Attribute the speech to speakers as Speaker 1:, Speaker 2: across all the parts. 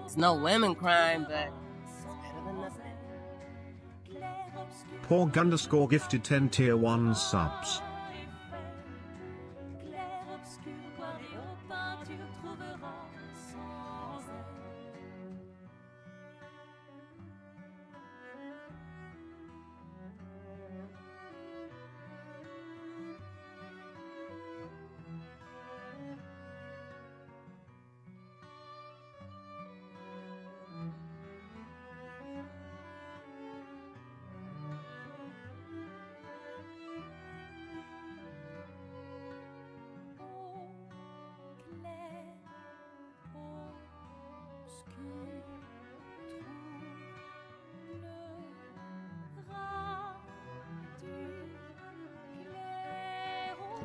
Speaker 1: It's no women crime, but it's better than nothing.
Speaker 2: Porg_ gifted 10 tier 1 subs.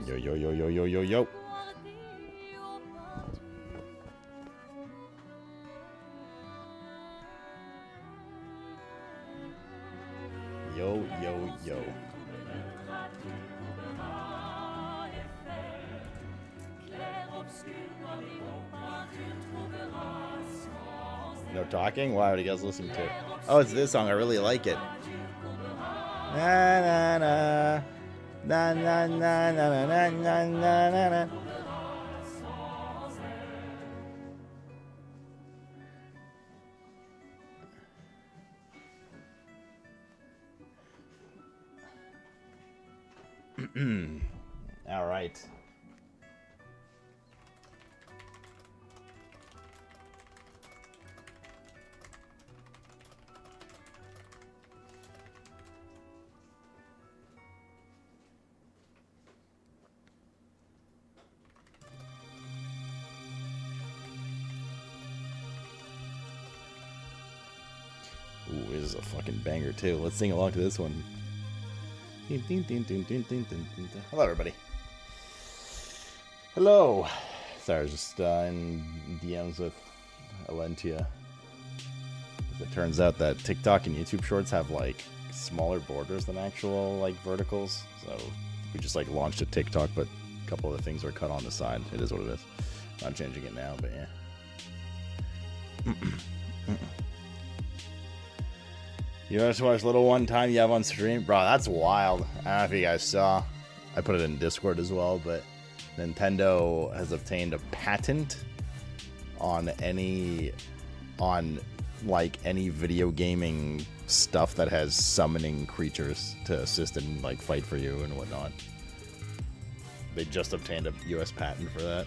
Speaker 3: Yo, yo, yo, yo, yo, yo, yo. Yo, yo, yo. No talking? Wow, what are you guys listening to? Oh, it's this song. I really like it. Na na na. Na na na na na na na na na. All right. Ooh, this is a fucking banger too. Let's sing along to this one. Hello, everybody. Hello. Sorry, I was just in DMs with Alentia. As it turns out that TikTok and YouTube Shorts have like smaller borders than actual like verticals. So we just like launched a TikTok, but a couple of the things are cut on the side. It is what it is. Not changing it now, but yeah. You just watch Little One Time you have on stream? Bro, that's wild. I don't know if you guys saw. I put it in Discord as well, but Nintendo has obtained a patent on any video gaming stuff that has summoning creatures to assist and like fight for you and whatnot. They just obtained a US patent for that.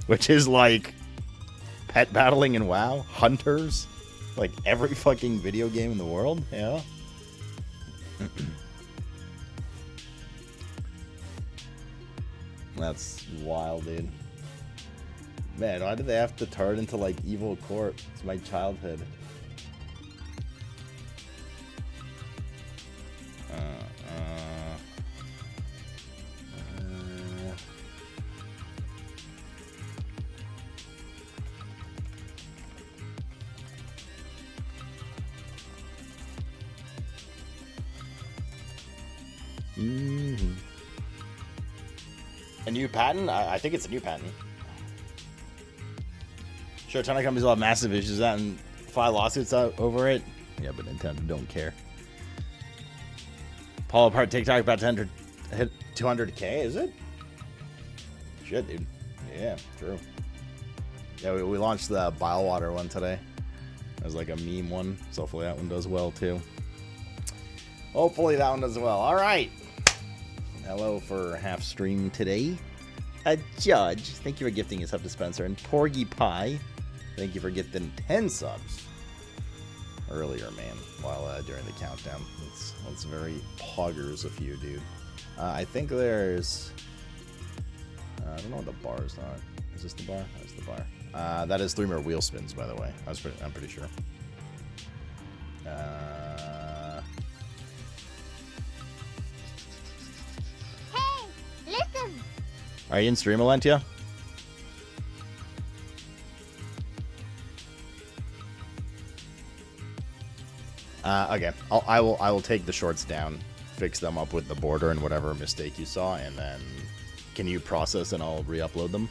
Speaker 3: Which is like pet battling in WoW, hunters. Like every fucking video game in the world, yeah. That's wild, dude. Man, why did they have to turn into like evil corp? It's my childhood. A new patent? I think it's a new patent. Sure, a ton of companies will have massive issues with that and file lawsuits out over it. Yeah, but Nintendo don't care. Paul apart TikTok about to hit 200K, is it? Shit, dude. Yeah, true. Yeah, we launched the Bilewater one today. It was like a meme one, so hopefully that one does well too. Hopefully that one does well. All right. Hello for half stream today. Judge, thank you for gifting a sub to Spencer. And Porgy Pie, thank you for gifting 10 subs earlier, man, while during the countdown. It's very poggers of you, dude. I think there's... I don't know what the bar is not. Is this the bar? That's the bar. That is 3 more wheel spins, by the way. I'm pretty sure.
Speaker 4: Hey, listen.
Speaker 3: Are you in stream, Alentia? Okay. I will take the shorts down, fix them up with the border and whatever mistake you saw, and then can you process and I'll re-upload them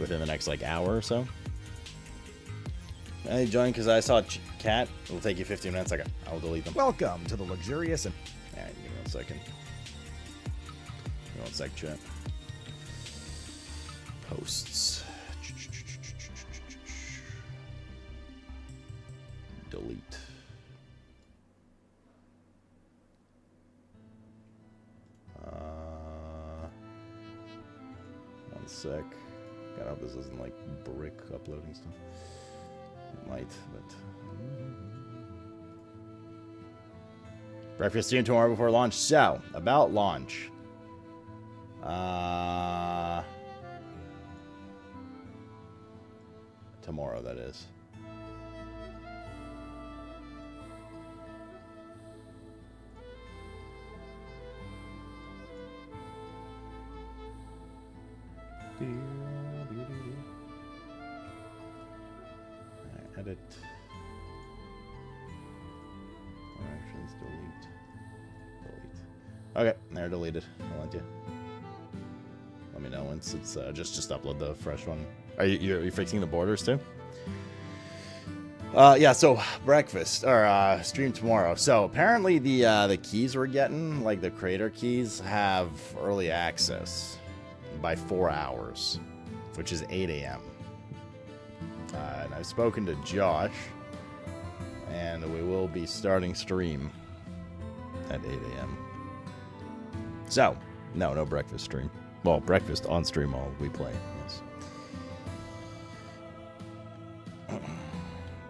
Speaker 3: within the next like hour or so. Hey, join because I saw cat. It'll take you 15 minutes. Okay, I'll delete them.
Speaker 5: Welcome to the luxurious and...
Speaker 3: Alright, give me 1 second. Give me 1 sec, chat. Posts. Delete. One sec. God, I hope this isn't like brick uploading stuff. It might, but... Breakfast stream tomorrow before launch. So, about launch. Tomorrow, that is. Alright, edit. Actions, delete. Okay, they're deleted. I want you. Let me know once it's just upload the fresh one. Are you fixing the borders too? Yeah, so breakfast or stream tomorrow. So apparently the keys we're getting, like the creator keys, have early access by 4 hours, which is 8 a.m. And I've spoken to Josh, and we will be starting stream at 8 a.m. So, no breakfast stream. Well, breakfast on stream while we play, yes.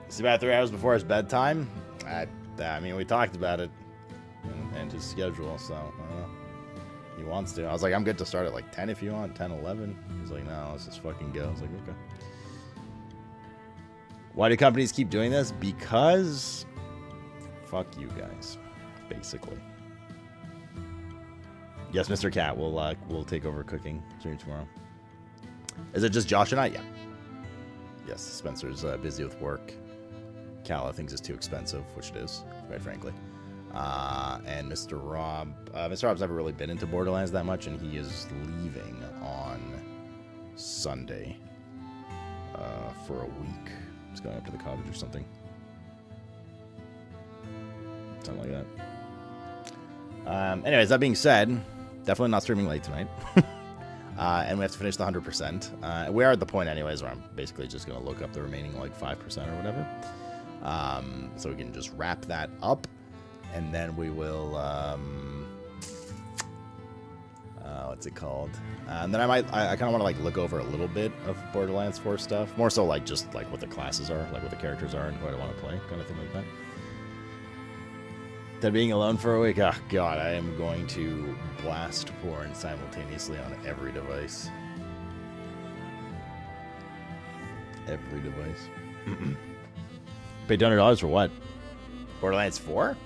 Speaker 3: It's about 3 hours before his bedtime. I mean, we talked about it and his schedule, so I don't know. He wants to. I was like, I'm good to start at like 10 if you want, 10, 11. He's like, no, let's just fucking go. I was like, okay. Why do companies keep doing this? Because fuck you guys, basically. Yes, Mr. Cat, we'll take over cooking stream tomorrow. Is it just Josh and I? Yeah. Yes, Spencer's busy with work. Cal, I think, is too expensive, which it is, quite frankly. And Mr. Rob. Mr. Rob's never really been into Borderlands that much, and he is leaving on Sunday for a week. He's going up to the cottage or something. Something like that. Anyways, that being said, definitely not streaming late tonight. And we have to finish the 100%. We are at the point anyways where I'm basically just going to look up the remaining like 5% or whatever. So we can just wrap that up. And then we will, what's it called? And then I kind of want to like look over a little bit of Borderlands 4 stuff. More so like just like what the classes are, like what the characters are and who I want to play, kind of thing like that. Then being alone for a week, oh god, I am going to blast porn simultaneously on every device. Every device. Paid $200 for what? Borderlands 4?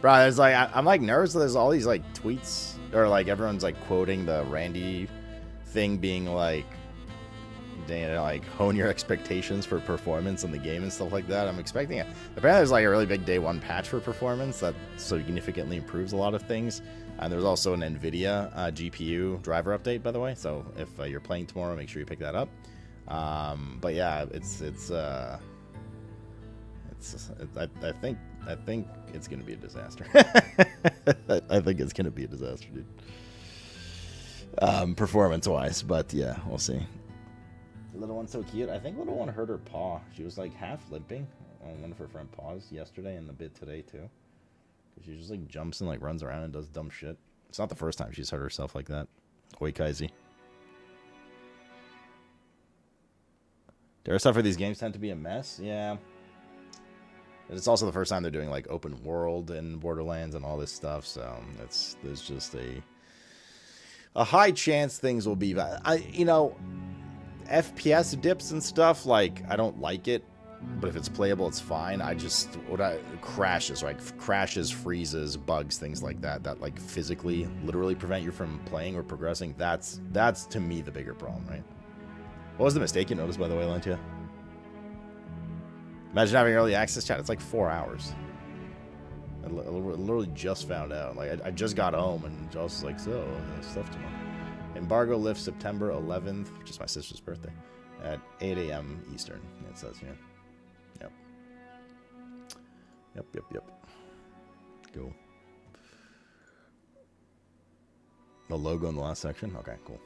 Speaker 3: Bro, there's like, I'm like nervous. There's all these like tweets, or like everyone's like quoting the Randy thing being like, like hone your expectations for performance in the game and stuff like that. I'm expecting it. Apparently there's like a really big day one patch for performance that significantly improves a lot of things. And there's also an NVIDIA GPU driver update, by the way. So if you're playing tomorrow, make sure you pick that up. But yeah, I think it's gonna be a disaster. I think it's gonna be a disaster, dude. Performance-wise, but yeah, we'll see. Little one's so cute. I think little one hurt her paw. She was like half limping on one of her front paws yesterday and a bit today too. Cause she just like jumps and like runs around and does dumb shit. It's not the first time she's hurt herself like that. Oi, Kaisi. Their stuff for these games tend to be a mess. Yeah. It's also the first time they're doing like open world and Borderlands and all this stuff, so there's just a high chance things will be. FPS dips and stuff, like, I don't like it, but if it's playable, it's fine. Crashes, right? Crashes, freezes, bugs, things like that like physically, literally prevent you from playing or progressing. That's to me the bigger problem, right? What was the mistake you noticed, by the way, Lentia? Imagine having early access, chat. It's like 4 hours. I literally just found out. Like, I just got home and Josh was like, so, stuff tomorrow. Embargo lifts September 11th, which is my sister's birthday, at 8 a.m. Eastern, it says here. Yep. Cool. The logo in the last section? Okay, cool.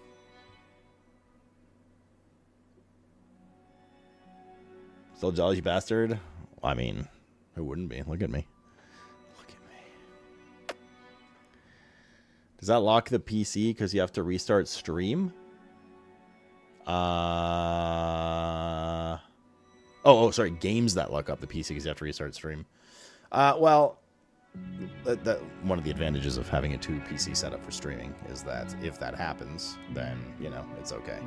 Speaker 3: Still jolly, you bastard? I mean, who wouldn't be? Look at me. Does that lock the PC because you have to restart stream? Sorry. Games that lock up the PC because you have to restart stream. Well, one of the advantages of having a 2 PC setup for streaming is that if that happens, then, it's okay.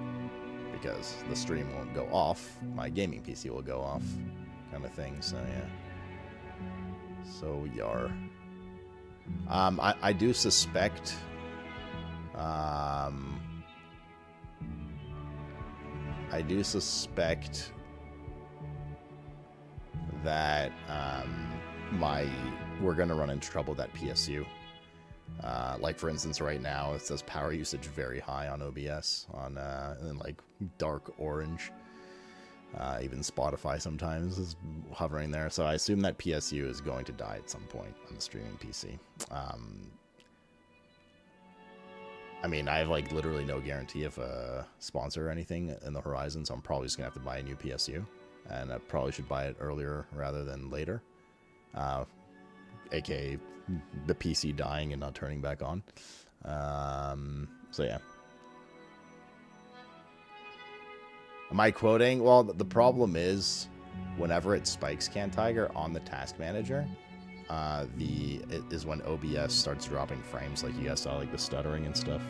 Speaker 3: Because the stream won't go off. My gaming PC will go off, kind of thing. So, yeah. So, yar. I do suspect that we're gonna run into trouble with that PSU. Like, for instance, right now it says power usage very high on OBS in like dark orange. Even Spotify sometimes is hovering there. So I assume that PSU is going to die at some point on the streaming PC. I mean, I have like literally no guarantee of a sponsor or anything in the horizon, so I'm probably just going to have to buy a new PSU. And I probably should buy it earlier rather than later. AKA the PC dying and not turning back on. So yeah. Am I quoting? Well, the problem is, whenever it spikes CanTiger on the task manager, it is when OBS starts dropping frames, like you guys saw, like the stuttering and stuff.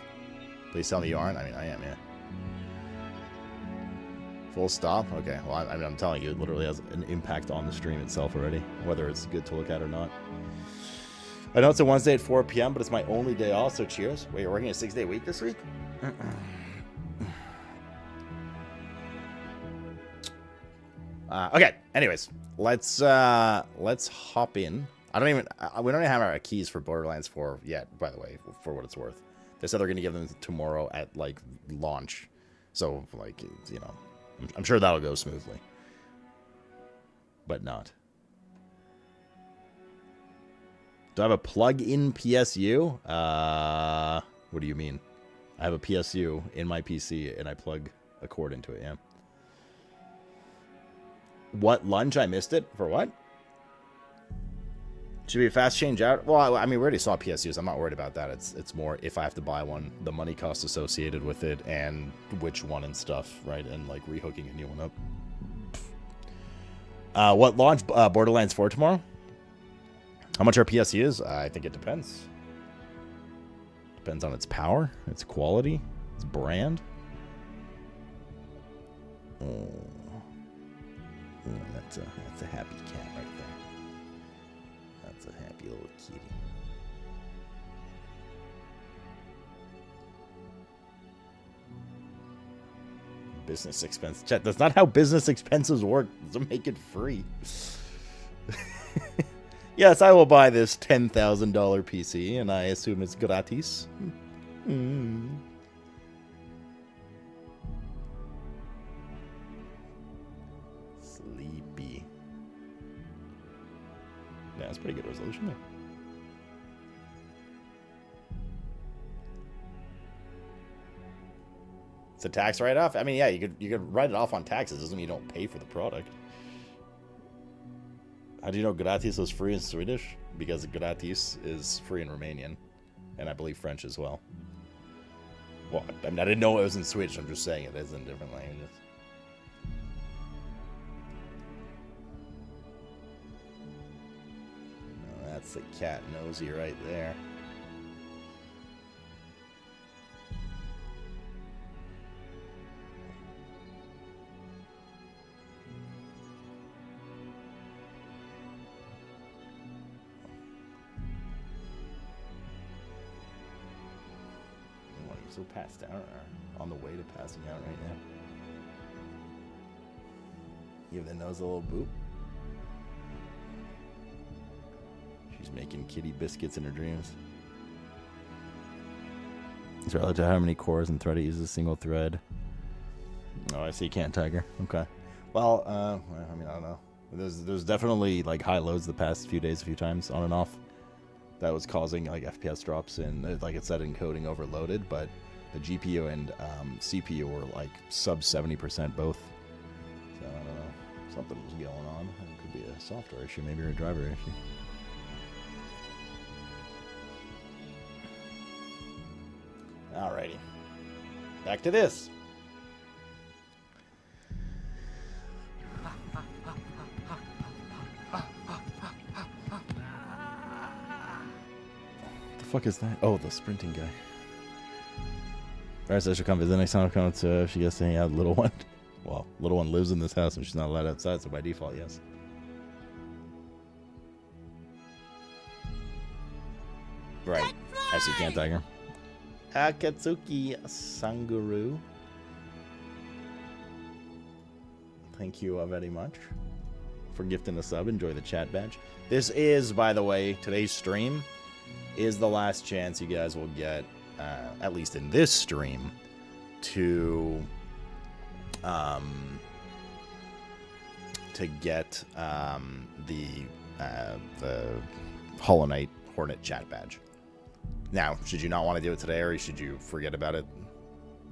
Speaker 3: Please tell me you aren't. I mean, I am, yeah. Full stop? Okay, well, I'm telling you, it literally has an impact on the stream itself already, whether it's good to look at or not. I know it's a Wednesday at 4 p.m., but it's my only day off, so cheers. Wait, you're working a 6-day week this week? Okay. Anyways, let's hop in. We don't even have our keys for Borderlands 4 yet, by the way, for what it's worth. They said they're going to give them tomorrow at like launch, so like I'm sure that'll go smoothly, but not. Do I have a plug-in PSU? What do you mean? I have a PSU in my PC and I plug a cord into it. Yeah. What lunge? I missed it. For what? Should be a fast change out. Well, I mean, we already saw PSUs. I'm not worried about that. It's more if I have to buy one, the money cost associated with it, and which one and stuff, right? And like rehooking a new one up. What launch? Borderlands 4 tomorrow? How much our PSU is? I think it depends. Depends on its power, its quality, its brand. That's a happy cat right there. That's a happy little kitty. Business expense. Chat, that's not how business expenses work. It doesn't make it free. Yes, I will buy this $10,000 PC, and I assume it's gratis. Sleepy. Yeah, that's pretty good resolution there. It's a tax write-off? I mean, yeah, you could write it off on taxes. Doesn't mean you don't pay for the product. How do you know gratis is free in Swedish? Because gratis is free in Romanian. And I believe French as well. Well, I mean, I didn't know it was in Swedish. I'm just saying it is in different languages. It's a cat nosy right there. You're still passed out, or on the way to passing out right now. Give the nose a little boop. She's making kitty biscuits in her dreams. It's relative to how many cores and thread it uses a single thread. Oh, I see. Can't tiger. Okay. Well, I mean, I don't know. There's definitely like high loads the past few days, a few times on and off. That was causing like FPS drops and, like it said, encoding overloaded. But the GPU and CPU were like sub 70% both. So I don't know. Something was going on. It could be a software issue, maybe a driver issue. Alrighty. Back to this. The fuck is that? Oh, the sprinting guy. Alright, so she'll come visit next time. I'll come to if she gets to hang out with little one. Well, little one lives in this house and she's not allowed outside, so by default, yes. Right. I see Can't Tiger. Akatsuki Sanguru. Thank you very much for gifting a sub. Enjoy the chat badge. This is, by the way, today's stream is the last chance you guys will get, at least in this stream, to get the Hollow Knight Hornet chat badge. Now, should you not want to do it today, or should you forget about it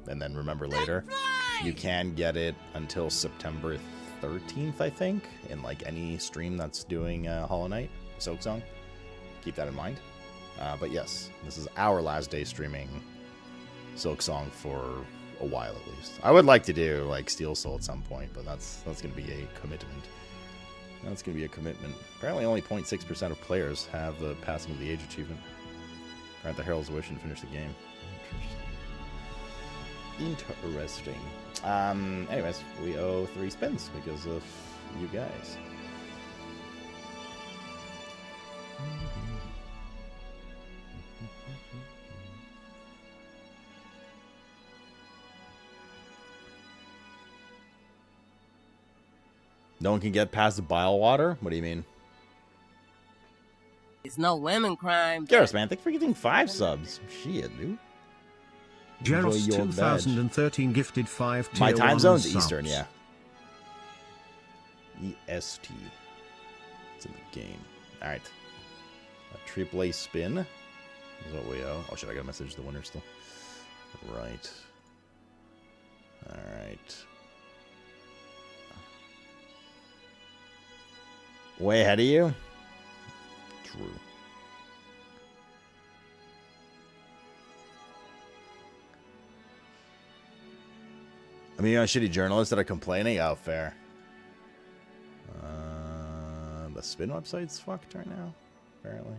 Speaker 3: and then remember later? You can get it until September 13th, I think, in like any stream that's doing Hollow Knight, Silk Song. Keep that in mind. But yes, this is our last day streaming Silk Song for a while at least. I would like to do like Steel Soul at some point, but that's going to be a commitment. That's going to be a commitment. Apparently only 0.6% of players have the Passing of the Age achievement. Grant the Herald's Wish and finish the game. Interesting. Anyways, we owe 3 spins because of you guys. No one can get past the bile water? What do you mean?
Speaker 1: It's no lemon crime.
Speaker 3: Garrus, man, thanks for getting 5 subs. Shit, dude.
Speaker 2: Jeros 2013 gifted 5 tier
Speaker 3: My time
Speaker 2: 1
Speaker 3: zone's
Speaker 2: subs.
Speaker 3: Eastern, yeah. EST. It's in the game. Alright. A triple A spin is what we owe. Oh, shit, I got to message the winner still. Right. Alright. Way ahead of you? True. I mean, you're a shitty journalist that are complaining? Oh, fair. The spin website's fucked right now, apparently.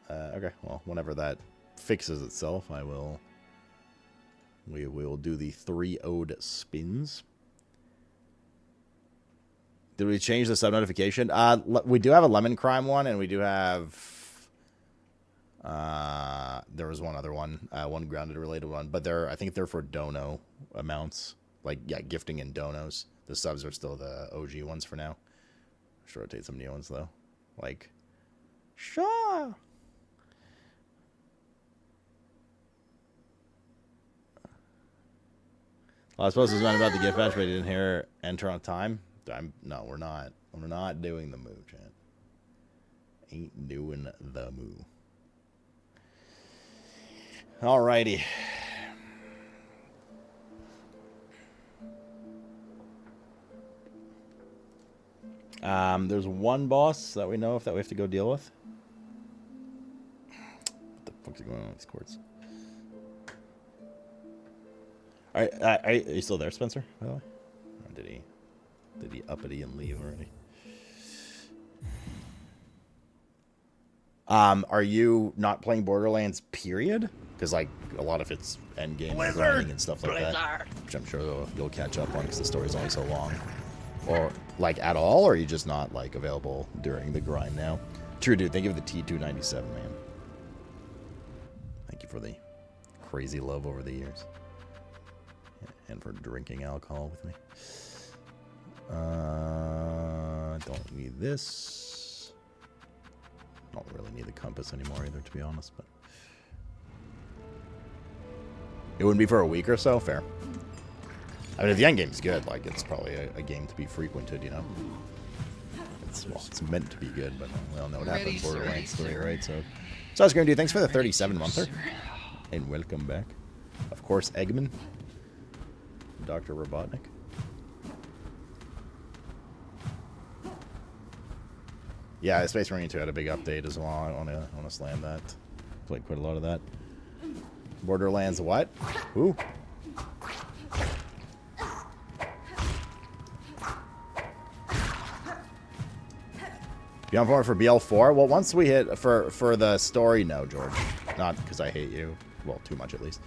Speaker 3: Okay, well, whenever that fixes itself, we will do the 3 ode spins. Did we change the sub notification? We do have a Lemon Crime one, and we do have... there was one other one, one grounded related one, but I think they're for dono amounts, like gifting in donos. The subs are still the OG ones for now. Should rotate some new ones though, like sure. Well, I suppose it was not about the gift badge, but I didn't hear enter on time. No, we're not. We're not doing the move, chat. Ain't doing the move. Alrighty. There's one boss that we know of that we have to go deal with. What the fuck is going on with these courts? Alright, are you still there, Spencer, by the way? Or did he uppity and leave already? Are you not playing Borderlands, period? Because, like, a lot of it's endgame and grinding and stuff like that. Which I'm sure you'll catch up on because the story's only so long. Or, like, at all? Or are you just not, like, available during the grind now? True, dude. Thank you for the T297, man. Thank you for the crazy love over the years. And for drinking alcohol with me. Don't need this. Don't really need the compass anymore either, to be honest, but it wouldn't be for a week or so. Fair. I mean, if the end game's good, like, it's probably a game to be frequented, you know. It's meant to be good, but we all know what happens. Borderlands 3, right? So I was going to do. Thanks for the 37-monther, and welcome back. Of course, Eggman, Dr. Robotnik. Yeah, Space Marine 2 had a big update as well. I want to slam that. Played quite a lot of that. Borderlands what? Ooh. Be on board for BL4? Well, once we hit for the story, no, George. Not because I hate you. Well, too much at least.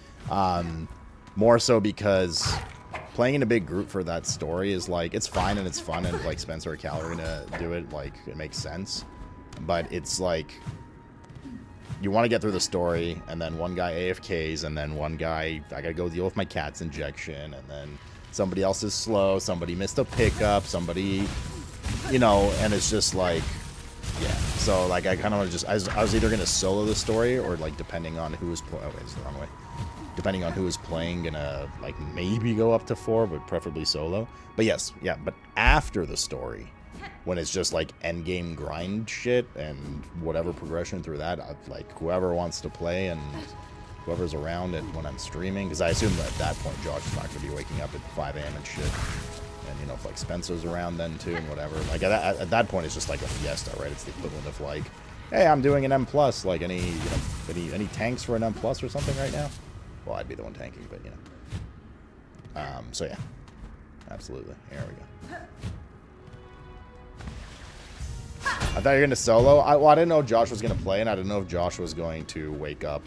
Speaker 3: More so because playing in a big group for that story is like, it's fine and it's fun, and like Spencer or Cal are gonna do it, like it makes sense. But it's like, you want to get through the story, and then one guy AFKs, and then one guy, I gotta go deal with my cat's injection, and then somebody else is slow, somebody missed a pickup, somebody, you know, and it's just like, yeah. So like, I kind of just, I was either gonna solo the story, or like depending on who was playing, oh wait, it's the wrong way. Depending on who is playing, gonna like maybe go up to 4, but preferably solo. But yes, yeah, but after the story, when it's just like end game grind shit and whatever progression through that, like whoever wants to play and whoever's around it when I'm streaming, because I assume that at that point Josh is not gonna be waking up at 5 a.m. and shit. And you know, if like Spencer's around then too and whatever, like at that point it's just like a fiesta, right? It's the equivalent of like, hey, I'm doing an M+, like any, you know, any tanks for an M+ or something right now? Well, I'd be the one tanking, but, you know. So, yeah. Absolutely. Here we go. I thought you were going to solo. Well, I didn't know if Josh was going to play, and I didn't know if Josh was going to wake up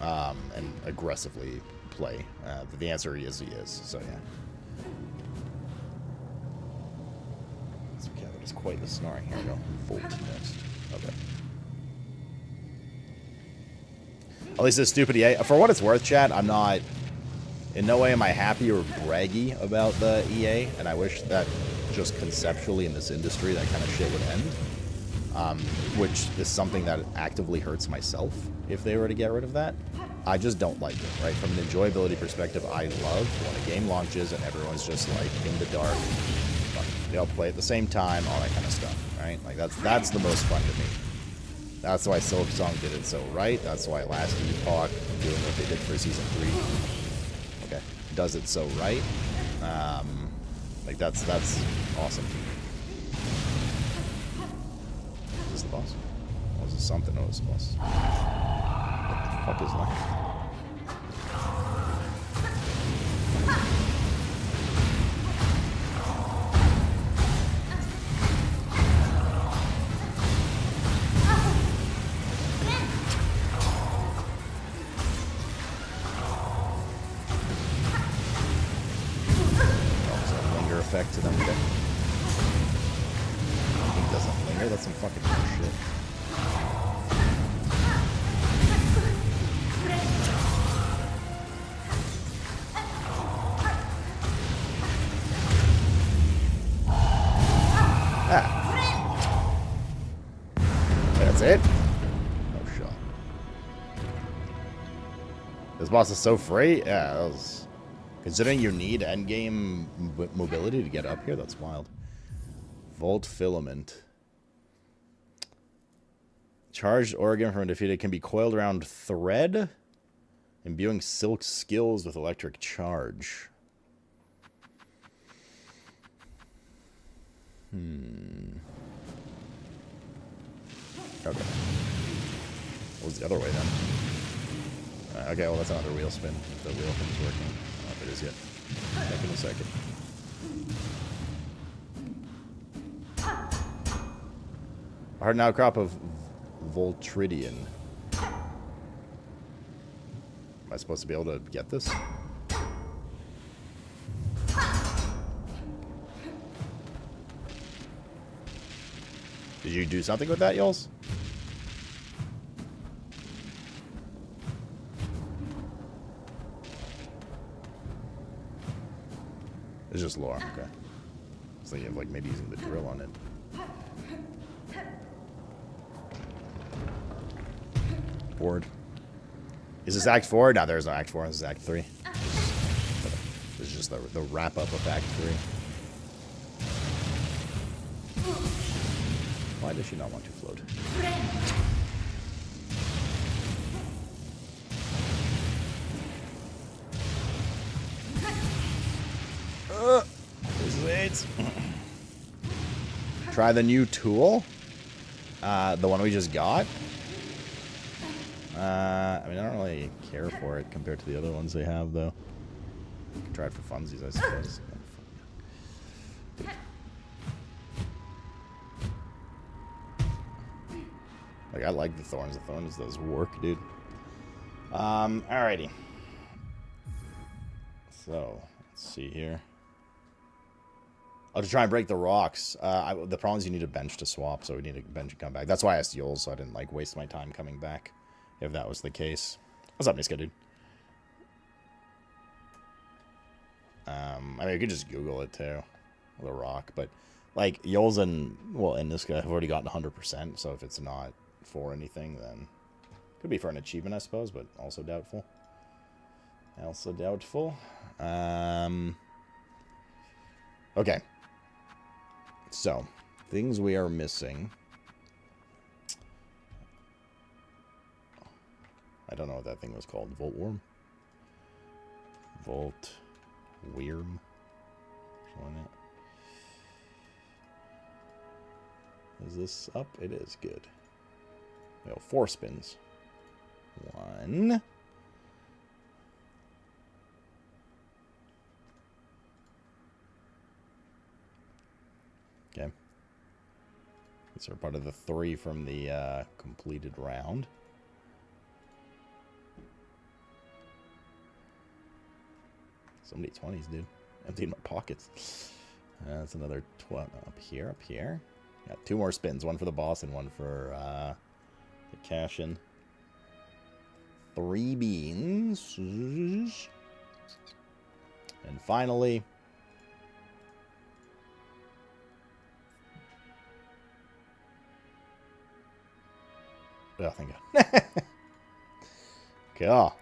Speaker 3: and aggressively play. The answer is he is. So, yeah. This cabin is quite the snoring. Here we go. 14 next. Okay. At least this stupid EA. For what it's worth, chat, I'm not... In no way am I happy or braggy about the EA, and I wish that just conceptually in this industry that kind of shit would end. Which is something that actively hurts myself if they were to get rid of that. I just don't like it, right? From an enjoyability perspective, I love when a game launches and everyone's just like in the dark. They all play at the same time, all that kind of stuff, right? Like that's the most fun to me. That's why Silksong did it so right. That's why Last Epoch, doing what they did for Season 3, okay, does it so right. Like, that's awesome. Is this the boss? Or is this something? Oh, it's the boss. What the fuck is that? Effect to them. Okay. It doesn't linger. That's some fucking shit. Ah. That's it. Oh shot. This boss is so free. Yeah, that was. Considering you need endgame mobility to get up here, that's wild. Volt filament. Charged organ from a defeated can be coiled around thread, imbuing silk skills with electric charge. Okay. What was the other way then? Okay, well that's another wheel spin. If the wheel thing's working. I don't know if it is yet. Check in a second. A hard outcrop of Voltridian. Am I supposed to be able to get this? Did you do something with that, Yules? It's just lore, okay. I was thinking of like maybe using the drill on it. Board. Is this Act 4? No, there's no Act 4. This is Act 3. This is just the wrap-up of Act 3. Why does she not want to float? This is AIDS. Try the new tool. The one we just got. I mean, I don't really care for it compared to the other ones they have, though. You can try it for funsies, I suppose. Like, I like the thorns. The thorns does work, dude. Alrighty. So, let's see here. Oh, to try and break the rocks. The problem is you need a bench to swap, so we need a bench to come back. That's why I asked Yules, so I didn't, like, waste my time coming back, if that was the case. What's up, Niska, dude? I mean, you could just Google it, too. The rock, but, like, Yules and Niska have already gotten 100%, so if it's not for anything, then could be for an achievement, I suppose, but also doubtful. Also doubtful. Okay. So, things we are missing. I don't know what that thing was called. Voltworm? Voltworm? Is this up? It is. Good. We have 4 spins. 1. Okay. These are part of the 3 from the completed round. So many 20s, dude. Emptying my pockets. That's another 12 up here, Got 2 more spins. 1 for the boss and 1 for the cash-in. 3 beans. And finally... Oh, thank God. Okay.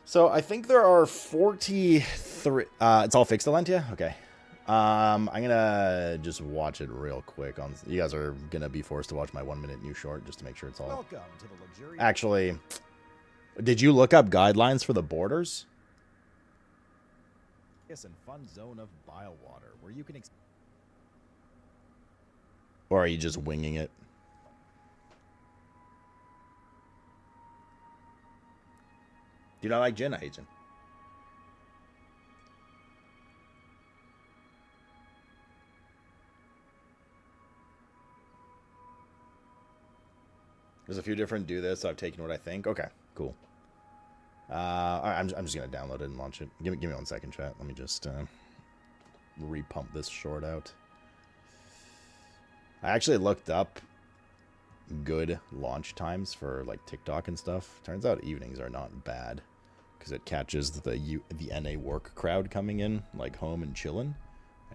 Speaker 3: So I think there are 43. It's all fixed, Alentia? Okay. I'm gonna just watch it real quick. You guys are gonna be forced to watch my 1-minute new short just to make sure it's all.
Speaker 5: Welcome to the luxurious.
Speaker 3: Actually, did you look up guidelines for the borders?
Speaker 5: Yes, and fun zone of Bilewater, where you can.
Speaker 3: Or are you just winging it? Do you not like gin? I hate gin. There's a few different do this, so I've taken what I think. Okay, cool. I'm just gonna download it and launch it. Give me 1 second, chat. Let me just repump this short out. I actually looked up good launch times for like TikTok and stuff. Turns out evenings are not bad because it catches the NA work crowd coming in, like home and chilling,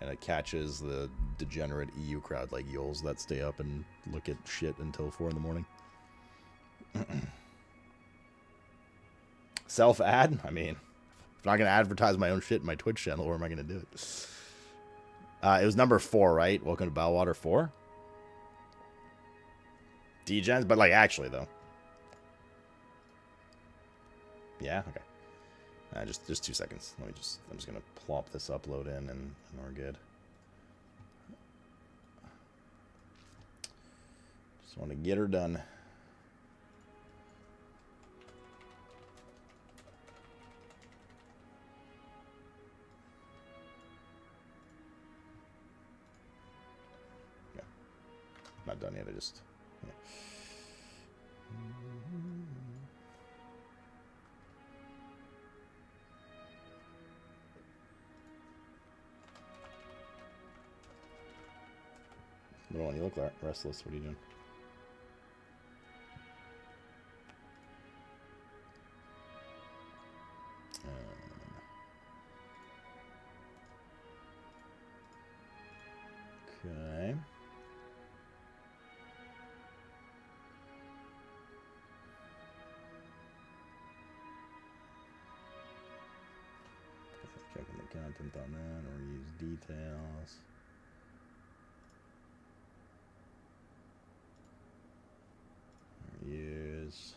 Speaker 3: and it catches the degenerate EU crowd like Yules that stay up and look at shit until 4 in the morning. Self-ad? I mean, if I'm not going to advertise my own shit in my Twitch channel, where am I going to do it? It was number 4, right? Welcome to Bilewater 4? Degens? But, like, actually, though. Yeah? Okay. Just 2 seconds. I'm just going to plop this upload in, and we're good. Just want to get her done. Not done yet, I just... Yeah. Little one, you look restless. What are you doing? Okay. Checking the content on that or use details. Use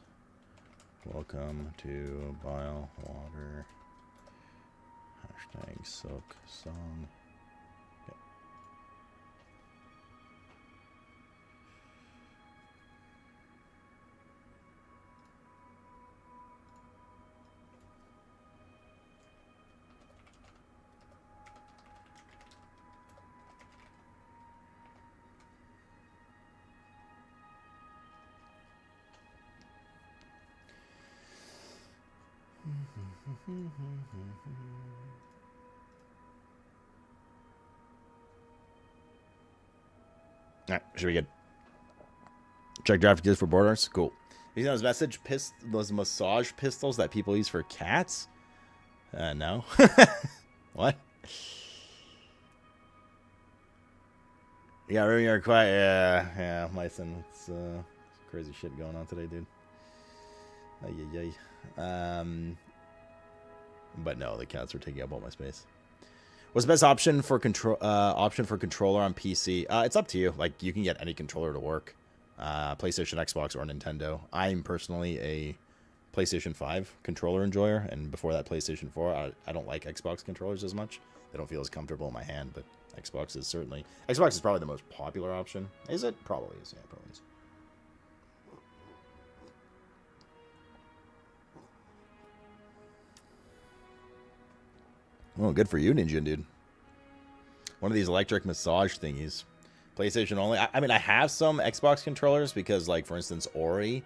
Speaker 3: welcome to Bile Water. Hashtag Silk Song. Okay. Alright, should we get check draft goods for Borderlands? Cool. You know those those massage pistols that people use for cats? No. What? Yeah, really are quiet. Yeah, my son. It's crazy shit going on today, dude. But no, the cats are taking up all my space. What's the best option for controller on PC? It's up to you. Like, you can get any controller to work. PlayStation, Xbox, or Nintendo. I'm personally a PlayStation 5 controller enjoyer, and before that, PlayStation 4. I don't like Xbox controllers as much. They don't feel as comfortable in my hand, but Xbox is certainly... Xbox is probably the most popular option. Is it? Probably is. Yeah, probably is. Oh, good for you, Ninja, dude. One of these electric massage thingies. PlayStation only. I mean, I have some Xbox controllers because, like, for instance, Ori.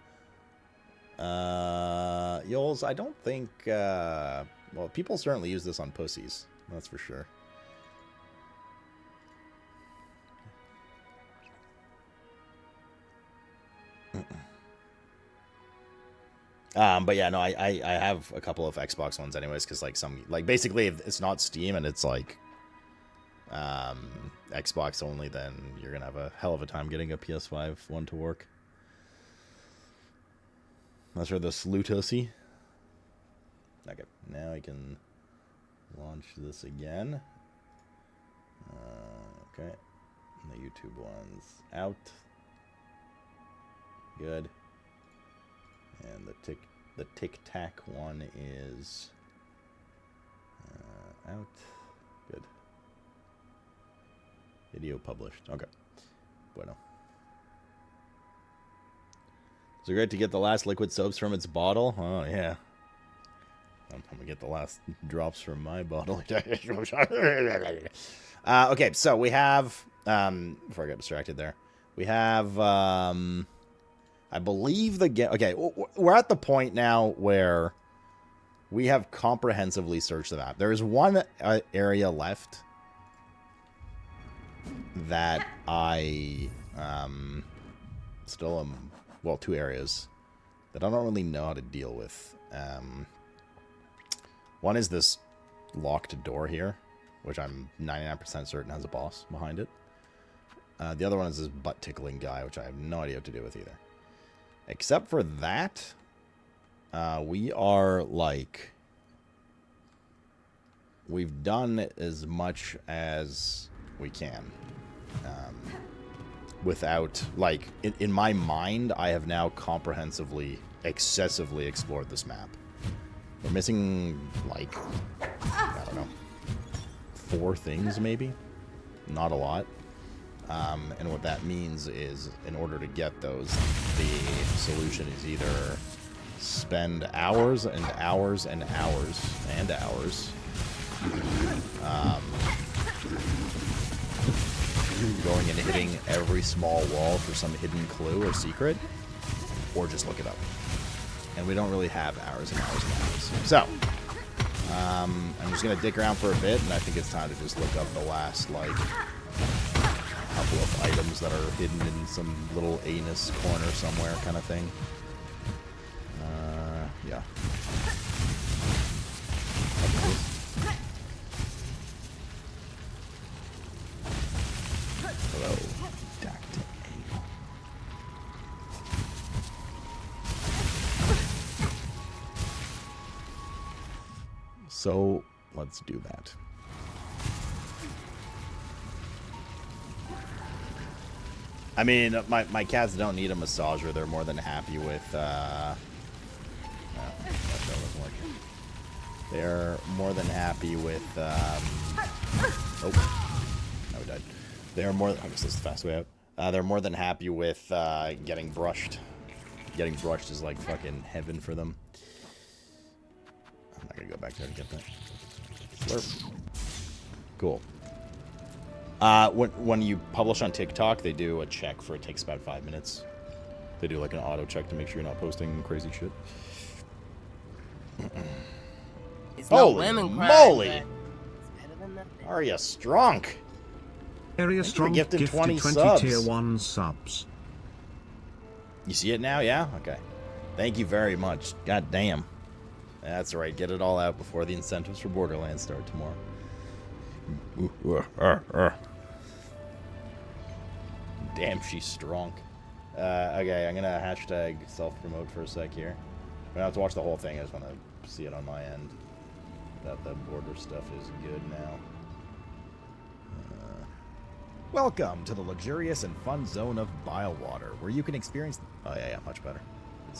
Speaker 3: Yols, I don't think... well, people certainly use this on pussies. That's for sure. But yeah, no, I have a couple of Xbox ones anyways, because like basically if it's not Steam and it's like Xbox only, then you're gonna have a hell of a time getting a PS5 one to work. That's for the Slutosi. Okay, now I can launch this again. Okay, and the YouTube one's out. Good. And the Tic Tac one is out. Good. Video published. Okay. Bueno. So great to get the last liquid soaps from its bottle. Oh yeah. I'm gonna get the last drops from my bottle. Okay, so we have before I got distracted there, we have I believe the game... Okay, we're at the point now where we have comprehensively searched the map. There is one area left that I still am... Well, two areas that I don't really know how to deal with. One is this locked door here, which I'm 99% certain has a boss behind it. The other one is this butt-tickling guy, which I have no idea what to do with either. Except for that, we are, like... We've done as much as we can. Without, like... In my mind, I have now comprehensively, excessively explored this map. We're missing, like... I don't know. 4 things, maybe? Not a lot. And what that means is, in order to get those, the solution is either spend hours and hours and hours and hours going and hitting every small wall for some hidden clue or secret, or just look it up. And we don't really have hours and hours and hours. So, I'm just going to dick around for a bit, and I think it's time to just look up the last, like... How couple of items that are hidden in some little anus corner somewhere kind of thing. Yeah. Hello, Dr. A. So, let's do that. I mean, my cats don't need a massager. They're more than happy with, that doesn't work. They're more than happy with, oh, no, we died. They're more, I guess this is the fast way out. They're more than happy with, getting brushed. Getting brushed is like fucking heaven for them. I'm not gonna go back there to get that. Slurp. Cool. When you publish on TikTok, they do a check for it takes about 5 minutes. They do like an auto check to make sure you're not posting crazy shit.
Speaker 1: It's
Speaker 3: Holy
Speaker 1: no lemon crime,
Speaker 3: moly!
Speaker 1: but it's better than nothing.
Speaker 3: Are you strong?
Speaker 2: Area Strong
Speaker 3: gifted
Speaker 2: gifted
Speaker 3: 20
Speaker 2: 20
Speaker 3: subs.
Speaker 2: tier 1 subs.
Speaker 3: You see it now? Yeah? Okay. Thank you very much. God damn. That's right. Get it all out before the incentives for Borderlands start tomorrow. Damn, she's strong. Okay, I'm gonna hashtag self-promote for a sec here. I don't have to watch the whole thing. I just want to see it on my end. That the border stuff is good now.
Speaker 5: Welcome to the luxurious and fun zone of Bilewater, where you can experience...
Speaker 3: Oh, yeah, much better.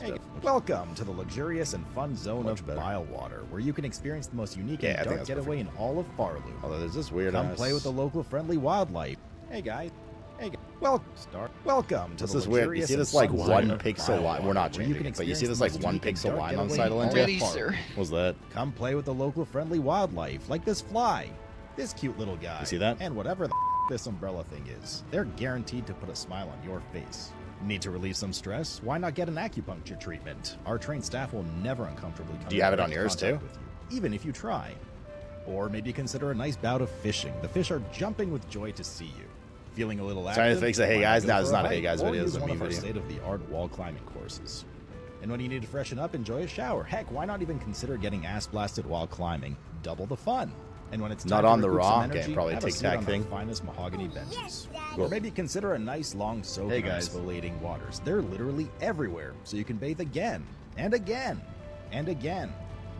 Speaker 5: Hey, welcome to the luxurious and fun zone
Speaker 3: Much
Speaker 5: of
Speaker 3: better.
Speaker 5: Bilewater, where you can experience the most unique
Speaker 3: Yeah, I
Speaker 5: and
Speaker 3: think
Speaker 5: dark
Speaker 3: that's
Speaker 5: getaway in all of Farloop.
Speaker 3: Although there's this weird
Speaker 5: Come
Speaker 3: ass...
Speaker 5: play with the local friendly wildlife. Hey guys. Hey guys. Welcome to
Speaker 3: This
Speaker 5: the
Speaker 3: is weird. You
Speaker 5: luxurious
Speaker 3: see
Speaker 5: and
Speaker 3: this like
Speaker 5: fun
Speaker 3: one
Speaker 5: zone of
Speaker 3: pixel line. We're not
Speaker 5: Bilewater, where you
Speaker 3: changing
Speaker 5: can
Speaker 3: it, but you see
Speaker 5: experience
Speaker 3: this
Speaker 5: the
Speaker 3: like
Speaker 5: most
Speaker 3: one
Speaker 5: unique and
Speaker 3: pixel
Speaker 5: dark
Speaker 3: line on
Speaker 5: getaway
Speaker 3: side
Speaker 5: in all of
Speaker 3: Atlantia?
Speaker 5: Farloop.
Speaker 3: What's that?
Speaker 5: Come play with the local friendly wildlife, like this fly, this cute little guy.
Speaker 3: You see that?
Speaker 5: And whatever the this umbrella thing is. They're guaranteed to put a smile on your face. Need to relieve some stress? Why not get an acupuncture treatment? Our trained staff will never uncomfortably come
Speaker 3: Do you have it
Speaker 5: in
Speaker 3: on
Speaker 5: direct
Speaker 3: yours,
Speaker 5: contact
Speaker 3: too?
Speaker 5: with you, even if you try. Or maybe consider a nice bout of fishing. The fish are jumping with joy to see you. Feeling a little active?
Speaker 3: Sorry to fix the hey
Speaker 5: Why not
Speaker 3: guys.
Speaker 5: go
Speaker 3: No, it's
Speaker 5: for
Speaker 3: not a
Speaker 5: hike
Speaker 3: hey guys
Speaker 5: or
Speaker 3: video.
Speaker 5: use
Speaker 3: It's a
Speaker 5: one
Speaker 3: me
Speaker 5: of our
Speaker 3: video.
Speaker 5: state-of-the-art wall climbing courses. And when you need to freshen up, enjoy a shower. Heck, why not even consider getting ass blasted while climbing? Double the fun. And when it's
Speaker 3: Not
Speaker 5: time to
Speaker 3: on the
Speaker 5: recoup some
Speaker 3: raw?
Speaker 5: energy,
Speaker 3: Okay, probably
Speaker 5: have a
Speaker 3: Tic
Speaker 5: seat
Speaker 3: Tac
Speaker 5: on
Speaker 3: thing.
Speaker 5: our finest mahogany benches.
Speaker 4: Daddy.
Speaker 5: Or maybe consider a nice long soak
Speaker 3: Hey,
Speaker 5: in our
Speaker 3: guys.
Speaker 5: exfoliating waters. They're literally everywhere, so you can bathe again and again and again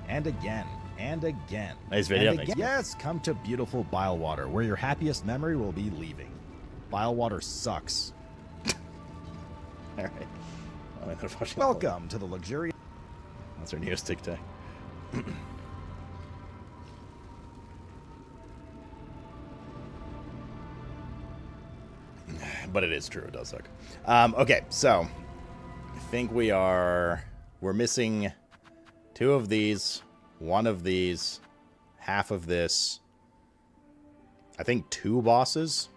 Speaker 5: and again and again.
Speaker 3: Nice video,
Speaker 5: and
Speaker 3: thanks.
Speaker 5: again. Yes, come to beautiful Bilewater, where your happiest memory will be leaving. Bilewater sucks.
Speaker 3: All right. Oh, they're watching-
Speaker 5: Welcome to the luxurious.
Speaker 3: That's our newest Tic Tac. But it is true. It does suck. Okay, so I think we're missing 2 of these, 1 of these, half of this. I think 2 bosses.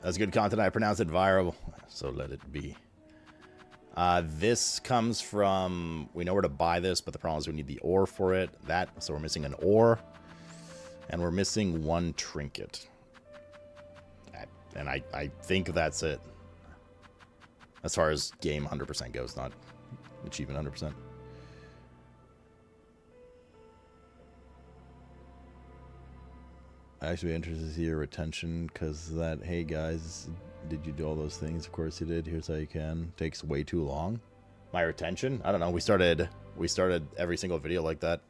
Speaker 3: That's good content. I pronounce it viral, so let it be. This comes from... We know where to buy this, but the problem is we need the ore for it. So we're missing an ore. And we're missing 1 trinket. And I think that's it. As far as game 100% goes, not achievement 100%. Actually, interested to see your retention, because that, hey guys, did you do all those things? Of course you did. Here's how you can. Takes way too long. My retention? I don't know. We started every single video like that,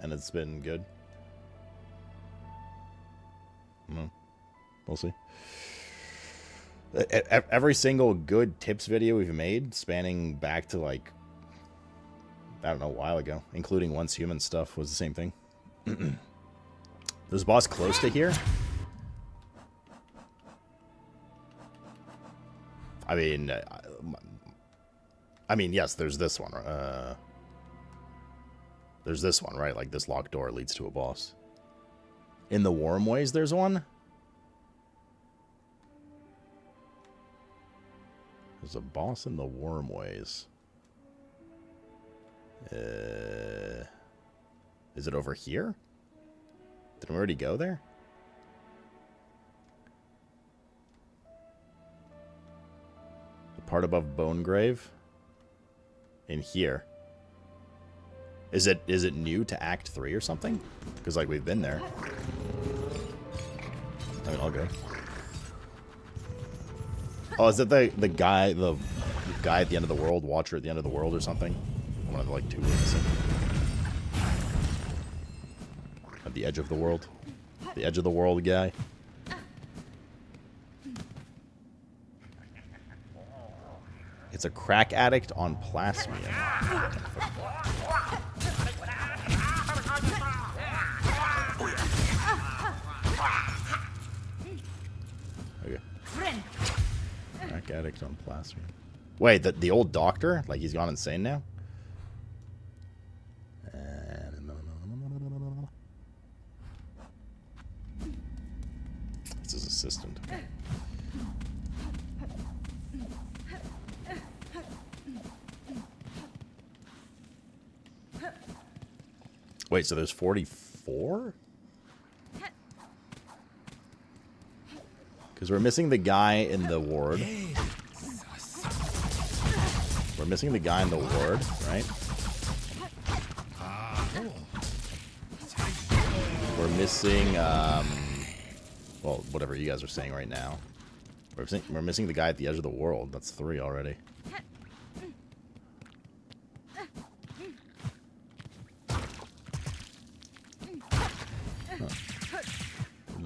Speaker 3: and it's been good. No, we'll see. Every single good tips video we've made, spanning back to like, I don't know, a while ago, including Once Human stuff, was the same thing. This boss close to here? I mean, yes, there's this one. There's this one, right? Like, this locked door leads to a boss. In the Wormways, there's one? There's a boss in the Wormways. Is it over here? Did we already go there? The part above Bone Grave? In here. Is it new to Act 3 or something? Because, like, we've been there. I mean, I'll go. Oh, is it the guy at the end of the world, Watcher at the end of the world or something? One of the, like, two we're missing. At the edge of the world. The edge of the world guy. It's a crack addict on plasmium. Okay. Crack addict on plasmium. Wait, the old doctor? Like he's gone insane now? It's his assistant. Wait, so there's 44? Because we're missing the guy in the ward. We're missing the guy in the ward, right? We're missing, well, whatever you guys are saying right now. We're missing the guy at the edge of the world. That's 3 already.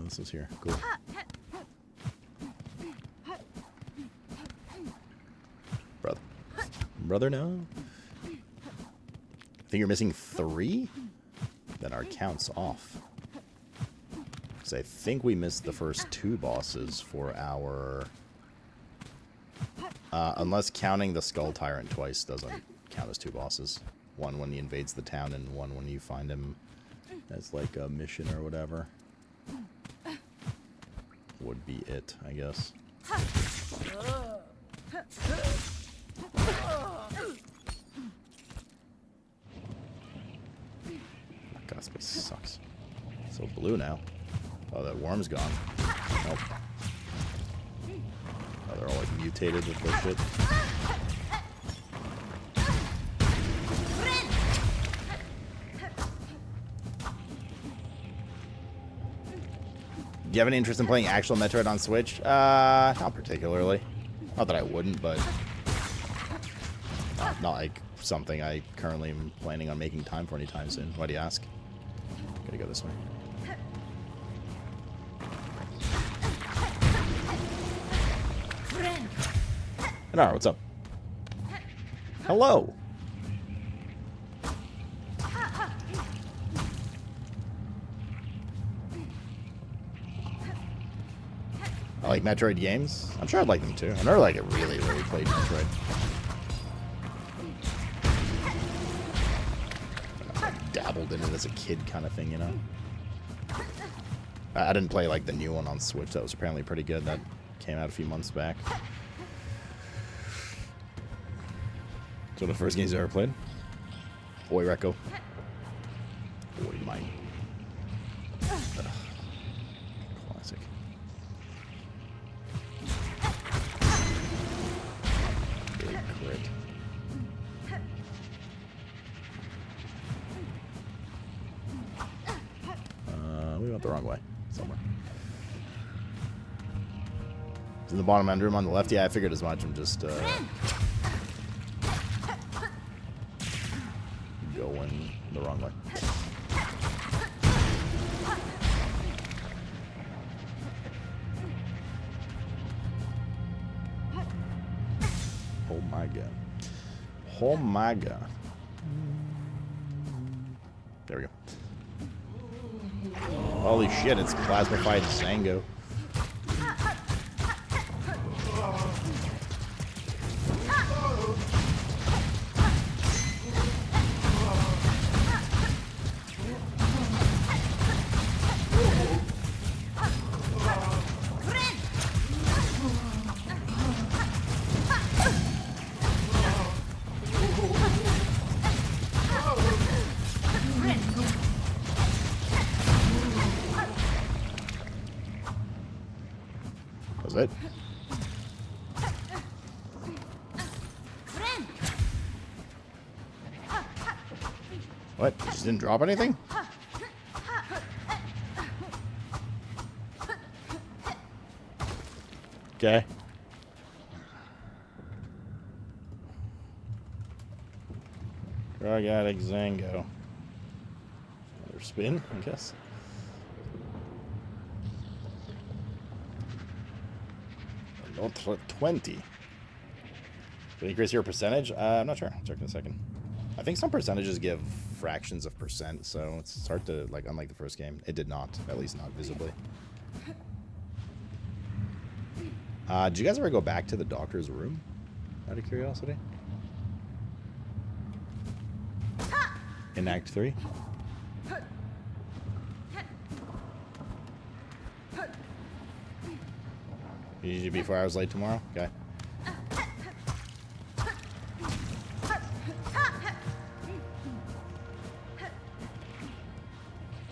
Speaker 3: This is here. Cool. Brother, no? I think you're missing 3? Then our count's off. Because I think we missed the first 2 bosses for our... unless counting the Skull Tyrant twice doesn't count as 2 bosses. One when he invades the town and one when you find him as like a mission or whatever. Would be it, I guess. God, this place sucks. So blue now. Oh, that worm's gone. Nope. Oh, they're all like mutated with their shit. Do you have any interest in playing actual Metroid on Switch? Not particularly. Not that I wouldn't, but not like something I currently am planning on making time for anytime soon. Why do you ask? Gotta go this way. Inara, what's up? Hello! I like Metroid games. I'm sure I'd like them too. I've never like really played Metroid. I dabbled in it as a kid kind of thing, you know? I didn't play like the new one on Switch. That was apparently pretty good. That came out a few months back. So the first games you ever played? Boy Recco. Boy mine. Classic. Big crit. We went the wrong way. Somewhere. It's in the bottom end room on the left. Yeah, I figured as much. I'm just going the wrong way. Oh my god. Oh my god. There we go. Holy shit, it's plasmified Zango. it. What? You just didn't drop anything? Okay. Drug addict Zango. Another spin, I guess. Another 20. Did it increase your percentage? I'm not sure. I'll check in a second. I think some percentages give fractions of percent, so it's hard to, like, unlike the first game. It did not, at least not visibly. Did you guys ever go back to the doctor's room? Out of curiosity? In Act 3? You need to be 4 hours late tomorrow? Okay.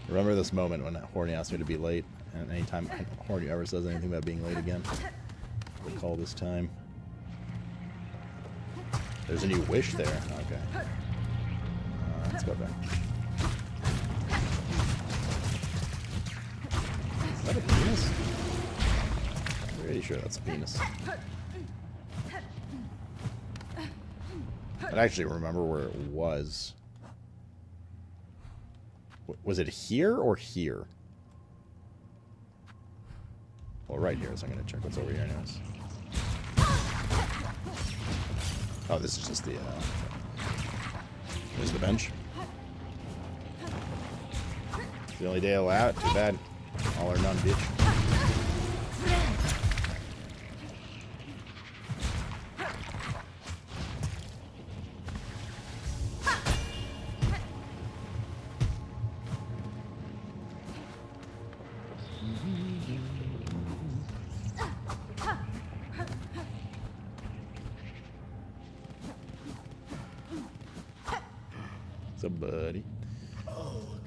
Speaker 3: Remember this moment when Horny asked me to be late, and anytime Horny ever says anything about being late again, recall this time. There's a new wish there. Okay. Let's go back. Is that a penis? I'm pretty sure that's a penis. I actually remember where it was. Was it here or here? Well, right here, so I'm going to check what's over here anyways. Oh, this is just the, there's the bench. It's the only day allowed. Too bad. All or none, bitch. What's up, buddy?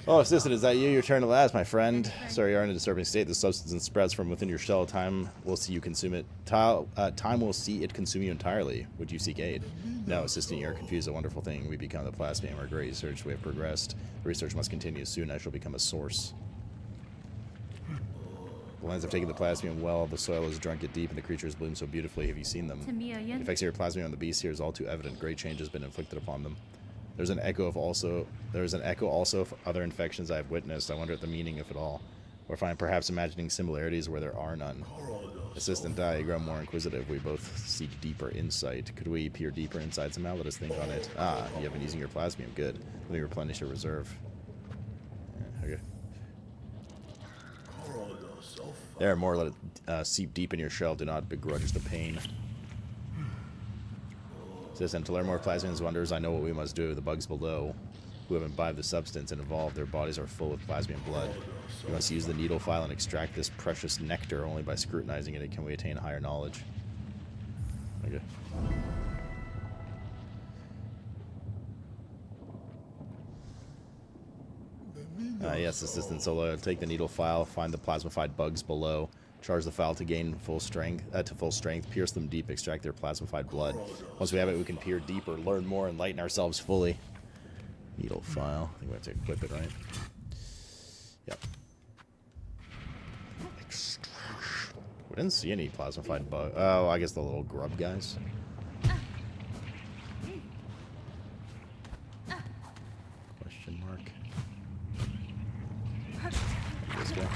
Speaker 3: Oh, assistant, is that you? Your turn to last, my friend. Sorry, you're in a disturbing state. The substance spreads from within your shell. Time will see you consume it. Time will see it consume you entirely. Would you seek aid? No, assistant, you're confused. A wonderful thing. We become the plasmium. Our great research. We have progressed. The research must continue. Soon I shall become a source. The lands have taken the plasmium well. The soil has drunk it deep, and the creatures bloom so beautifully. Have you seen them? The effects of your plasmium on the beast here is all too evident. Great change has been inflicted upon them. There's an echo also of other infections I have witnessed. I wonder at the meaning of it all, or if I'm perhaps imagining similarities where there are none. Assistant Dai, you grow more inquisitive. We both seek deeper insight. Could we peer deeper inside somehow? Let us think on it. Ah, you have been using your plasmium. Good. Let me replenish your reserve. Yeah, okay. There, more. Let it seep deep in your shell. Do not begrudge the pain. And to learn more plasmium's wonders, I know what we must do. The bugs below, who have imbibed the substance and evolved, their bodies are full of plasmium blood. We must use the needle file and extract this precious nectar. Only by scrutinizing it can we attain higher knowledge. Okay. Yes, Assistant Solo. Take the needle file, find the plasmified bugs below. Charge the file to gain full strength, pierce them deep, extract their plasmified blood. Once we have it, we can peer deeper, learn more, and enlighten ourselves fully. Needle file. I think we have to equip it, right? Yep. Extraction. We didn't see any plasmified bug. Oh, I guess the little grub guys. Question mark. This guy.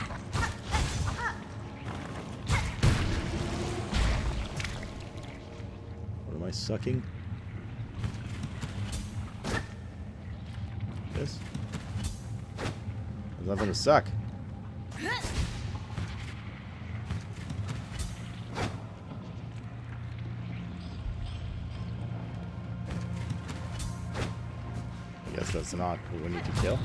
Speaker 3: Am I sucking? This? There's nothing to suck. I guess that's not who we need to kill.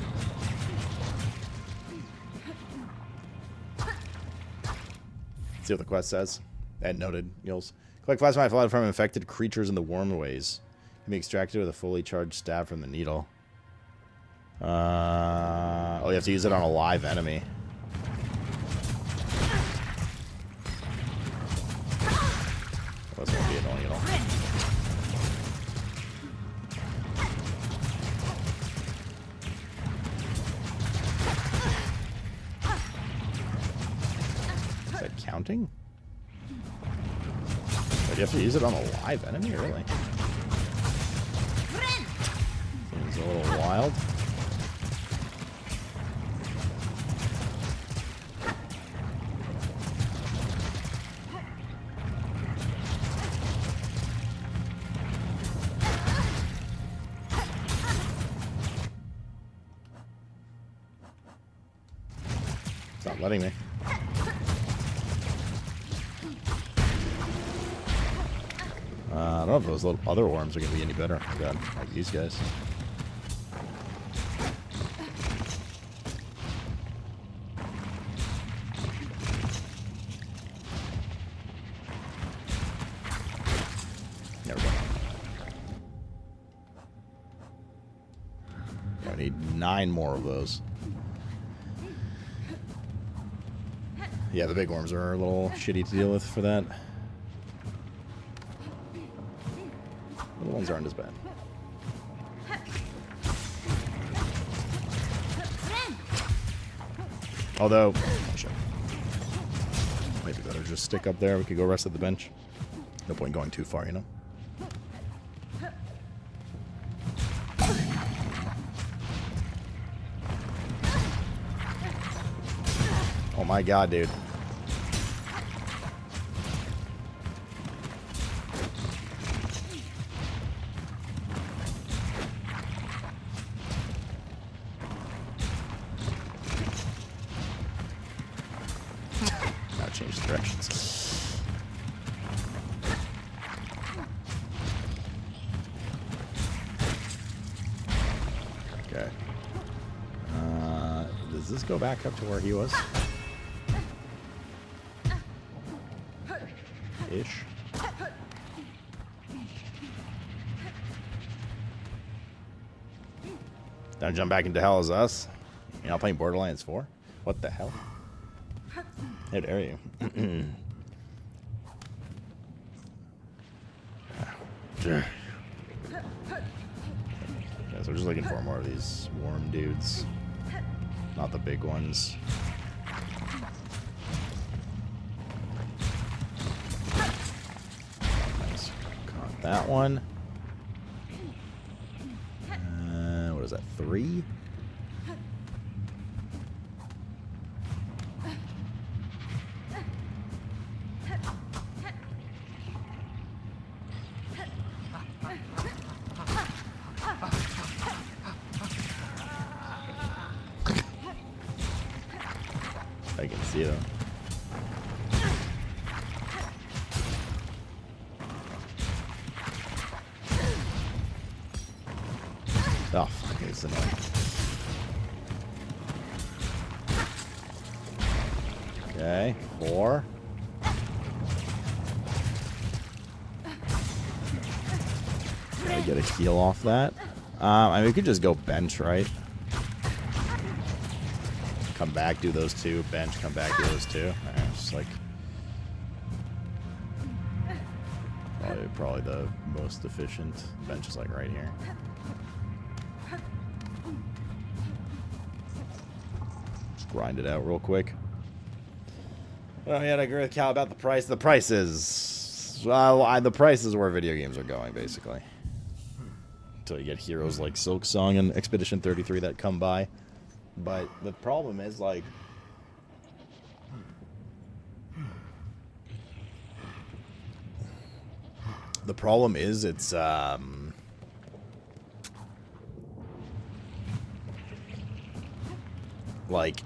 Speaker 3: Let's see what the quest says. And noted, Yils. Collect plasma blood from infected creatures in the warmways. Can be extracted with a fully charged stab from the needle. Oh, you have to use it on a live enemy. That's gonna be annoying at all. Is that counting? But you have to use it on a live enemy, really? Seems a little wild. It's not letting me. I don't know if those little other worms are going to be any better. Oh god, like these guys. There we go. I need 9 more of those. Yeah, the big worms are a little shitty to deal with for that. Little ones aren't as bad. Although, oh shit. Maybe better just stick up there. We could go rest at the bench. No point going too far, you know? Oh my god, dude. Now change the directions. Okay. Does this go back up to where he was? Ish. Don't jump back into hell as us. You're not playing Borderlands 4? What the hell? How dare you? Yeah, so we're just looking for more of these worm dudes. Not the big ones. Nice. Caught that one. What is that, 3? I can see them. Oh, fuck, it's annoying. Okay, 4. Gotta get a heal off that. I mean, we could just go bench, right? Come back, do those 2. Bench, come back, do those 2. Alright, just like... Probably the most efficient. Bench is like right here. Just grind it out real quick. Oh yeah, I agree with Cal about the price. The price is... the price is where video games are going, basically. Until you get heroes like Silk Song and Expedition 33 that come by. But the problem is, like... The problem is, it's, like,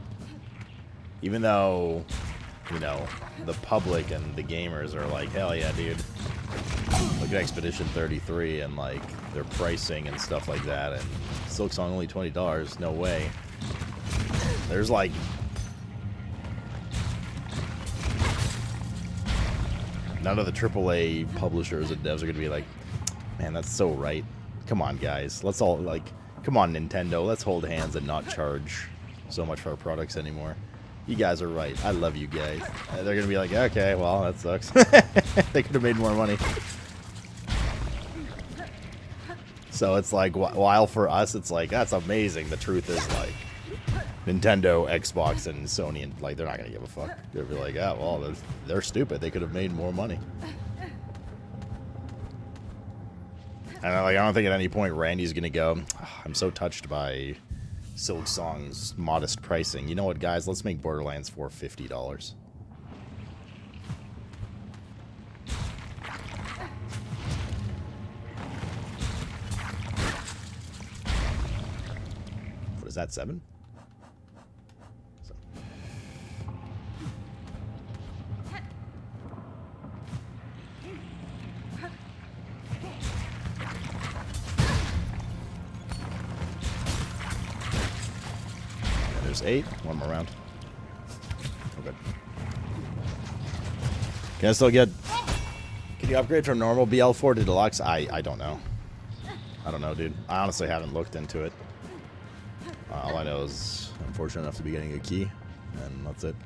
Speaker 3: even though, you know, the public and the gamers are like, hell yeah, dude. Look at Expedition 33 and, like, their pricing and stuff like that. And Silk Song only $20. No way. There's, like... None of the AAA publishers and devs are going to be like, man, that's so right. Come on, guys. Let's all, like, come on, Nintendo. Let's hold hands and not charge so much for our products anymore. You guys are right. I love you guys. They're going to be like, okay, well, that sucks. They could have made more money. So it's like, while for us, it's like, that's amazing. The truth is, like, Nintendo, Xbox, and Sony, and like, they're not going to give a fuck. They'll be like, yeah, well, they're stupid. They could have made more money. And like, I don't think at any point Randy's going to go, oh, I'm so touched by Silk Song's modest pricing. You know what, guys? Let's make Borderlands for $50. What is that, 7? There's 8. One more round. Okay. Can I still get... Can you upgrade from normal BL4 to deluxe? I don't know. I don't know, dude. I honestly haven't looked into it. All I know is I'm fortunate enough to be getting a key, and that's it.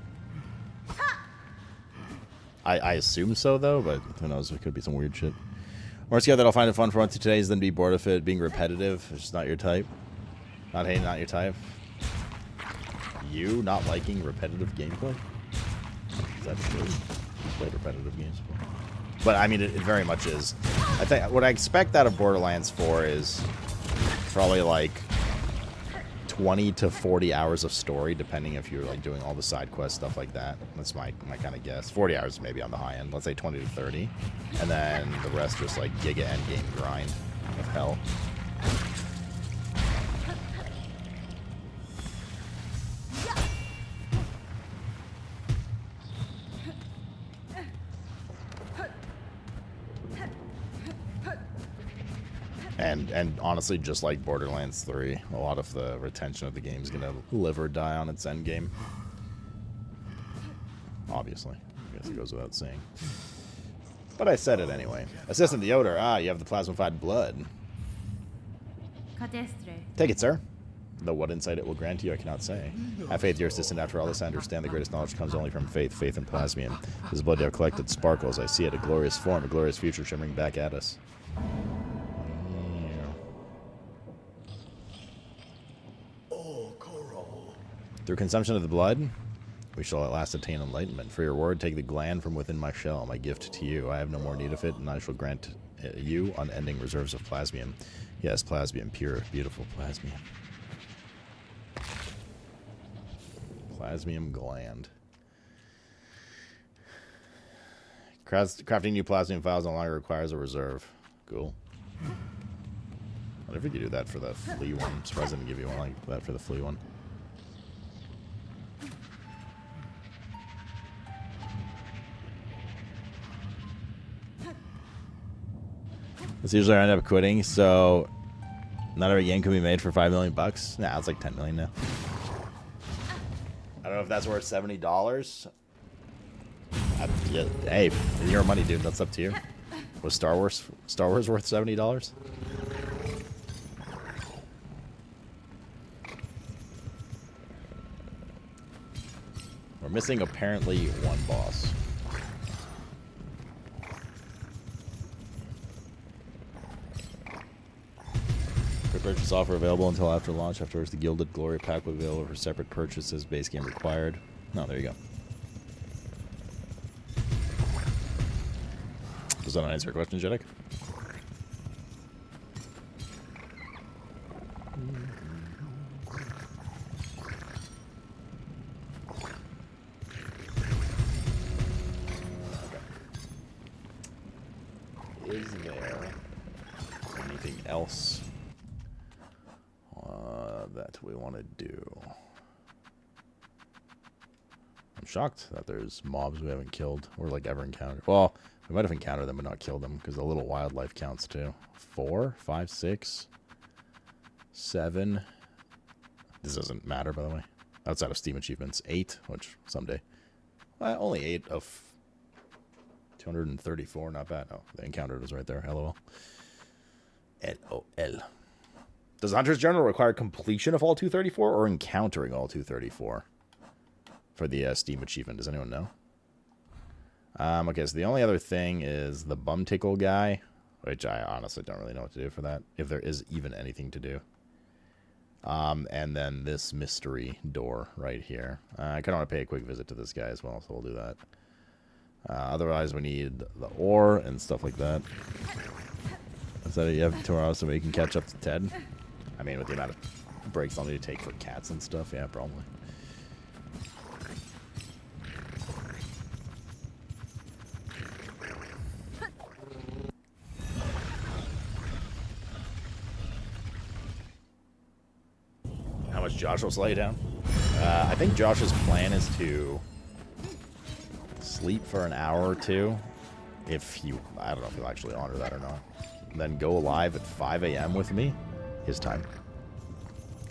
Speaker 3: I assume so, though, but who knows? It could be some weird shit. More scared that I'll find it fun for once today is than be bored of it being repetitive. It's just not your type. Not hey, not your type. You not liking repetitive gameplay? Is that true? You played repetitive games before. But I mean, it very much is. I think what I expect out of Borderlands 4 is probably like 20 to 40 hours of story, depending if you're like doing all the side quests, stuff like that. That's my kind of guess. 40 hours maybe on the high end. Let's say 20 to 30, and then the rest just like giga endgame grind of hell. And honestly, just like Borderlands 3, a lot of the retention of the game is going to live or die on its end game. Obviously. I guess it goes without saying. But I said it anyway. Assistant Yoder, you have the plasmified blood. Take it, sir. Though what insight it will grant you, I cannot say. Have faith, your assistant. After all this, I understand the greatest knowledge comes only from faith. Faith in plasmium. This blood you have collected sparkles. I see it, a glorious form, a glorious future shimmering back at us. Through consumption of the blood, we shall at last attain enlightenment. For your reward, take the gland from within my shell, my gift to you. I have no more need of it, and I shall grant you unending reserves of plasmium. Yes, plasmium, pure, beautiful plasmium. Plasmium gland. Crafting new plasmium files no longer requires a reserve. Cool. I wonder if we could do that for the flea one. I'm surprised I didn't give you one like that for the flea one. That's usually I end up quitting, so not every game can be made for $5 million. Nah, it's like $10 million now. I don't know if that's worth $70. Yeah, hey, your money, dude. That's up to you. Was Star Wars worth $70? We're missing apparently one boss. Purchase offer available until after launch. Afterwards, the Gilded Glory Pack will be available for separate purchases. Base game required. No, there you go. Does that not answer your question, Jeddick? Okay. Is there anything else that we want to do? I'm shocked that there's mobs we haven't killed or like ever encountered. Well, we might have encountered them but not killed them because the little wildlife counts too. 4, 5, 6, 7. This doesn't matter, by the way. Outside of Steam achievements, 8, which someday. Only 8 of 234, not bad. Oh, the encounter was right there. LOL. LOL. Does Hunter's Journal require completion of all 234 or encountering all 234 for the Steam achievement? Does anyone know? Okay, so the only other thing is the bum tickle guy, which I honestly don't really know what to do for that, if there is even anything to do. And then this mystery door right here. I kind of want to pay a quick visit to this guy as well, so we'll do that. Otherwise, we need the ore and stuff like that. Is that you have tomorrow so we can catch up to Ted? I mean, with the amount of breaks I'll need to take for cats and stuff, yeah, probably. How much Josh will lay down? I think Josh's plan is to sleep for an hour or two. If he, I don't know if he'll actually honor that or not. And then go live at 5 a.m. with me, his time.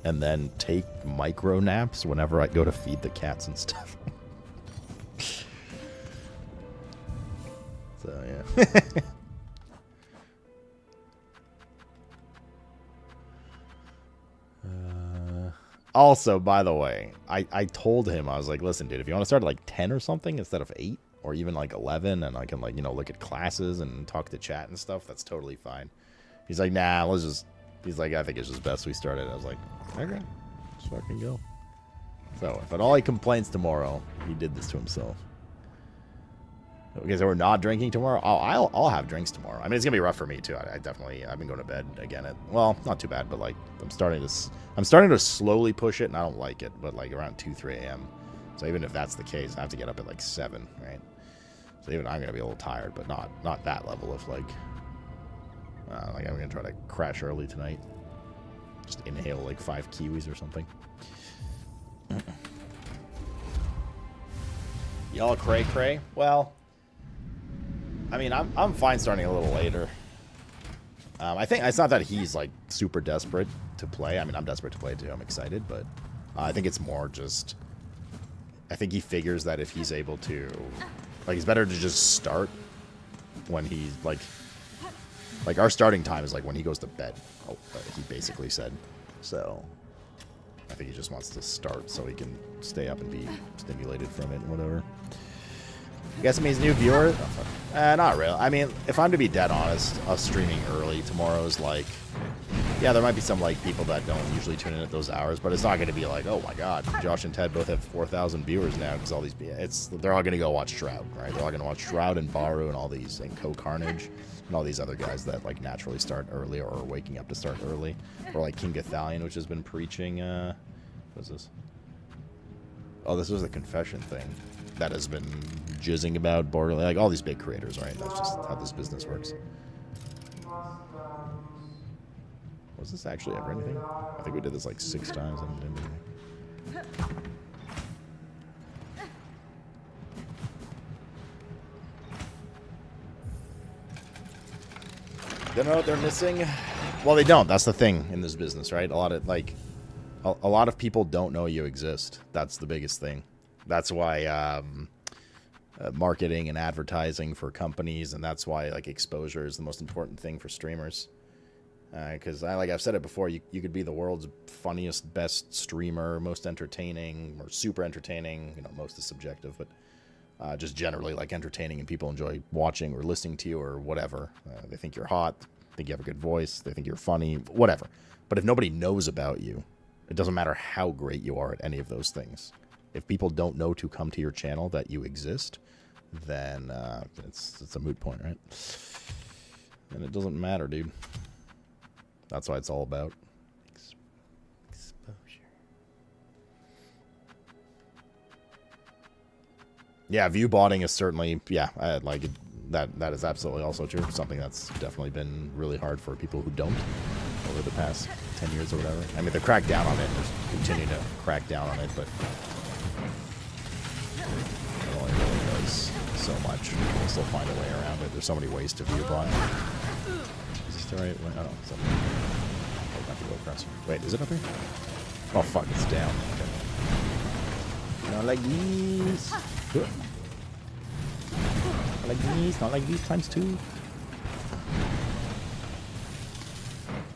Speaker 3: And then take micro naps whenever I go to feed the cats and stuff. So, yeah. Also, by the way, I told him, I was like, listen, dude, if you want to start at like 10 or something instead of 8, or even like 11, and I can like, you know, look at classes and talk to chat and stuff, that's totally fine. He's like, nah, let's just, he's like, I think it's just best we start it. I was like, okay, just fucking go. So, if at all he complains tomorrow, he did this to himself. Okay, so we're not drinking tomorrow? I'll have drinks tomorrow. I mean, it's going to be rough for me, too. I've been going to bed again at, well, not too bad, but, like, I'm starting to slowly push it, and I don't like it, but, like, around 2, 3 a.m. So even if that's the case, I have to get up at, like, 7, right? So even I'm going to be a little tired, but not that level of, like I'm going to try to crash early tonight. Just inhale, like, 5 kiwis or something. Y'all cray-cray? Well, I mean, I'm fine starting a little later. I think it's not that he's like super desperate to play. I mean, I'm desperate to play too. I'm excited, but I think it's more just. I think he figures that if he's able to, like, it's better to just start when he's like our starting time is like when he goes to bed. Oh, he basically said. So I think he just wants to start so he can stay up and be stimulated from it and whatever. I guess it means new viewers? Not really. I mean, if I'm to be dead honest, us streaming early tomorrow is like, yeah, there might be some like people that don't usually tune in at those hours, but it's not going to be like, oh my god, Josh and Ted both have 4,000 viewers now because all these, they're all going to go watch Shroud, right? They're all going to watch Shroud and Baru and all these, and Co-Carnage and all these other guys that like naturally start early or are waking up to start early, or like King Gathalion, which has been preaching. What's this? Oh, this was the confession thing that has been jizzing about Borderlands, like all these big creators, right? That's just how this business works. Was this actually ever anything? I think we did this like 6 times and didn't do anything. Don't know what they're missing? Well, they don't. That's the thing in this business, right? A lot of people don't know you exist. That's the biggest thing. That's why marketing and advertising for companies, and that's why like exposure is the most important thing for streamers. Because like I've said it before, you could be the world's funniest, best streamer, most entertaining, or super entertaining. You know, most is subjective, but just generally like entertaining, and people enjoy watching or listening to you or whatever. They think you're hot, think you have a good voice, they think you're funny, whatever. But if nobody knows about you, it doesn't matter how great you are at any of those things. If people don't know to come to your channel that you exist, then it's a moot point, right? And it doesn't matter, dude. That's what it's all about. Exposure. Yeah, view botting is certainly, yeah, like that is absolutely also true. Something that's definitely been really hard for people who don't over the past 10 years or whatever. I mean, they cracked down on it, and continue to crack down on it, but it only really does so much. We'll still find a way around it. There's so many ways to view bot. Is this the right way? Oh, it's up here. I have to go across here. Wait, is it up here? Oh, fuck, it's down. Okay. Not like these. Not like these. Not like these times 2.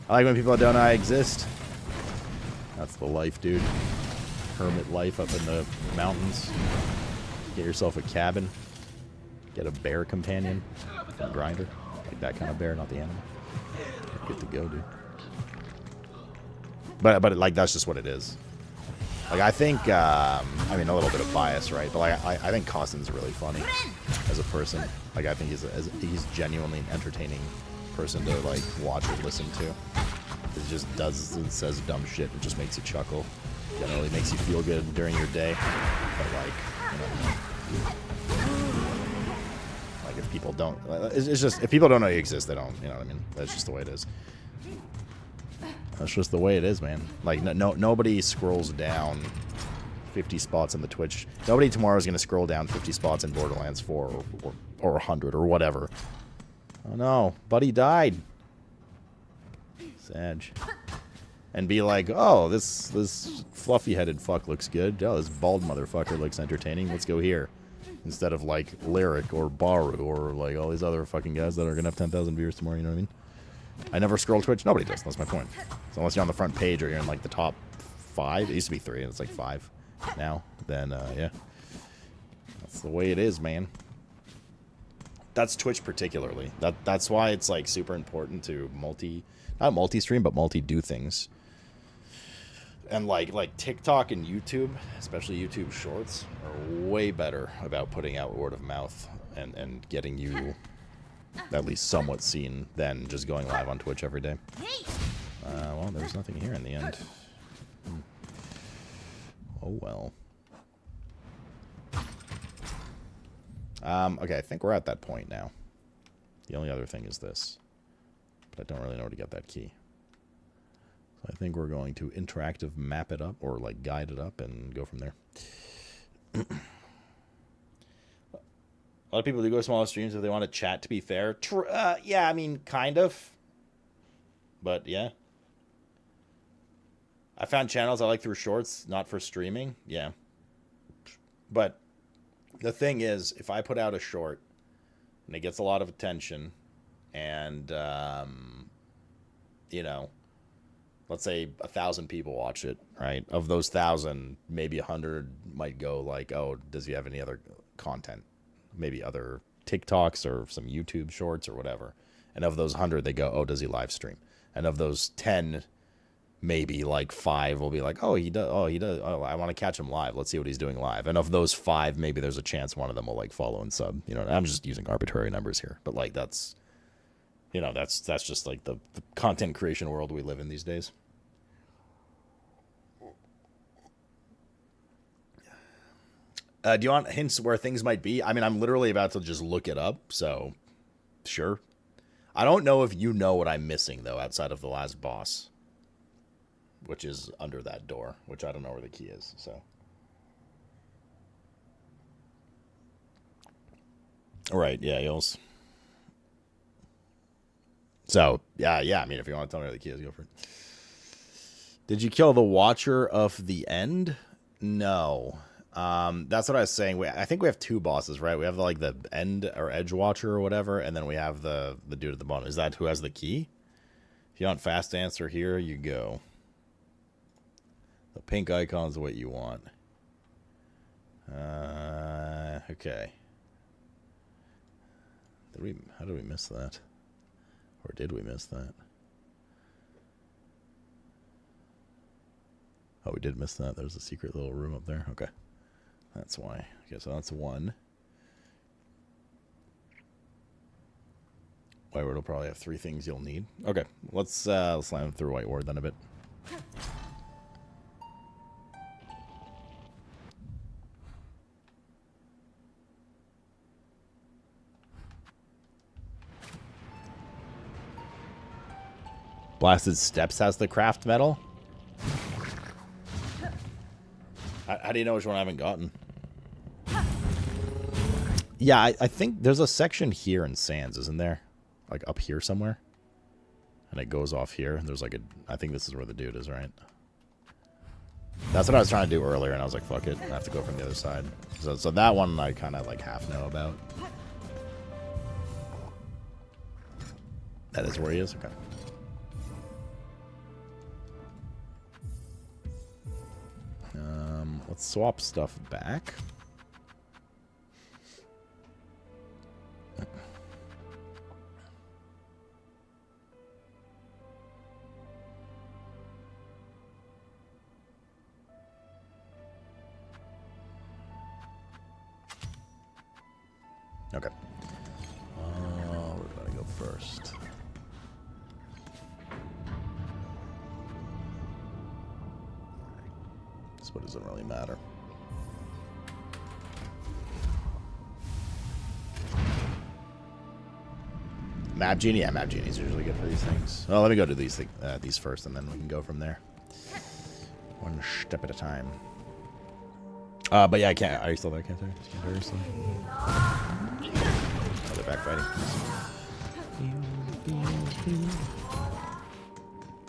Speaker 3: I like when people don't know I exist. That's the life, dude. Hermit life up in the mountains. Get yourself a cabin. Get a bear companion from Grinder. Like that kind of bear, not the animal. Good to go, dude. But like, that's just what it is. Like, I think, I mean, a little bit of bias, right? But like, I think Costin's really funny as a person. Like, I think he's genuinely an entertaining person to like watch or listen to. It just does and says dumb shit. It just makes you chuckle. Generally makes you feel good during your day. But like, you know, like if people don't, it's just if people don't know you exist, they don't. You know what I mean? That's just the way it is. That's just the way it is, man. Like nobody scrolls down 50 spots in the Twitch. Nobody tomorrow is gonna scroll down 50 spots in Borderlands 4 or 100 or whatever. Oh no, buddy died. Sad. And be like, oh, this fluffy-headed fuck looks good. Oh, this bald motherfucker looks entertaining. Let's go here. Instead of, like, Lyric or Baru or, like, all these other fucking guys that are going to have 10,000 viewers tomorrow, you know what I mean? I never scroll Twitch. Nobody does. That's my point. So unless you're on the front page or you're in, like, the top 5. It used to be 3, and it's, like, 5 now. Then, yeah. That's the way it is, man. That's Twitch particularly. That's why it's, like, super important to not multi-stream, but multi-do things. And like TikTok and YouTube, especially YouTube Shorts, are way better about putting out word of mouth and getting you at least somewhat seen than just going live on Twitch every day. Well, there's nothing here in the end. Oh well. Okay, I think we're at that point now. The only other thing is this. But I don't really know where to get that key. So I think we're going to interactive map it up, or like guide it up, and go from there. A lot of people do go to smaller streams if they want to chat, to be fair. Yeah, I mean, kind of. But yeah. I found channels I like through shorts, not for streaming. Yeah. But the thing is, if I put out a short, and it gets a lot of attention, and, you know, let's say 1,000 people watch it, right? Of those 1,000, maybe 100 might go like, oh, does he have any other content? Maybe other TikToks or some YouTube shorts or whatever. And of those 100, they go, oh, does he live stream? And of those 10, maybe like 5 will be like, oh, he does. Oh, I want to catch him live. Let's see what he's doing live. And of those 5, maybe there's a chance one of them will like follow and sub. You know, I'm just using arbitrary numbers here, but like that's, you know, that's just like the content creation world we live in these days. Do you want hints where things might be? I mean, I'm literally about to just look it up, so sure. I don't know if you know what I'm missing, though, outside of the last boss, which is under that door, which I don't know where the key is, so. All right, yeah, Yils. So, yeah, I mean, if you want to tell me where the key is, go for it. Did you kill the Watcher of the End? No. That's what I was saying. I think we have 2 bosses, right? We have like the End or Edge Watcher or whatever, and then we have the dude at the bottom. Is that who has the key? If you want fast answer, here you go. The pink icon is what you want. Okay. How did we miss that? Or did we miss that? Oh, we did miss that. There's a secret little room up there. Okay. That's why. Okay, so that's 1. Whiteward will probably have 3 things you'll need. Okay, let's slam through Whiteward then a bit. Blasted Steps has the craft metal. How do you know which one I haven't gotten? Yeah, I think there's a section here in Sands, isn't there? Like up here somewhere? And it goes off here. There's like I think this is where the dude is, right? That's what I was trying to do earlier, and I was like, fuck it. I have to go from the other side. So that one I kind of like half know about. That is where he is? Okay. Let's swap stuff back. Okay. Where do I go first? This one doesn't really matter. Map Genie? Yeah, Map Genie's usually good for these things. Well, let me go do these first, and then we can go from there. One step at a time. But yeah, I can't. Are you still there, Cantor? Are you still there? Oh, they're back fighting.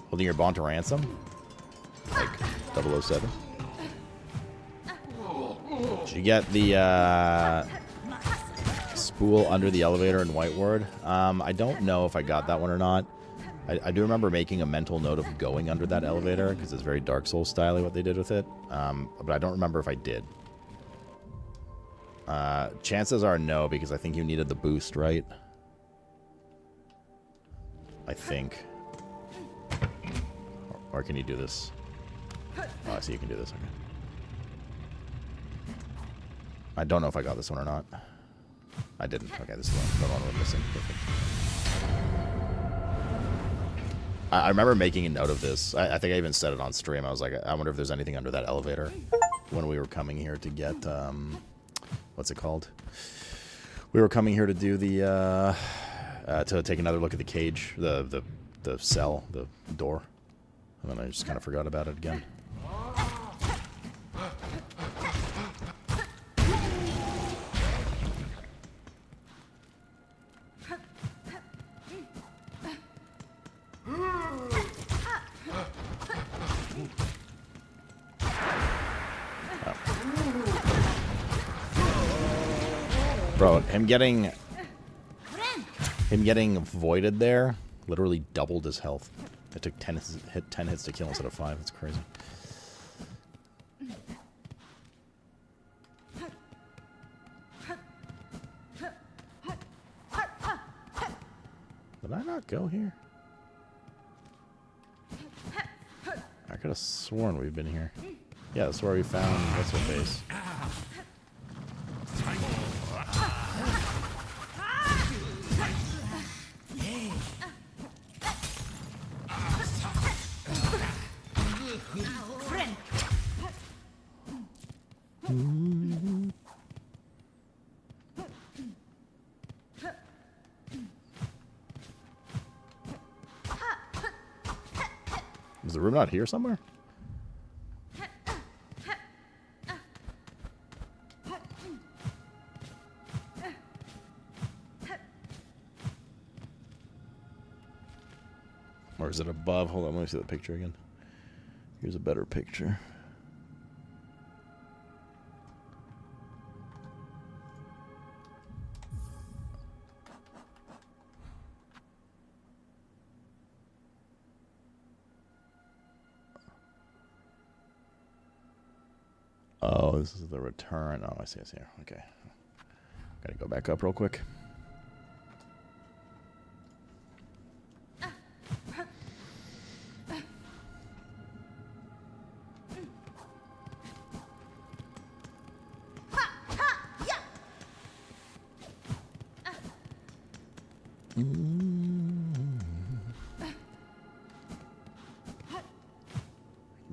Speaker 3: Holding your bond to ransom? Like 007? Did you get the spool under the elevator in White Ward? I don't know if I got that one or not. I do remember making a mental note of going under that elevator because it's very Dark Souls style what they did with it. But I don't remember if I did. Chances are no, because I think you needed the boost, right? I think. Or can you do this? Oh, I see you can do this. Okay. I don't know if I got this one or not. I didn't. Okay, this is the one we're missing. Perfect. I remember making a note of this. I think I even said it on stream. I was like, I wonder if there's anything under that elevator when we were coming here to get, what's it called? We were coming here to do the, to take another look at the cage, the cell, the door. And then I just kind of forgot about it again. Bro, him getting voided there literally doubled his health. It took 10 hits to kill instead of 5. That's crazy. Did I not go here? I could have sworn we've been here. Yeah, that's where we found what's her face. Is the room not here somewhere? Or is it above? Hold on, let me see the picture again. Here's a better picture. Oh, this is the return. Oh, I see, Okay. Gotta go back up real quick.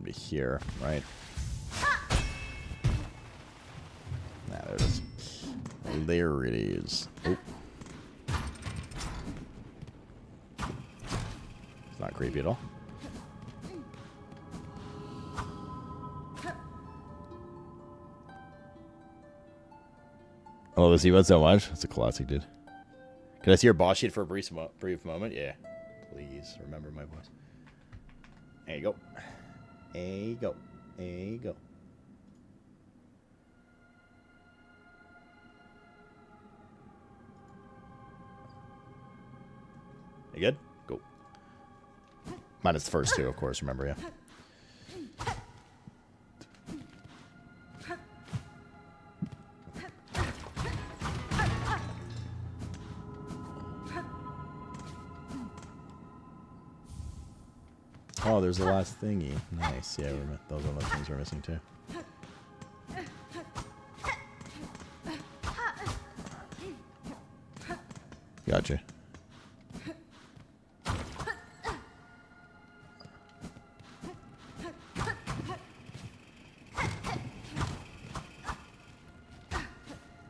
Speaker 3: Be here, right? Nah, there it is. There it is. Oh. It's not creepy at all. I love this emote so much. It's a classic, dude. Can I see your boss sheet for a brief moment? Yeah. Please remember my voice. There you go. There you go. There you go. You good? Go. Minus the first two, of course, remember, yeah. Oh, there's the last thingy. Nice. Yeah, those are the things we're missing too. Gotcha.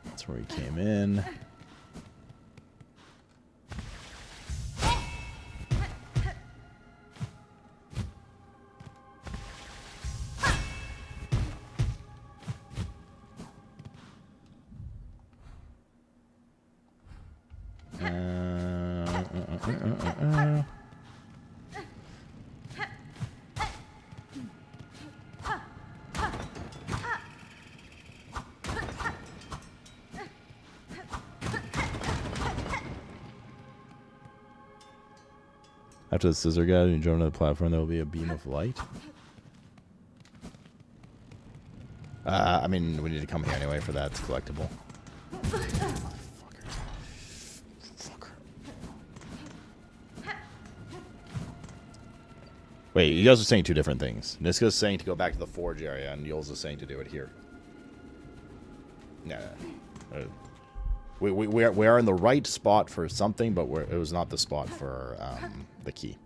Speaker 3: That's where he came in. After the scissor guy and you jump on the platform, there will be a beam of light. I mean, we need to come here anyway for that. It's collectible. Wait, you guys are saying two different things. Niska's saying to go back to the forge area, and Yules is saying to do it here. No. We are in the right spot for something, but it was not the spot for the key.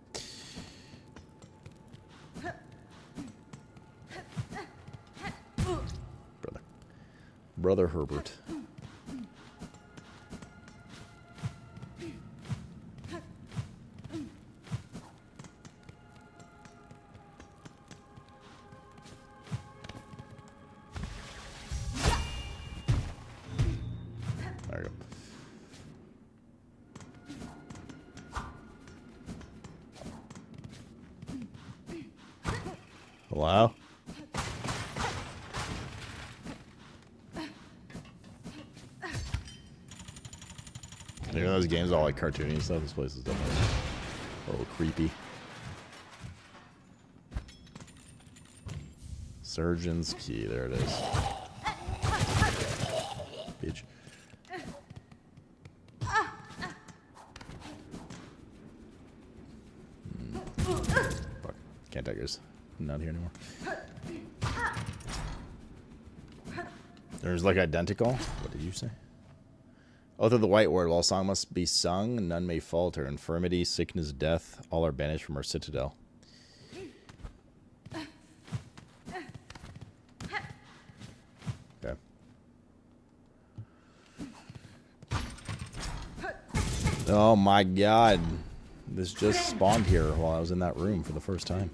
Speaker 3: Brother Herbert. There you go. Hello? You know those games all like cartoony and stuff? This place is definitely a little creepy. Surgeon's key, there it is. Bitch. Fuck. Can't take yours. Not here anymore. There's like identical. What did you say? Oh, to the white word, while song must be sung, none may falter. Infirmity, sickness, death, all are banished from our citadel. Okay. Oh my god. This just spawned here while I was in that room for the first time.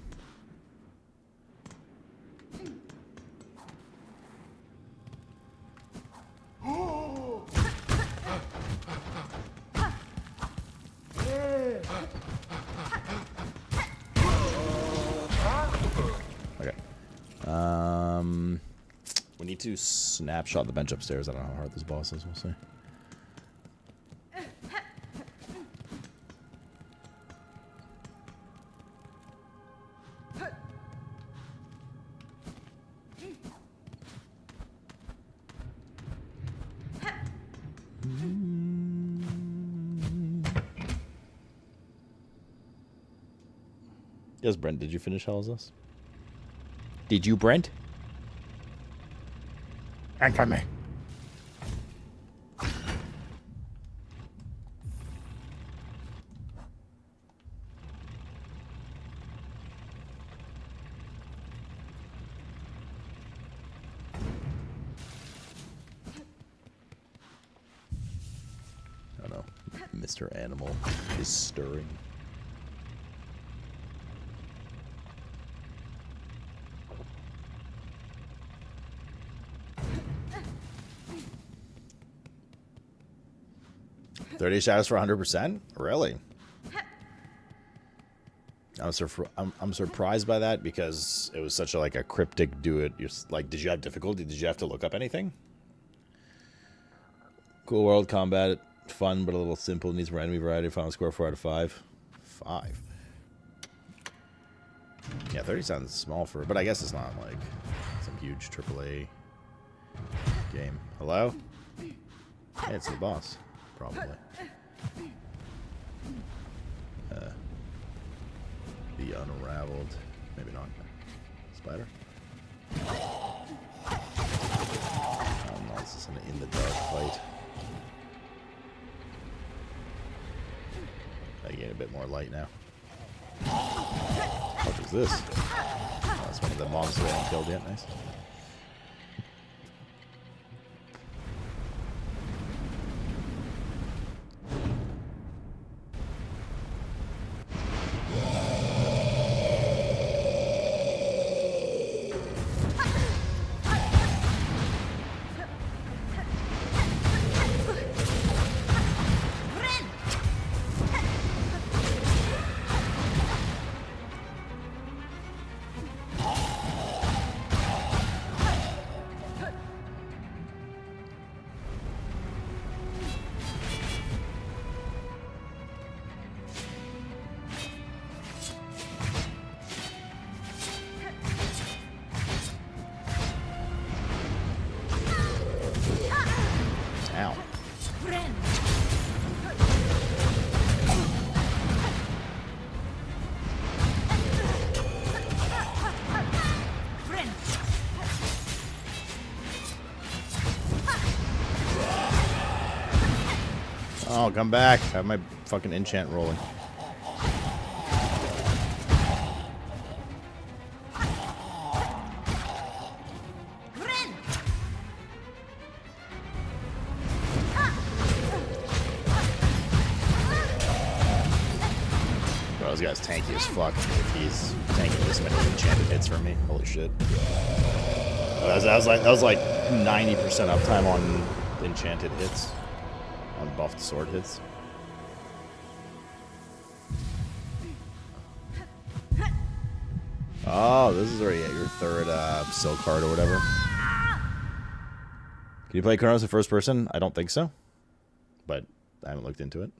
Speaker 3: We need to snapshot the bench upstairs. I don't know how hard this boss is. We'll see. Yes, Brent, did you finish Hell's Us? Did you, Brent? Answer me. I don't know. Mr. Animal is stirring. $30 shadows for 100%? Really? I'm surprised by that because it was such a like a cryptic do it. Like, did you have difficulty? Did you have to look up anything? Cool world combat, fun but a little simple. Needs more enemy variety. Final score 4 out of 5. 5. Yeah, 30 sounds small for, but I guess it's not like some huge AAA game. Hello? Hey, it's the boss. Probably. The unraveled. Maybe not. Spider? Oh no, this is an in the dark fight. gain a bit more light now. What is this? Oh, that's one of the mobs that I haven't killed yet. Nice. Ow. Oh, come back. I have my fucking enchant rolling. Bro, this guy's tanky as fuck if he's tanking this many enchanted hits for me. Holy shit. That was like 90% uptime on enchanted hits. On buffed sword hits. Oh, this is where you get your third silk card or whatever. Can you play Chronos in first person? I don't think so. But I haven't looked into it.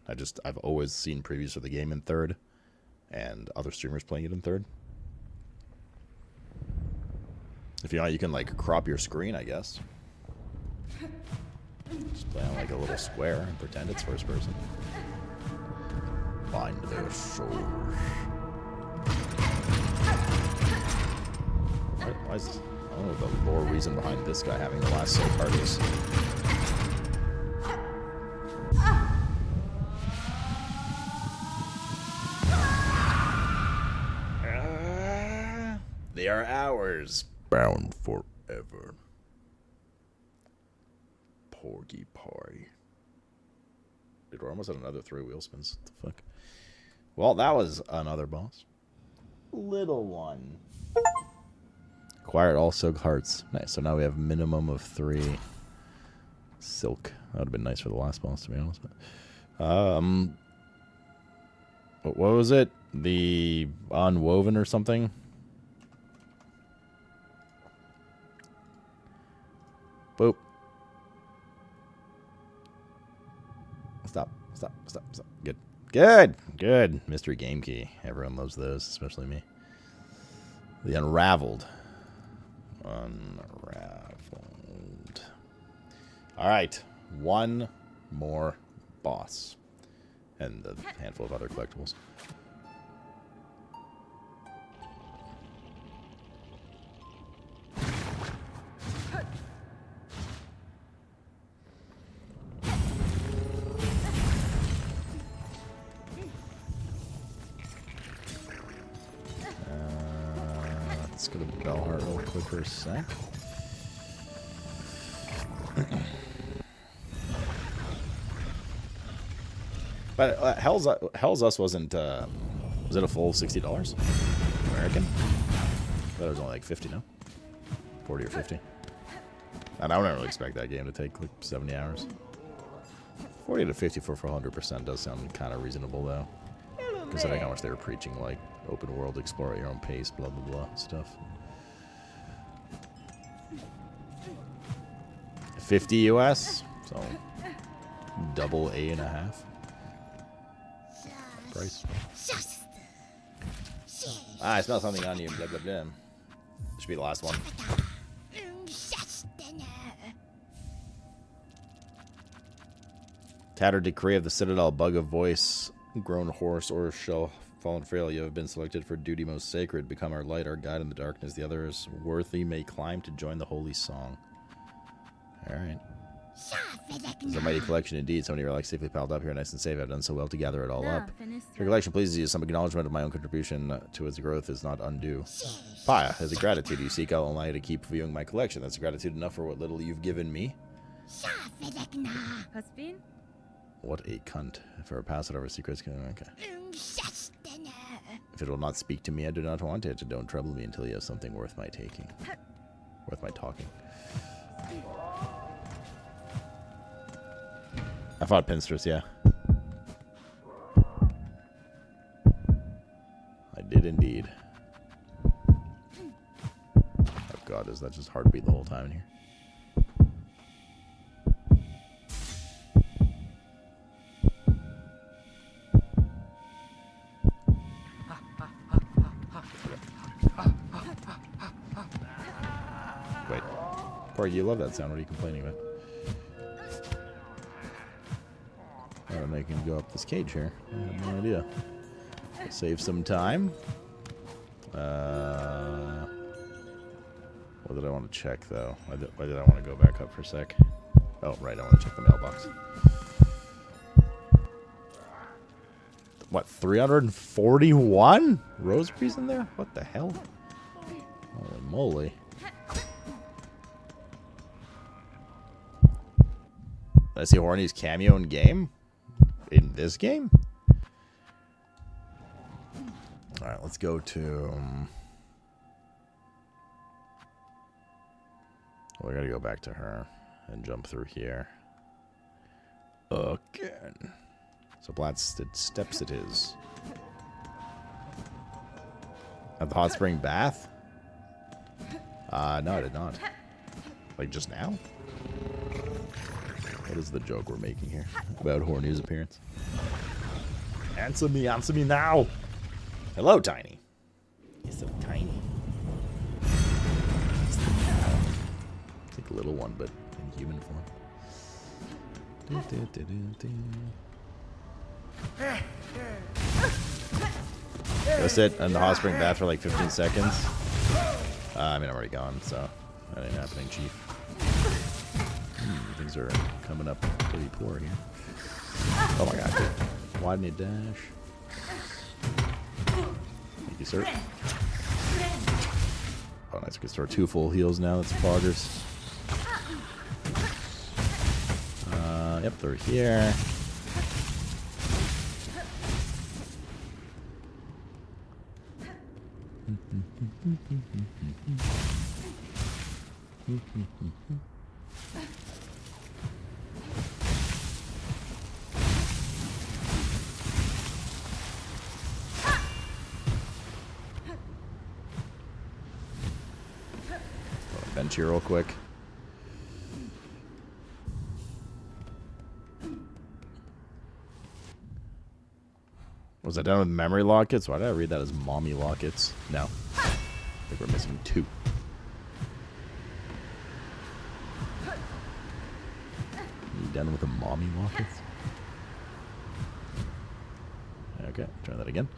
Speaker 3: I've always seen previews of the game in third. And other streamers playing it in third. If you want, you can like crop your screen, I guess. Just play on like a little square and pretend it's first person. Find their souls. Why is this? I don't know the lore reason behind this guy having the last silk card is. They are ours. Bound forever. Porgy Pie. Dude, we're almost at another 3 wheel spins. What the fuck? Well, that was another boss. Little one. Acquired all silk hearts. Nice. So now we have minimum of 3 silk. That would have been nice for the last boss, to be honest. But, what was it? The Unwoven or something? Boop. Stop. Good. Good. Mystery game key. Everyone loves those, especially me. The Unraveled. Alright. One more boss. And a handful of other collectibles. Let's go to Bellheart real quick for a sec. But Hell's Us wasn't, was it a full $60? American? I thought it was only like 50, no? 40 or 50. And I wouldn't really expect that game to take like 70 hours. 40 to 50 for 100% does sound kind of reasonable, though. Considering how much they were preaching, like, open world, explore at your own pace, blah, blah, blah, stuff. 50 US, so double A.5 price. Ah, I smell something on you, blah, blah, blah. Should be the last one. Tattered decree of the Citadel, bug of voice, grown horse, or shell fallen frail. You have been selected for duty most sacred. Become our light, our guide in the darkness. The others worthy may climb to join the holy song. Alright. It's a mighty collection indeed. So many relics safely piled up here, nice and safe. I've done so well to gather it all up. Your collection pleases you. Some acknowledgement of my own contribution to its growth is not undue. Paya, as a gratitude you seek, I'll allow you to keep viewing my collection. That's gratitude enough for what little you've given me. What a cunt. For a pass it over secrets. Okay. If it will not speak to me, I do not want it. Don't trouble me until you have something worth my taking. Worth my talking. I fought Pinstress, yeah. I did indeed. Oh god, is that just heartbeat the whole time in here? Wait. Corey, you love that sound. What are you complaining about? And I can go up this cage here. I have no idea. Save some time. What did I want to check, though? Why did I want to go back up for a sec? Oh, right. I want to check the mailbox. What, 341 rosaries in there? What the hell? Holy moly. Did I see Horny's cameo in game? In this game? Alright, let's go to... well, we gotta go back to her and jump through here. Again. So blasted steps it is. At the hot spring bath? No, I did not. Like just now? What is the joke we're making here about Horny's appearance? Answer me now! Hello, Tiny. You're so tiny. It's like a little one, but in human form. Go sit in the hot spring bath for like 15 seconds. I mean, I'm already gone, so that ain't happening, Chief. Things are coming up pretty poor here. Oh my god, dude. Why didn't he dash? Thank you, sir. Oh, nice. We can store 2 full heals now. That's progress. Yep, they're here. Bench here real quick. Was I done with memory lockets? Why did I read that as mommy lockets? No. I think we're missing 2. You done with the mommy lockets? Okay, try that again.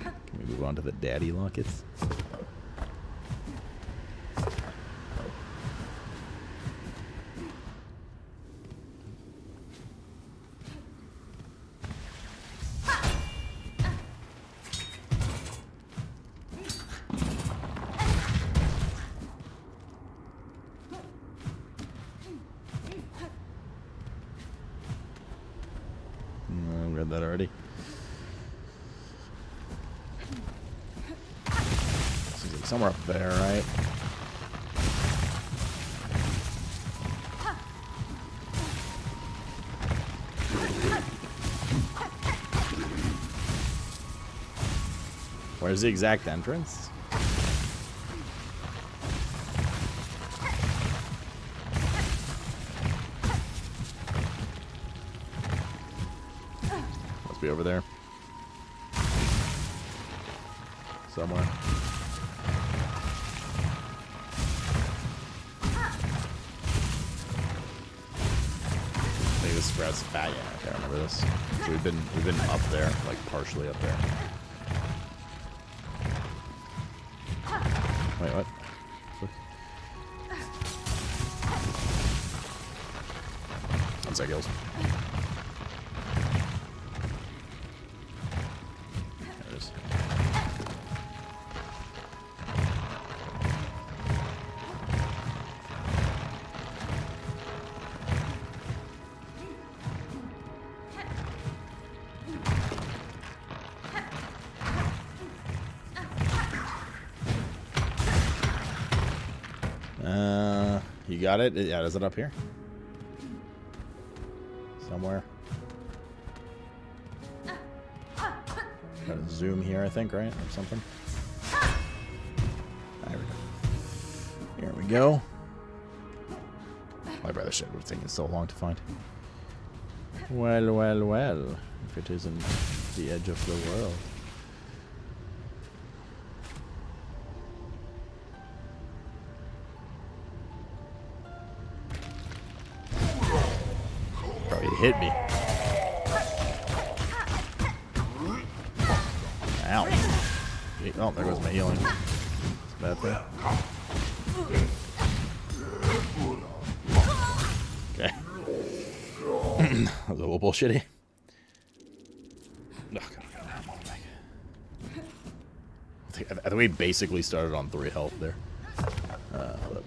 Speaker 3: Can we move on to the daddy lockets? Read that already. Seems like somewhere up there, right? Where's the exact entrance? Over there somewhere. I think this spreads fat. Yeah, okay, I remember this. So we've been up there, like partially up there. Wait, what?
Speaker 5: One sec, Hills. There it is. You got it? Yeah, is it up here? Somewhere. Gotta zoom here, I think, right? Or something. There we go. Here we go. My brother shit would have taken so long to find. Well, well, well. If it isn't the edge of the world. Probably hit me. Ow. Oh, there goes my healing. It's a bad thing. Okay. That was a little bullshitty. Oh, God, I think we basically started on 3 health there. Hold up.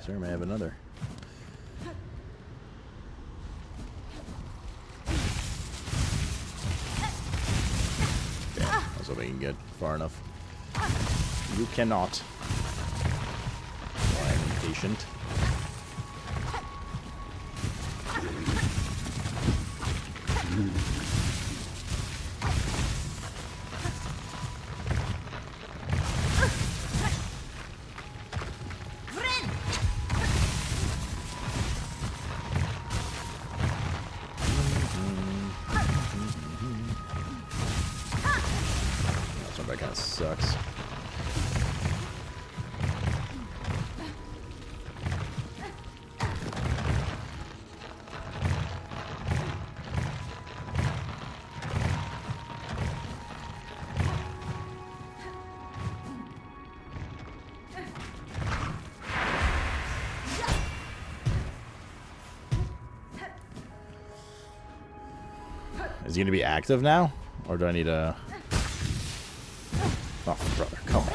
Speaker 5: Sir may have another. Okay, I was hoping I can get far enough. You cannot. I am impatient. That kind of sucks. Is he going to be active now? Or do I need a... Oh, brother, come on.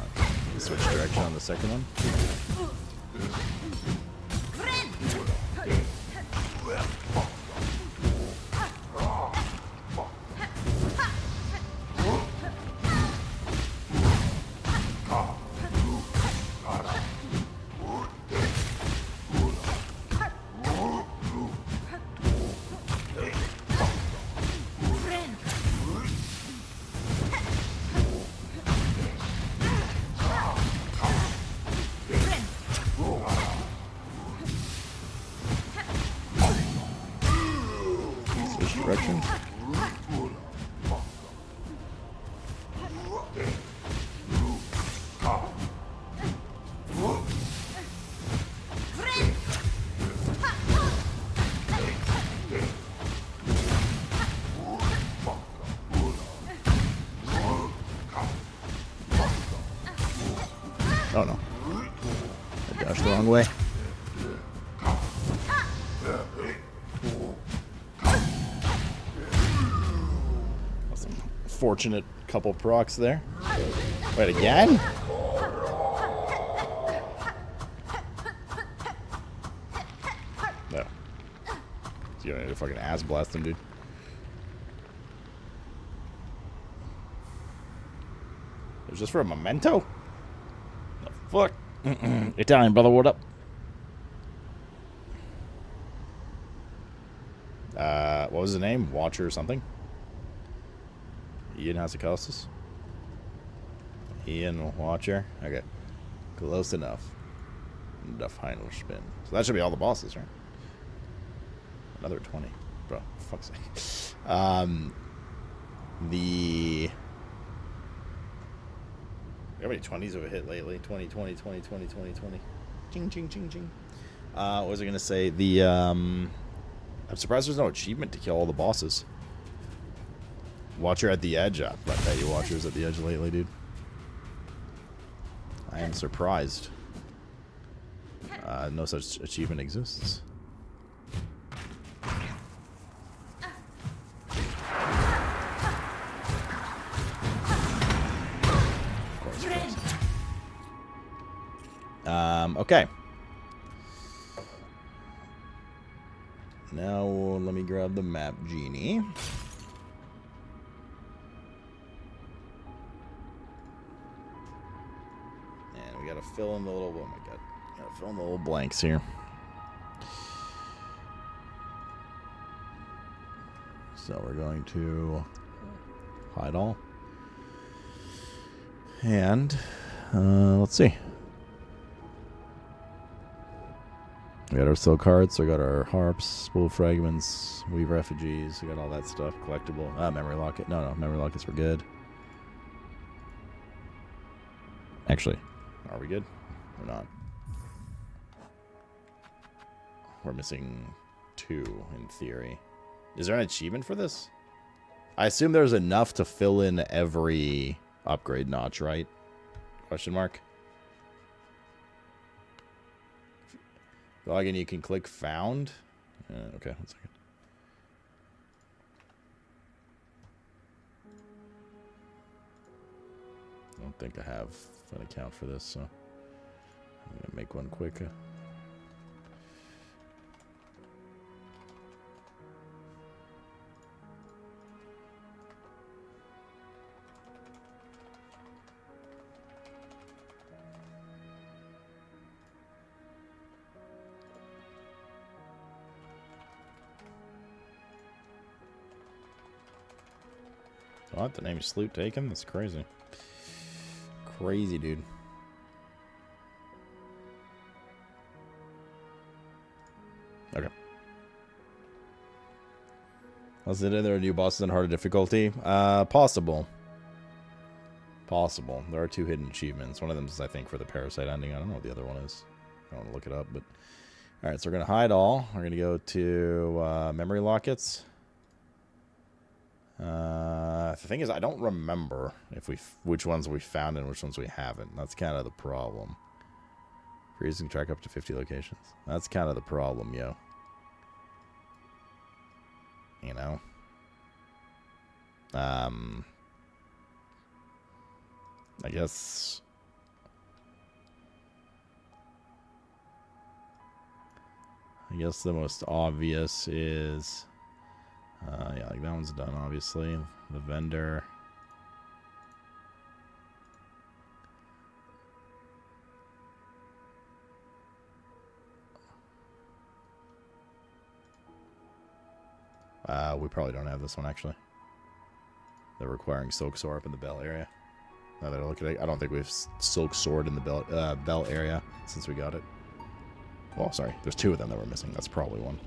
Speaker 5: Okay, switch direction on the second one. Direction. Oh no. I dashed the wrong way. Fortunate couple procs there. Wait, again? No. You don't need to fucking ass blast him, dude. It was just for a memento? The fuck? Italian brother, what up? What was his name? Watcher or something? Ian Hasekostas? Ian Watcher? Okay.
Speaker 3: Close enough. Enough Heinrich spin. So that should be all the bosses, right? Another 20. Bro, for fuck's sake. How many 20s have we hit lately? 20, 20, 20, 20, 20, 20. Ching, ching, ching, ching. What was I going to say? I'm surprised there's no achievement to kill all the bosses. Watcher at the edge. I bet you Watcher's at the edge lately, dude. I am surprised. No such achievement exists. Okay. Now let me grab the map genie. And we gotta fill in the little, oh my god, gotta fill in the little blanks here. So we're going to hide all. And let's see. We got our silk hearts, we got our harps, spool fragments, weave refugees, we got all that stuff, collectible. Memory locket. No, memory lockets were good. Actually, are we good? Or not? We're missing 2 in theory. Is there an achievement for this? I assume there's enough to fill in every upgrade notch, right? Question mark. Log in, you can click found. Okay, 1 second. I don't think I have an account for this, so I'm gonna make one quick. What? The name is Sloot taken? That's crazy. Crazy, dude. Okay. Was it in there new bosses in harder difficulty? Possible. Possible. There are 2 hidden achievements. One of them is, I think, for the parasite ending. I don't know what the other one is. I don't want to look it up, but... Alright, so we're going to hide all. We're going to go to memory lockets. The thing is, I don't remember which ones we found and which ones we haven't. That's kind of the problem. Freezing track up to 50 locations. That's kind of the problem, yo. You know? I guess... the most obvious is... yeah, like that one's done, obviously. The vendor. We probably don't have this one, actually. They're requiring Silk Sword up in the Bell area. Now that I look at it, I don't think we have Silk Sword in the Bell area since we got it. Well, sorry, there's 2 of them that we're missing. That's probably one.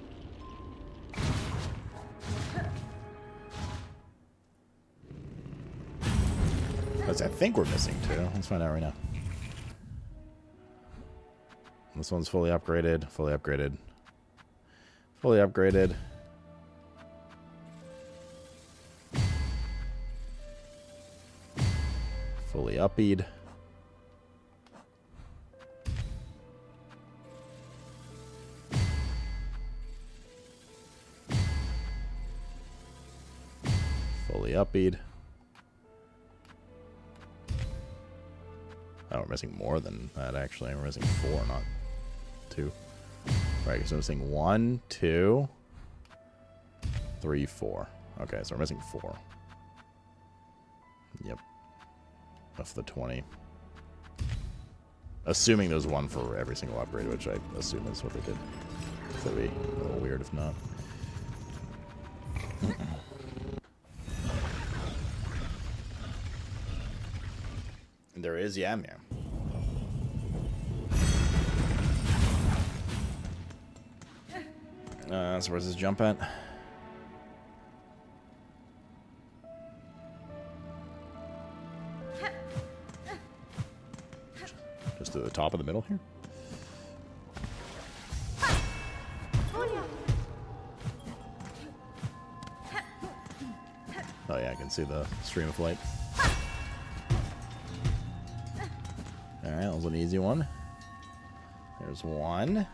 Speaker 3: I think we're missing 2. Let's find out right now. This one's fully upgraded. Fully upgraded. Fully upgraded. Fully uppied. Fully uppied. Oh, we're missing more than that, actually. We're missing 4, not 2. Right, so we're missing 1, 2, 3, 4. Okay, so we're missing 4. Yep. Of the 20. Assuming there's 1 for every single upgrade, which I assume is what they did. So that'd be a little weird if not. There is, yeah. So where's this jump at? Just to the top of the middle here? Oh yeah, I can see the stream of light. Alright, that was an easy one. There's one.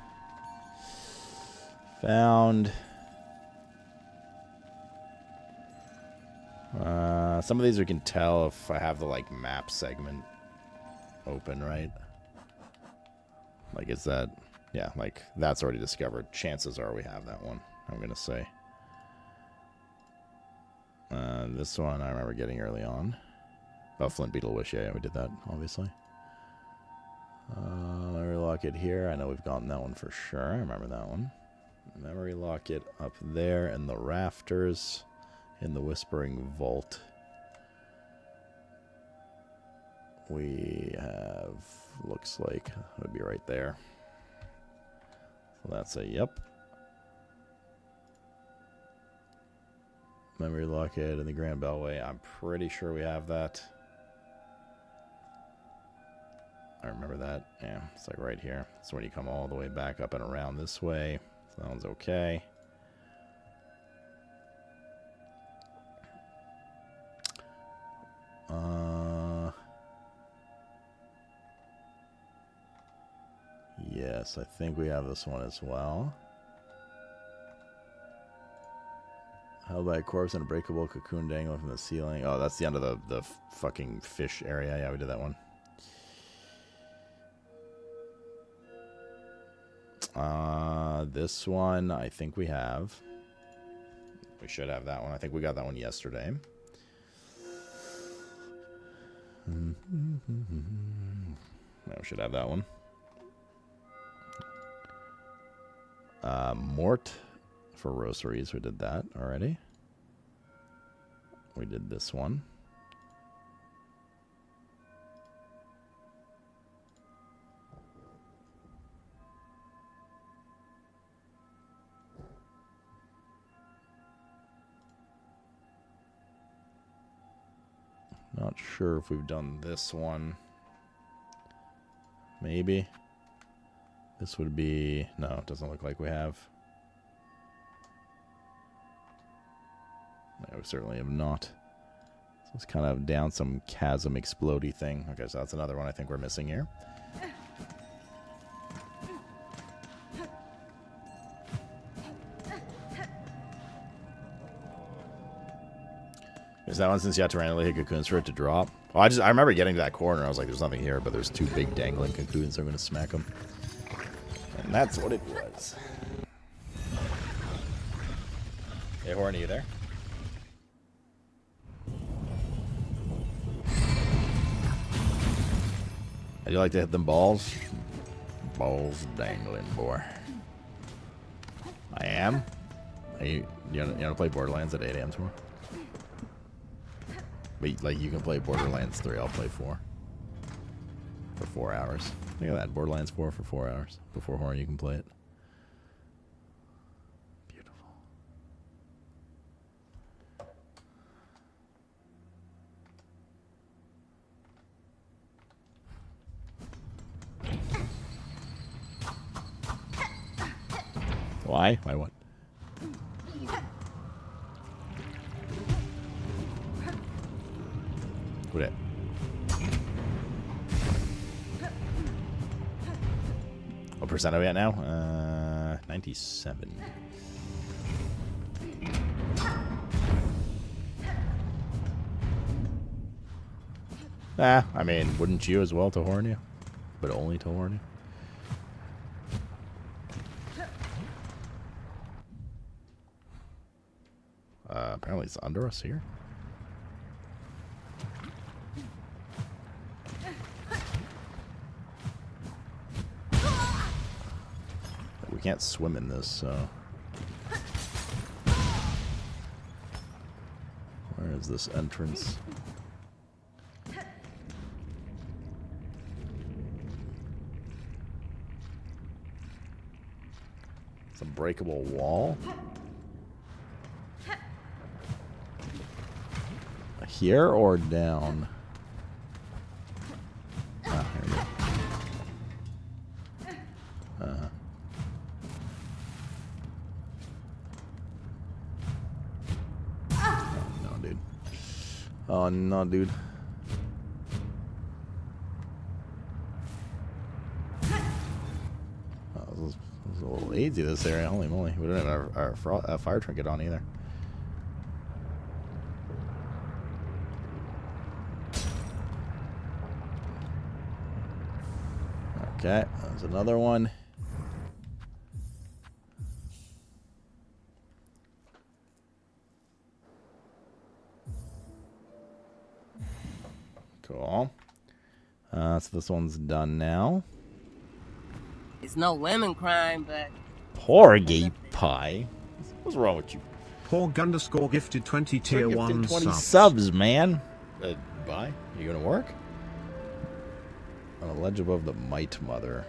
Speaker 3: Found. Some of these we can tell if I have the like map segment open, right? Like, is that... Yeah, like, that's already discovered. Chances are we have that one, I'm gonna say. This one I remember getting early on. Oh, Flint Beetle Wish, yeah, we did that, obviously. Memory Locket here. I know we've gotten that one for sure. I remember that one. Memory Locket up there in the rafters in the Whispering Vault. We have, looks like, it would be right there. So that's a yep. Memory Locket in the Grand Bellway. I'm pretty sure we have that. I remember that. Yeah, it's like right here. That's when you come all the way back up and around this way. So that one's okay. Yes, I think we have this one as well. Held by a corpse and a breakable cocoon dangling from the ceiling. Oh, that's the end of the fucking fish area. Yeah, we did that one. This one, I think we have. We should have that one. I think we got that one yesterday. Yeah, we should have that one. Mort for rosaries. We did that already. We did this one. Not sure if we've done this one. Maybe. This would be... No, it doesn't look like we have. No, we certainly have not. So it's kind of down some chasm explodey thing. Okay, so that's another one I think we're missing here. Is that one since you have to randomly hit cocoons for it to drop? Well, I remember getting to that corner. I was like, there's nothing here, but there's two big dangling cocoons. So I'm going to smack them. And that's what it was. Hey, Horny, you there? How'd you like to hit them balls? Balls dangling, boy. I am? You want to play Borderlands at 8 a.m. tomorrow? But, like, you can play Borderlands 3, I'll play 4. For 4 hours. Look at that, Borderlands 4 for 4 hours. Before Horn, you can play it. Beautiful. Why? Why what? What it? What percent are we at now? 97. I mean, wouldn't you as well to horn you? But only to horn you? Apparently it's under us here. We can't swim in this, so... Where is this entrance? Some breakable wall. Here or down? Ah, here we go. Oh, no, dude. Oh, no, dude. Oh, this is a little easy, this area. Holy moly. We don't have our fire trinket on either. Okay, there's another one. Cool. So this one's done now.
Speaker 1: It's no lemon crime, but
Speaker 3: Porgy pie. What's wrong with you?
Speaker 2: Porg underscore gifted 20 tier
Speaker 3: We're
Speaker 2: 1
Speaker 3: gifted 20
Speaker 2: subs.
Speaker 3: subs, man. Bye. You gonna work? On a ledge above the Might Mother.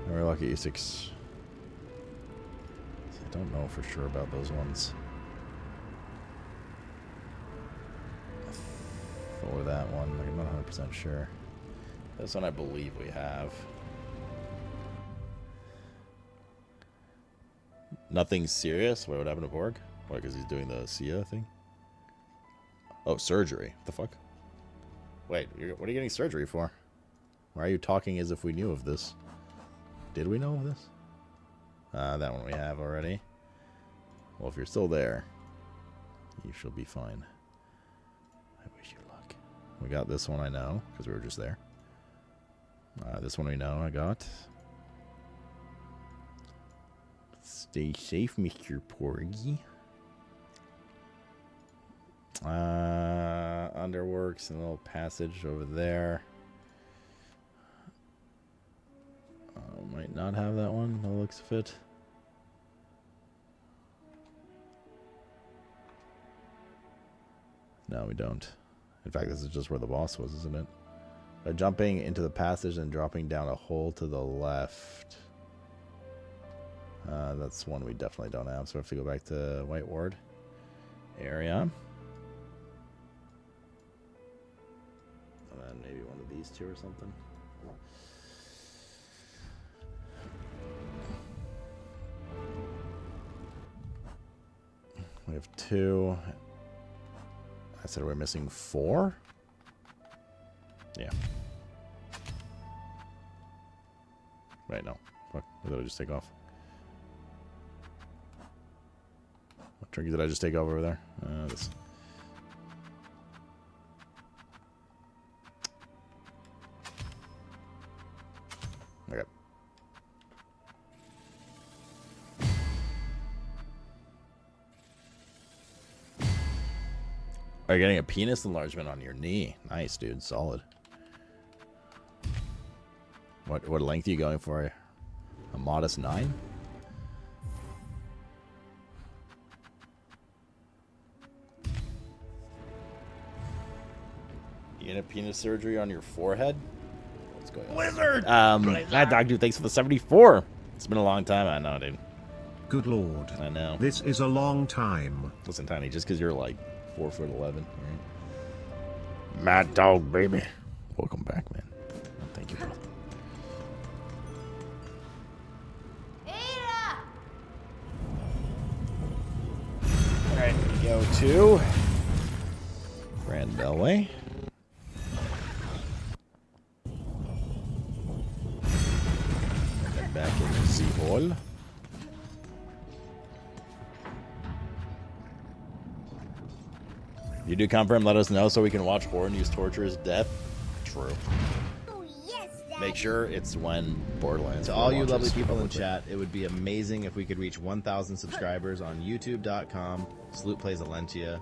Speaker 3: We're lucky E6. I don't know for sure about those ones. Or that one. I'm not 100% sure. This one I believe we have. Nothing serious? Wait, what happened to Borg? Why, because he's doing the Sia thing? Oh, surgery. What the fuck? Wait, what are you getting surgery for? Why are you talking as if we knew of this? Did we know of this? That one we have already. Well, if you're still there, you shall be fine. I wish you luck. We got this one, I know, because we were just there. This one we know I got. Stay safe, Mr. Porgy. Underworks and a little passage over there. Might not have that one. No looks fit. No, we don't. In fact, this is just where the boss was, isn't it? By jumping into the passage and dropping down a hole to the left. That's one we definitely don't have, so we have to go back to White Ward area. And then maybe one of these two or something. We have 2. I said we're missing 4? Yeah. Wait, no. Fuck. What did I just take off? What trinket did I just take off over there? This. Okay. Are you getting a penis enlargement on your knee? Nice, dude. Solid. What length are you going for? A modest 9? You get a penis surgery on your forehead? What's going on? Wizard! Mad Dog, dude, thanks for the 74. It's been a long time, I know, dude.
Speaker 2: Good lord.
Speaker 3: I know.
Speaker 2: This is a long time.
Speaker 3: Listen, Tiny, just because you're like 4'11", right? Mad Dog, baby. Welcome back, man. Thank you, brother. Alright, we go to Grand Beltway. Head back into Seahole. You do confirm, let us know so we can watch horror and use torture as death. True.
Speaker 4: Oh, yes, Dad.
Speaker 3: Make sure it's when Borderlands.
Speaker 5: To all you lovely people in chat, it would be amazing if we could reach 1,000 subscribers on youtube.com/SlootPlaysAlentia.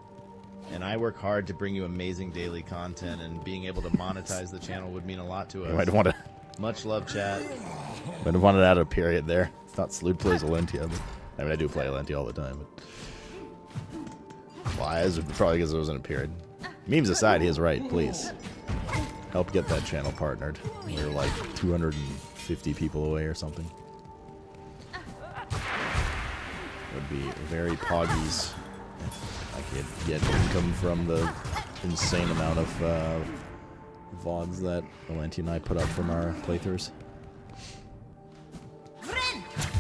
Speaker 5: And I work hard to bring you amazing daily content, and being able to monetize the channel would mean a lot to us.
Speaker 3: You might want to.
Speaker 5: Much love, chat.
Speaker 3: Might have wanted to add a period there. It's not Sloot Plays Alentia. But, I mean, I do play Alentia all the time. But why? Well, probably because it wasn't a period. Memes aside, he is right. Please. help get that channel partnered. We're like 250 people away or something. Would be very poggies if I could get income from the insane amount of VODs that Valenti and I put up from our playthroughs.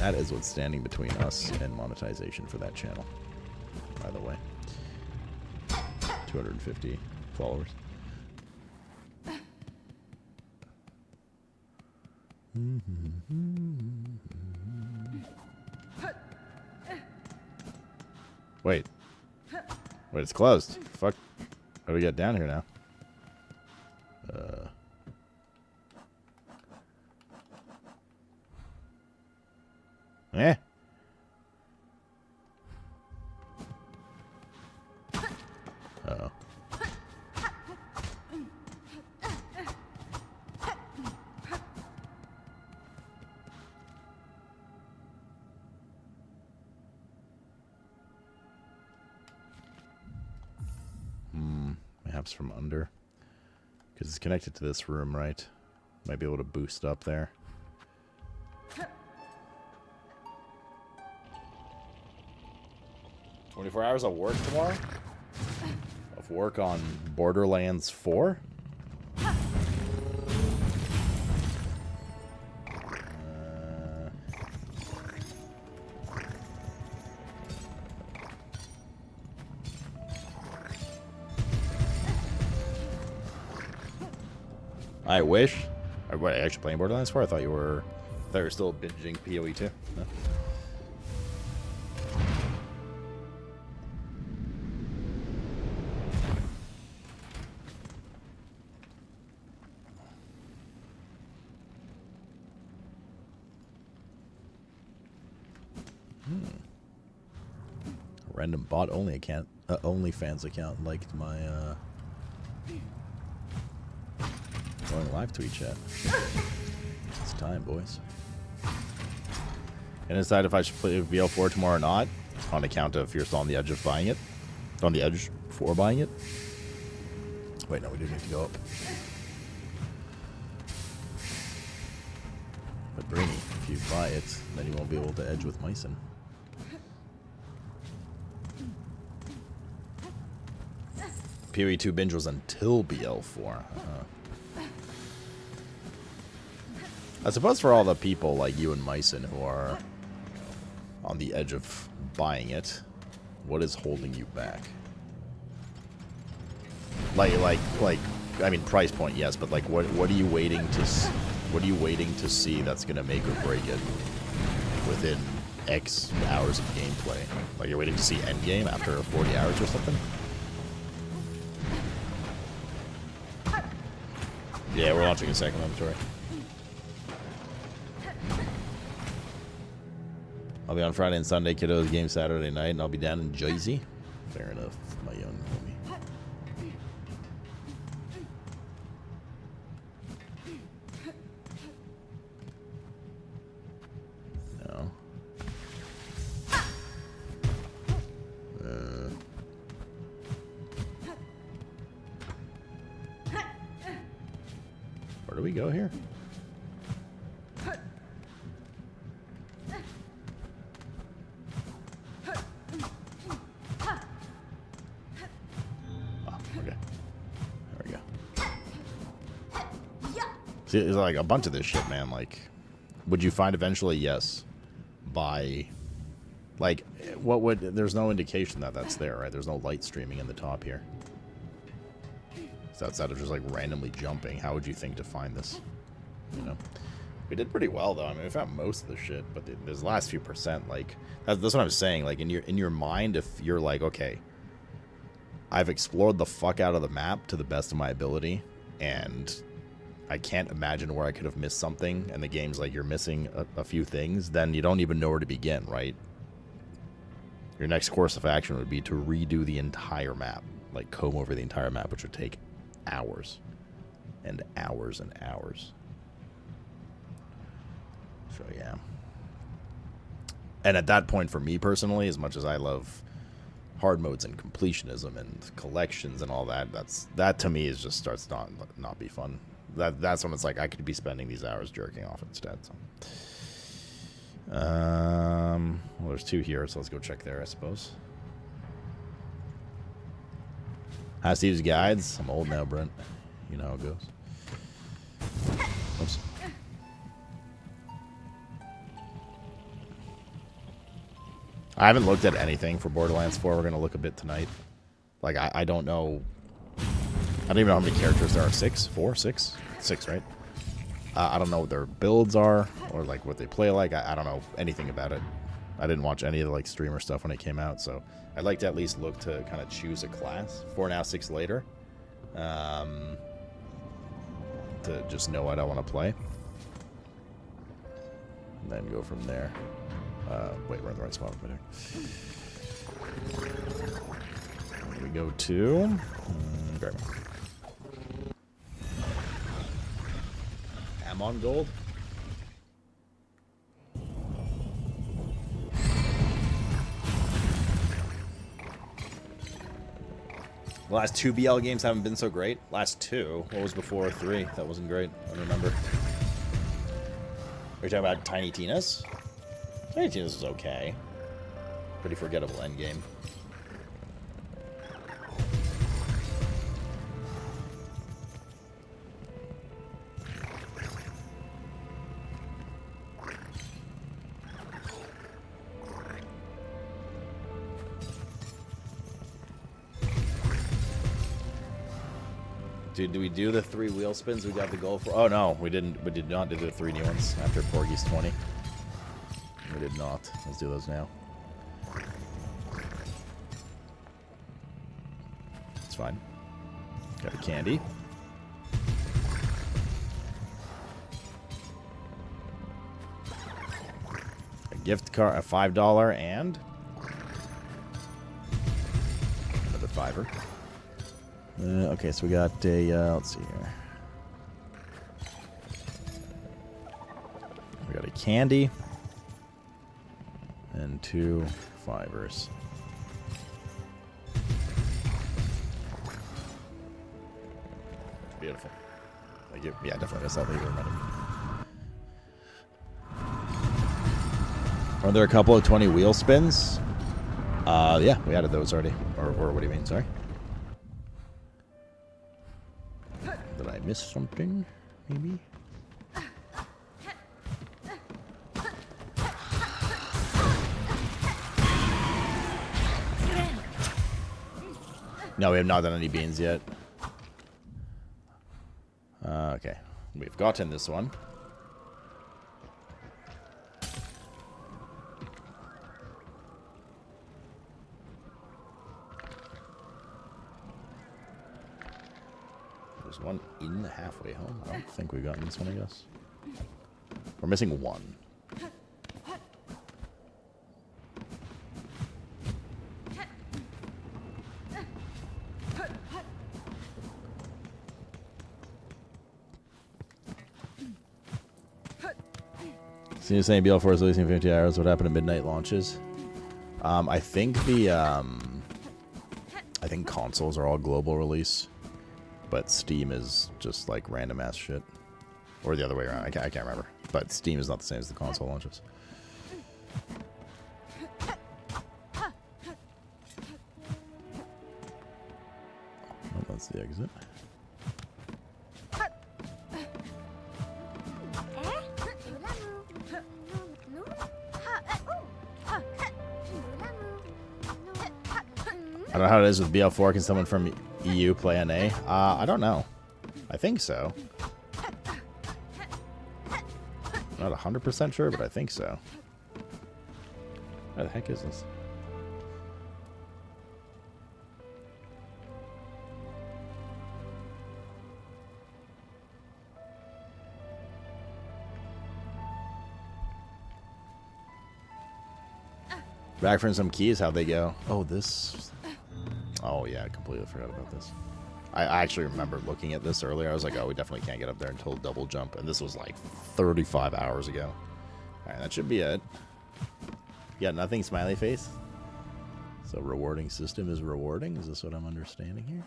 Speaker 3: That is what's standing between us and monetization for that channel, by the way. 250 followers. Wait. Wait, it's closed. Fuck. How do we get down here now? Eh? Uh-oh. Perhaps from under. Because it's connected to this room, right? Might be able to boost up there. 24 hours of work tomorrow? Of work on Borderlands 4? I wish. Are you actually playing Borderlands 4? I thought you were still binging PoE 2. No? Random bot only account, OnlyFans account liked my going live Twitch chat. It's time, boys. And decide if I should play BL4 tomorrow or not, on account of if you're still on the edge of buying it, on the edge for buying it. Wait, no, we do need to go up. But Brainy, if you buy it, then you won't be able to edge with Myson. PoE 2 binge was until BL4. I suppose for all the people like you and Myson who are on the edge of buying it, what is holding you back? Like, I mean, price point, yes, but like, what are you waiting to see that's gonna make or break it within X hours of gameplay? Like, you're waiting to see endgame after 40 hours or something? Yeah, we're launching a second laboratory. I'll be on Friday and Sunday, kiddos. Game Saturday night, and I'll be down in Jersey. Fair enough, my young homie. No. Where do we go here? See, it's like a bunch of this shit, man. Like, would you find eventually? Yes. By, like, what would? There's no indication that that's there, right? There's no light streaming in the top here. So outside of just like randomly jumping, how would you think to find this? You know, we did pretty well though. I mean, we found most of the shit, but there's the last few percent. Like, that's what I'm saying. Like in your mind, if you're like, okay, I've explored the fuck out of the map to the best of my ability, and I can't imagine where I could have missed something, and the game's like, you're missing a few things, then you don't even know where to begin, right? Your next course of action would be to redo the entire map, like comb over the entire map, which would take hours and hours and hours. So yeah. And at that point, for me personally, as much as I love hard modes and completionism and collections and all that, that to me is just starts to not be fun. That's when it's like I could be spending these hours jerking off instead. So. Well, there's 2 here, so let's go check there, I suppose. Has to use guides. I'm old now, Brent. You know how it goes. Oops. I haven't looked at anything for Borderlands 4. We're going to look a bit tonight. Like, I don't know. I don't even know how many characters there are. 6? 4? 6? 6, right? I don't know what their builds are or, like, what they play like. I don't know anything about it. I didn't watch any of the, like, streamer stuff when it came out, so I'd like to at least look to kind of choose a class. 4 now, 6 later. To just know what I want to play. And then go from there. Wait, we're in the right spot. Here we go to... grab me. Amon Gold? The last 2 BL games haven't been so great. Last 2. What was before 3? That wasn't great. I don't remember. Are you talking about Tiny Tina's? Tiny Tina's is okay. Pretty forgettable endgame. Dude, do we do the 3 wheel spins we got the goal for? Oh no, we didn't. We did not do the 3 new ones after Porgy's 20. We did not. Let's do those now. It's fine. Got a candy. A gift card, a $5 and another $5. Okay, so we got a, let's see here. We got a candy and 2 $5s. Beautiful. Thank you. Yeah, definitely missed that. Thank you very much. Are there a couple of 20 wheel spins? Yeah, we added those already. Or what do you mean? Sorry. Did I miss something? Maybe? No, we have not done any beans yet. Okay. We've gotten this one. There's one in the halfway home. I don't think we've gotten this one, I guess. We're missing 1. So you're saying BL4 is releasing 50 hours. What happened to midnight launches? I think the I think consoles are all global release, but Steam is just like random ass shit, or the other way around. I can't remember. But Steam is not the same as the console launches. Oh, that's the exit. I don't know how it is with BL4. Can someone from EU play NA? I don't know. I think so. Not 100% sure, but I think so. What the heck is this? Back from some keys, how'd they go? Oh, this... Oh, yeah, I completely forgot about this. I actually remember looking at this earlier. I was like, oh, we definitely can't get up there until double jump. And this was like 35 hours ago. Alright, that should be it. You got nothing, smiley face? So rewarding system is rewarding? Is this what I'm understanding here?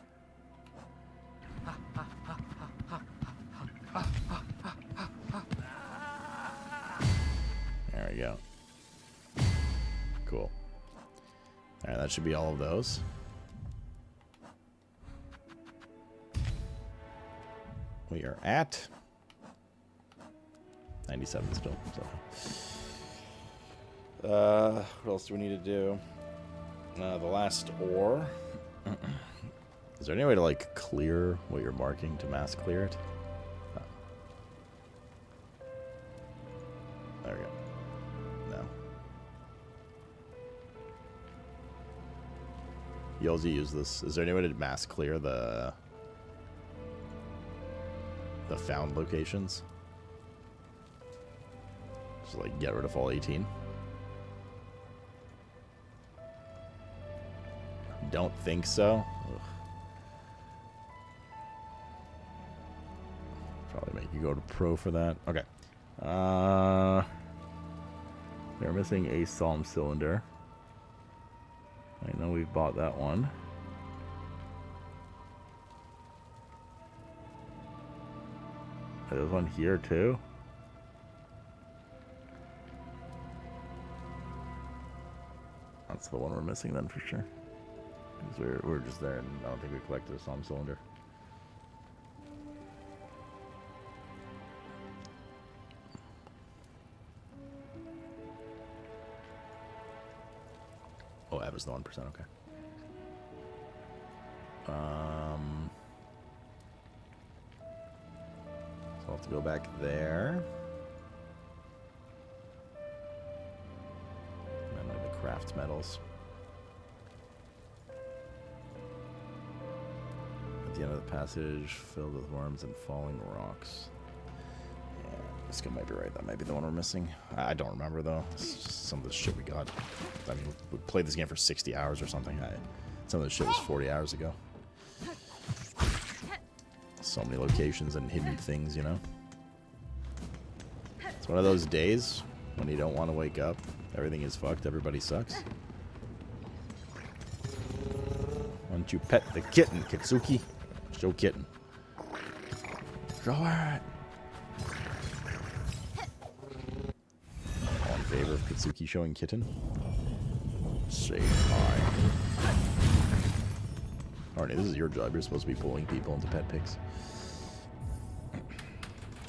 Speaker 3: There we go. Cool. Alright, that should be all of those. We are at 97 still. So. What else do we need to do? The last ore. Is there any way to like clear what you're marking to mass clear it? Oh. There we go. No. You also use this. Is there any way to mass clear the found locations? Just like get rid of all 18. Don't think so. Ugh. Probably make you go to pro for that. Okay. They're missing a Psalm cylinder. I know we've bought that one. There's one here too. That's the one we're missing then for sure. Because we're just there and I don't think we collected a Psalm cylinder. Oh, that was the 1%, okay. So I'll have to go back there. And then the craft metals. At the end of the passage, filled with worms and falling rocks. Yeah, this guy might be right. That might be the one we're missing. I don't remember, though. It's just some of the shit we got. I mean, we played this game for 60 hours or something. Some of the shit was 40 hours ago. So many locations and hidden things, you know? It's one of those days when you don't want to wake up. Everything is fucked. Everybody sucks. Why don't you pet the kitten, Kitsuki? Show kitten. Show it. All in favor of Kitsuki showing kitten? Say hi. Alright, this is your job. You're supposed to be pulling people into pet pics.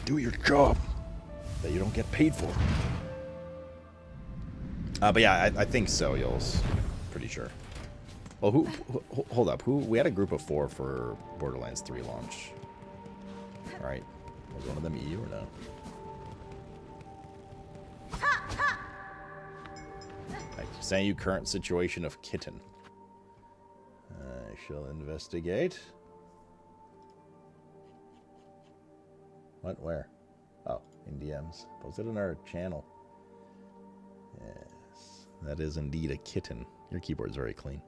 Speaker 3: Do your job that you don't get paid for. But yeah, I think so, Yols. Pretty sure. Well, who hold up. We had a group of 4 for Borderlands 3 launch. Alright. Was one of them EU or no? Saying you current situation of kitten. I shall investigate. What? Where? Oh, in DMs. Posted on our channel. Yes. That is indeed a kitten. Your keyboard's very clean.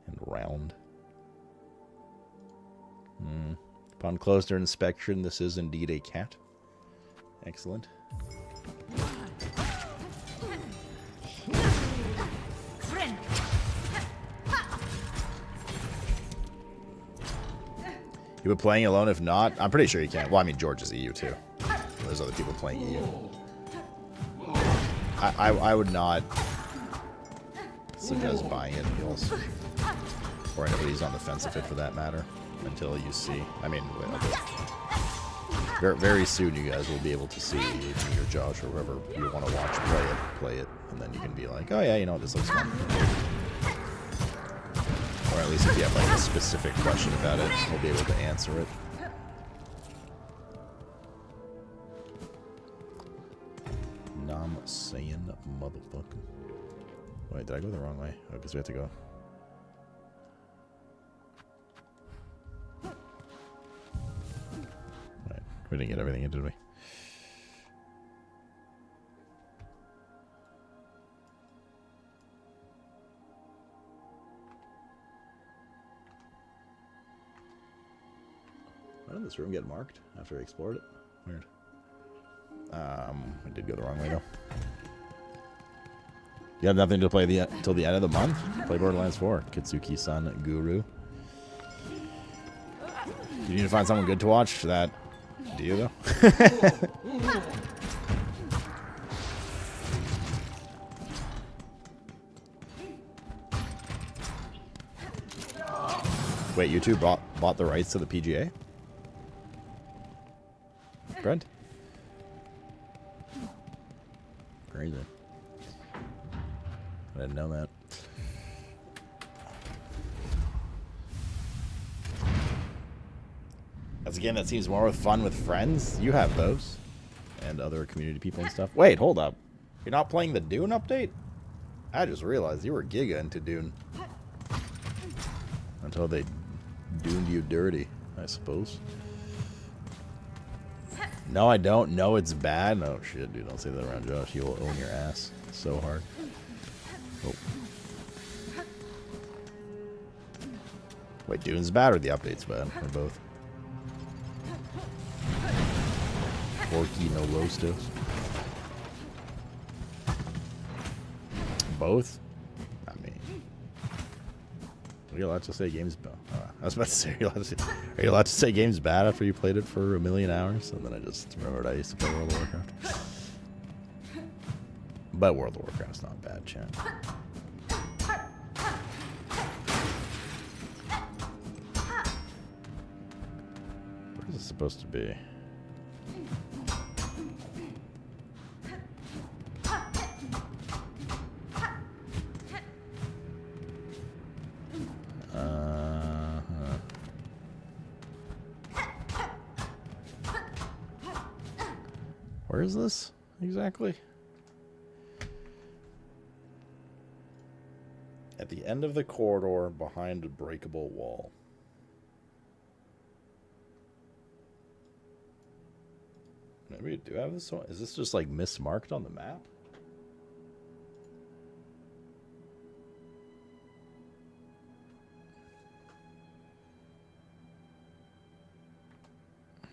Speaker 3: And round. Upon closer inspection, this is indeed a cat. Excellent. You been playing alone? If not, I'm pretty sure you can. Well, I mean, George is EU too. There's other people playing EU. I would not suggest buying it, Heels. Or anybody's on the fence of it for that matter. Until you see. I mean, very soon you guys will be able to see if me or Josh or whoever you want to watch play it. And then you can be like, oh yeah, you know, this looks fun. Or at least if you have like a specific question about it, we'll be able to answer it. Nam saying motherfucker. Wait, did I go the wrong way? Oh, because we have to go. Right, we didn't get everything in, did we? Why did this room get marked after I explored it? Weird. I did go the wrong way though. You have nothing to play till the end of the month? Play Borderlands 4. Kitsuki-san Guru. You need to find someone good to watch that. Do you, though? Wait, you two bought the rights to the PGA? Brent? Crazy. I didn't know that. That's a game that seems more fun with friends. You have those. And other community people and stuff. Wait, hold up. You're not playing the Dune update? I just realized you were giga into Dune. Until they duned you dirty, I suppose. No, I don't. No, it's bad. No, shit, dude. Don't say that around Josh. He will own your ass so hard. Oh. Wait, Dune's bad or the update's bad? Or both? Porky no Lostos. Both? I mean, are you allowed to say games bad? I was about to say, are you allowed to say games bad after you played it for 1,000,000 hours? And then I just remembered I used to play World of Warcraft. But World of Warcraft's not bad, chat. What is this supposed to be? Where is this exactly? At the end of the corridor behind a breakable wall. Maybe we do have this one. Is this just like mismarked on the map?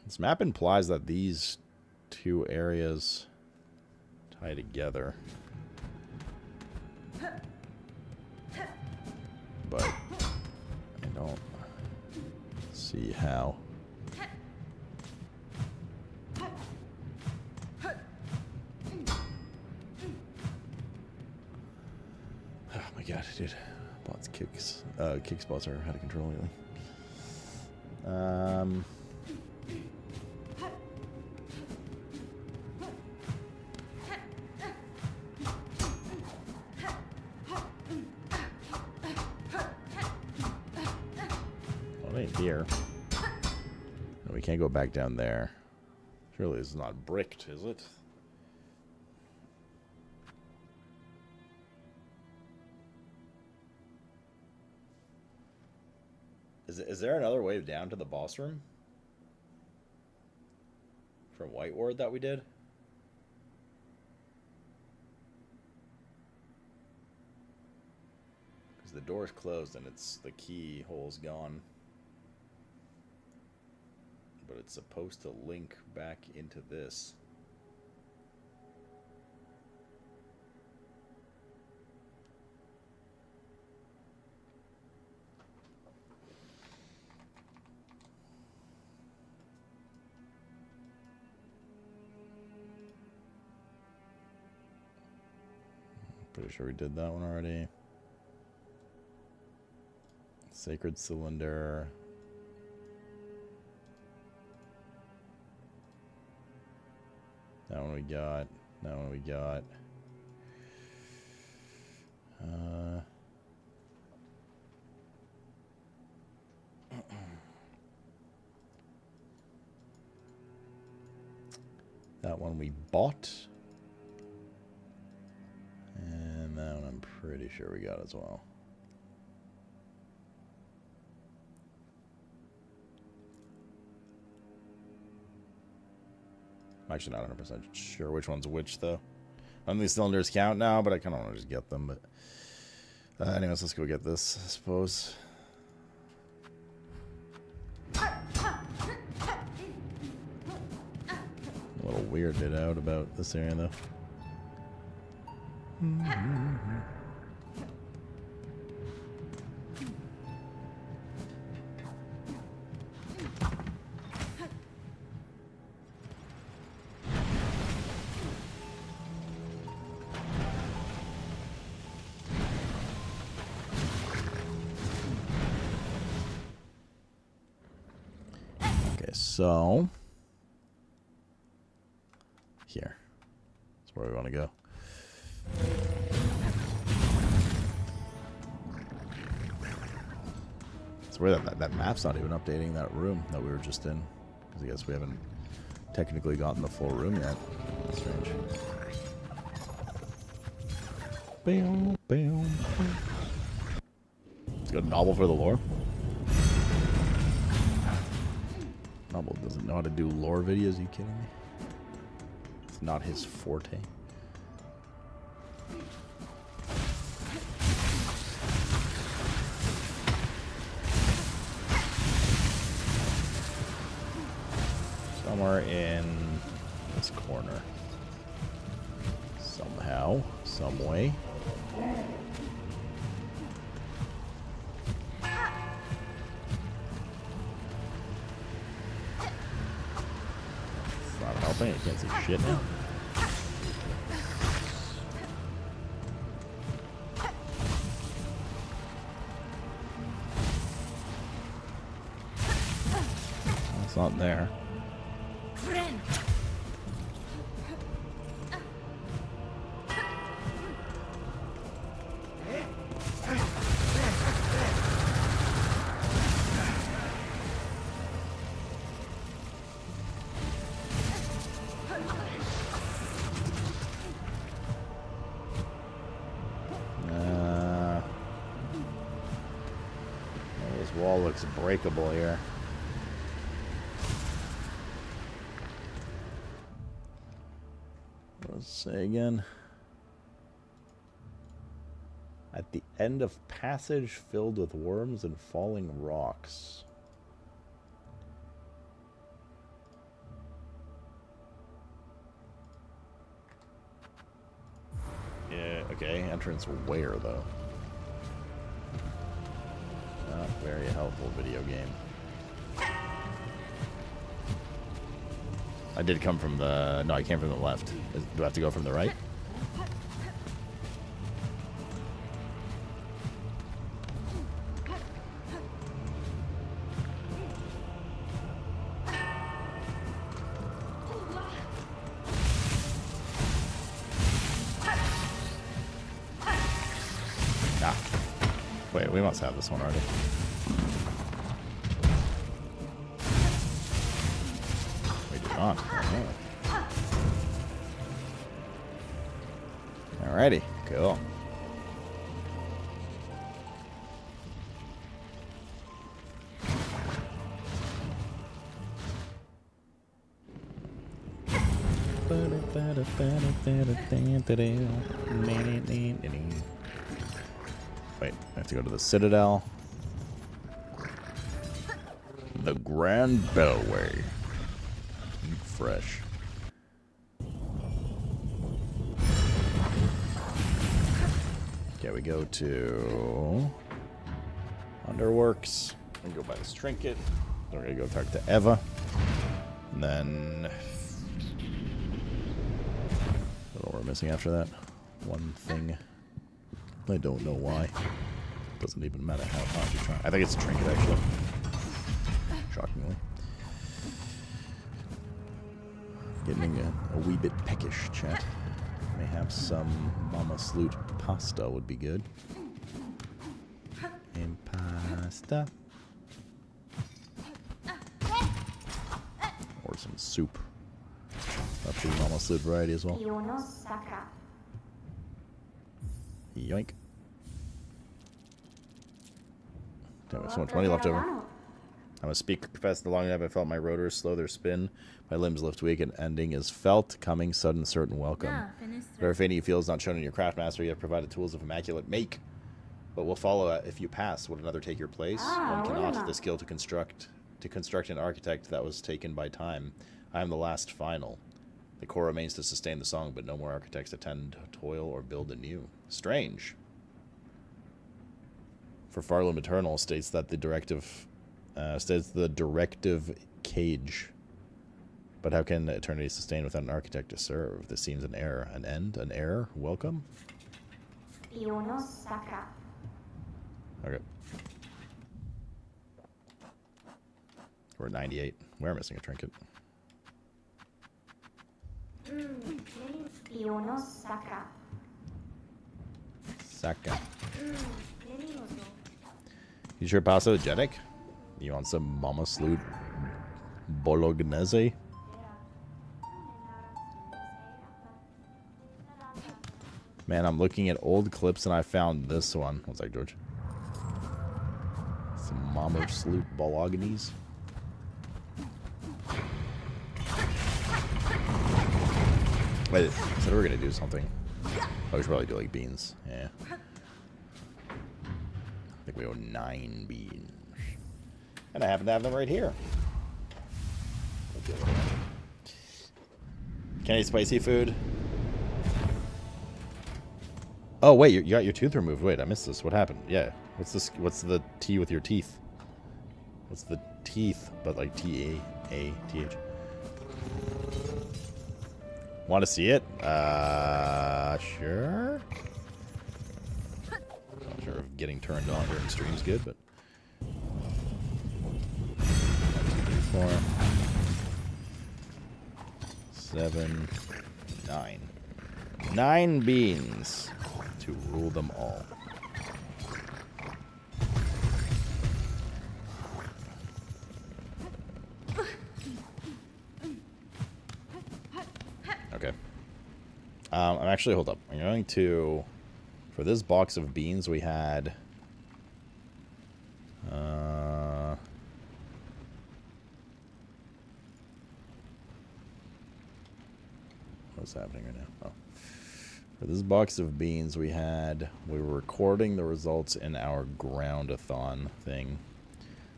Speaker 3: This map implies that these two areas tie together. But I don't see how. Oh my god, dude. Bots kicks. Kick spots are how to control lately. Here. No, we can't go back down there. Surely this is not bricked, is it? Is there another way down to the boss room? From White Ward that we did? Because the door's closed and the key hole's gone. But it's supposed to link back into this. Pretty sure we did that one already. Sacred Cylinder. That one we got. That one we got. That one we bought. And that one I'm pretty sure we got as well. I'm actually not 100% sure which one's which, though. None of these cylinders count now, but I kind of want to just get them. But anyways, let's go get this, I suppose. A little weirded out about this area, though. Okay, so here. That's where we want to go. It's weird that map's not even updating that room that we were just in. Because I guess we haven't technically gotten the full room yet. That's strange. Bam, bam, bam. It's got a novel for the lore. Novel doesn't know how to do lore videos, are you kidding me? It's not his forte. Somewhere in this corner. Somehow, some way. It's not helping, I can't see shit now. It's not there. This wall looks breakable here. Let's say again. At the end of passage filled with worms and falling rocks. Yeah, okay. Entrance where, though? Not very helpful video game. I did come from the... No, I came from the left. Do I have to go from the right? Ah. Wait, we must have this one already. We do not. Oh. Alrighty, cool. Wait, I have to go to the Citadel. The Grand Bellway. Eat fresh. Okay, we go to Underworks. And go buy this trinket. Then we're gonna go talk to Eva. And then I don't know what we're missing after that. One thing. I don't know why. Doesn't even matter how hard you try. I think it's a trinket, actually. Shockingly. Getting a wee bit peckish, chat. Mayhaps some Mama Sloot pasta would be good. And pasta. Or some soup. Up to Mama Sloot variety as well. Yoink. Damn, there's so much money left over. I'm a speaker professor long enough I felt my rotors slow their spin. My limbs lift weak and ending is felt, coming, sudden, certain, welcome. Whatever fading you feel is not shown in your craftmaster, you have provided tools of immaculate make. But will follow if you pass. Would another take your place? One cannot. The skill to construct an architect that was taken by time. I am the last final. The core remains to sustain the song, but no more architects attend, toil, or build anew. Strange. For Farlow Maternal states that the directive cage. But how can eternity sustain without an architect to serve? This seems an error. An end? An error? Welcome? Okay. We're at 98. We're missing a trinket. Saka. You sure pasogenic? You want some Mama Sloot Bolognese? Man, I'm looking at old clips and I found this one. What's that, George? Some Mama Sloot Bolognese. Wait, I said we were gonna do something. Oh, we should probably do like beans. Yeah. I think we owe 9 beans. And I happen to have them right here. Can I eat spicy food? Oh, wait, you got your tooth removed. Wait, I missed this. What happened? Yeah. What's this? What's the T with your teeth? What's the teeth, but like T-A-A-T-H? Want to see it? Sure. Not sure if getting turned on during stream's good, but 1, 2, 3, 4, 7, 9. 9 beans to rule them all. Okay. I'm actually, hold up. I'm going to, for this box of beans we had, what's happening right now? Oh. For this box of beans we were recording the results in our ground-a-thon thing.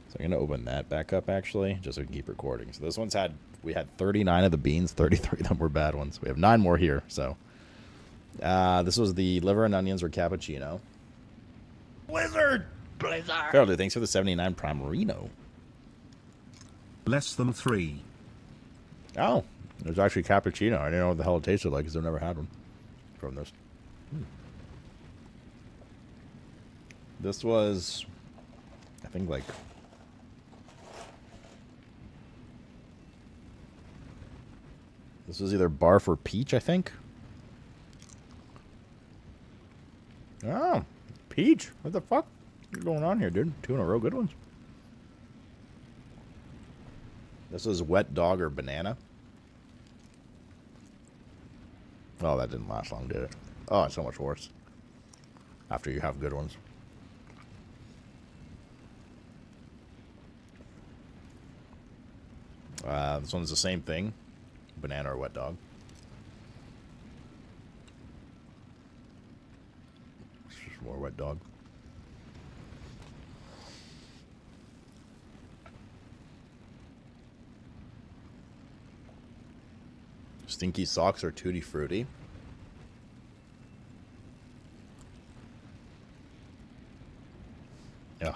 Speaker 3: So I'm going to open that back up, actually, just so we can keep recording. So this one's we had 39 of the beans, 33 of them were bad ones. We have 9 more here, so. This was the liver and onions or cappuccino. Blizzard! Fairly, thanks for the 79 Prime Reno.
Speaker 2: Less than 3.
Speaker 3: Oh, there's actually cappuccino. I didn't know what the hell it tasted like because I've never had one from this. This was, I think, like, this was either barf or peach, I think. Oh, peach. What the fuck is going on here, dude? 2 in a row good ones. This is wet dog or banana. Oh, that didn't last long, did it? Oh, it's so much worse after you have good ones. This one's the same thing. Banana or wet dog. It's just more wet dog. Stinky socks or tutti frutti. Yeah,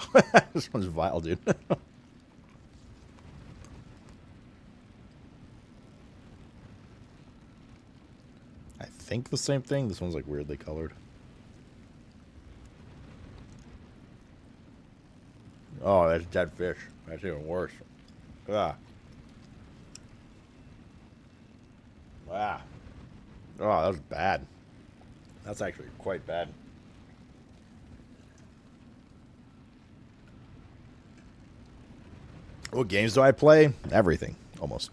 Speaker 3: this one's vile, dude. I think the same thing. This one's like weirdly colored. Oh, that's dead fish. That's even worse. Ah. Wow. Oh, that was bad. That's actually quite bad. What games do I play? Everything, almost.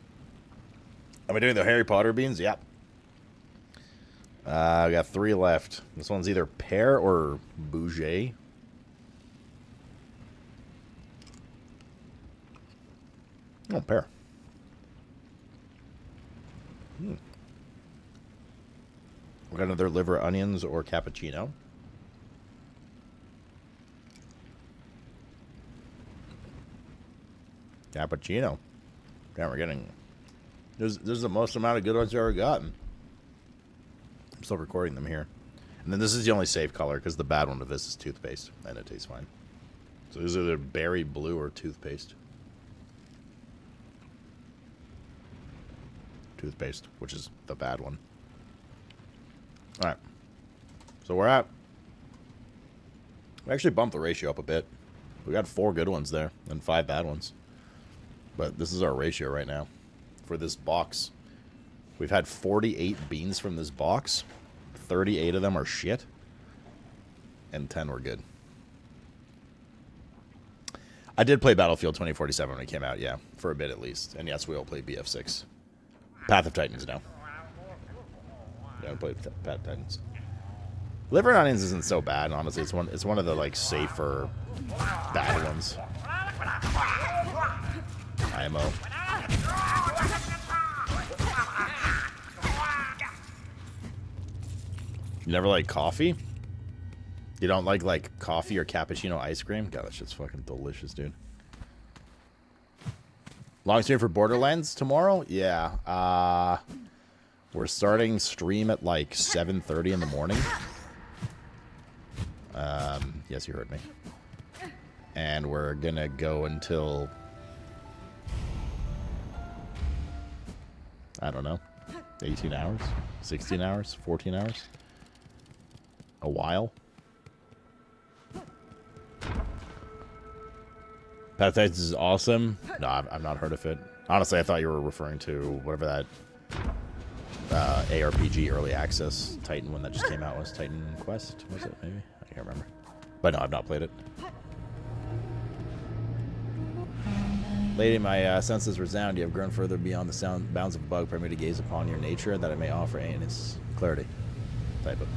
Speaker 3: Am I doing the Harry Potter beans? Yep. I got 3 left. This one's either pear or bougie. Oh, pear. We got another liver, onions, or cappuccino. Cappuccino. Yeah, we're getting This is the most amount of good ones I've ever gotten. I'm still recording them here. And then this is the only safe color, because the bad one of this is toothpaste, and it tastes fine. So this is either berry blue or toothpaste. Toothpaste, which is the bad one. Alright. So we're at... We actually bumped the ratio up a bit. We got 4 good ones there, and 5 bad ones. But this is our ratio right now. For this box. We've had 48 beans from this box. 38 of them are shit. And 10 were good. I did play Battlefield 2047 when it came out, yeah. For a bit at least. And yes, we all played BF6. Path of Titans, no. Yeah, I played Path of Titans. Liver and Onions isn't so bad, honestly. It's one of the, like, safer bad ones. IMO. You never like coffee? You don't like coffee or cappuccino ice cream? God, that shit's fucking delicious, dude. Long stream for Borderlands tomorrow? Yeah. We're starting stream at like 7:30 in the morning. Yes, you heard me. And we're gonna go until... I don't know. 18 hours? 16 hours? 14 hours? A while? Path of Titans is awesome. No, I've not heard of it. Honestly, I thought you were referring to whatever that ARPG early access Titan one that just came out was. Titan Quest, was it? Maybe? I can't remember. But no, I've not played it. Lady, my senses resound. You have grown further beyond the sound bounds of a bug. Permit me to gaze upon your nature, that it may offer in its clarity. Type of.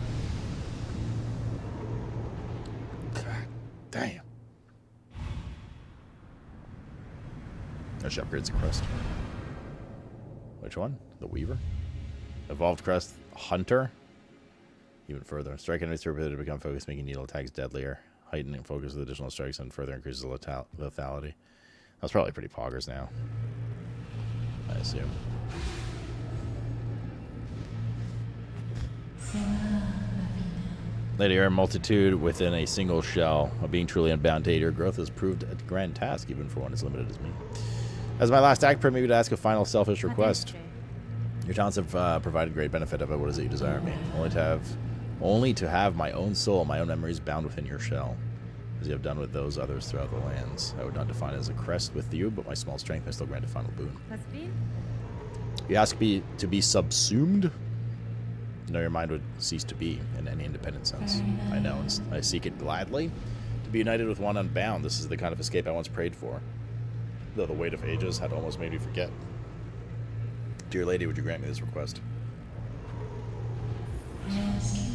Speaker 3: God damn. No, she upgrades the crest. Which one? The Weaver? Evolved crest Hunter? Even further. Strike enemies to ability to become focused, making needle attacks deadlier. Heightening focus with additional strikes and further increases the lethality. That's probably pretty poggers now, I assume. Lady, you're a multitude within a single shell. Of being truly unbound to aid your growth has proved a grand task, even for one as limited as me. As my last act, permit me to ask a final selfish request. Your talents have provided great benefit of it. What is it you desire of me? Only to have my own soul, my own memories bound within your shell, as you have done with those others throughout the lands. I would not define it as a crest with you, but my small strength may still grant a final boon. You ask me to be subsumed? No, your mind would cease to be in any independent sense. I know, and I seek it gladly. To be united with one unbound, this is the kind of escape I once prayed for. Though the weight of ages had almost made me forget. Dear lady, would you grant me this request?
Speaker 6: Yes.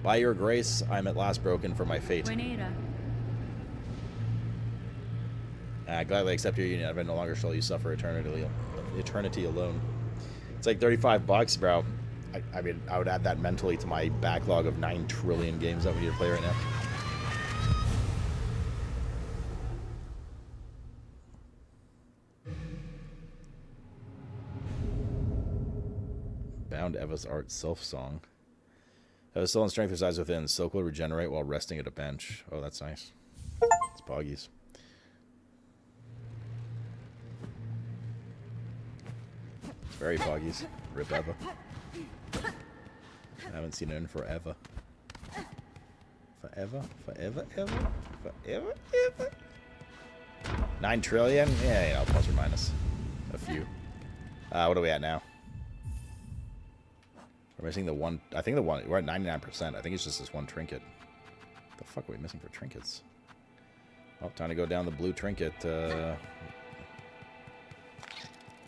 Speaker 3: By your grace, I am at last broken from my fate. I gladly accept your union. I no longer shall you suffer eternity alone. It's like $35, bro. I mean, I would add that mentally to my backlog of 9 trillion games that we need to play right now. Bound Eva's Art Self-Song. Eva's soul and strength resides within. Silk will regenerate while resting at a bench. Oh, that's nice. It's Poggies. It's very Poggies. Rip Eva. I haven't seen it in forever. Forever? Forever? Ever? Forever? Ever? 9 trillion? Yeah, you know, plus or minus. A few. What are we at now? We're missing the one. I think we're at 99%. I think it's just this one trinket. What the fuck are we missing for trinkets? Oh, time to go down the blue trinket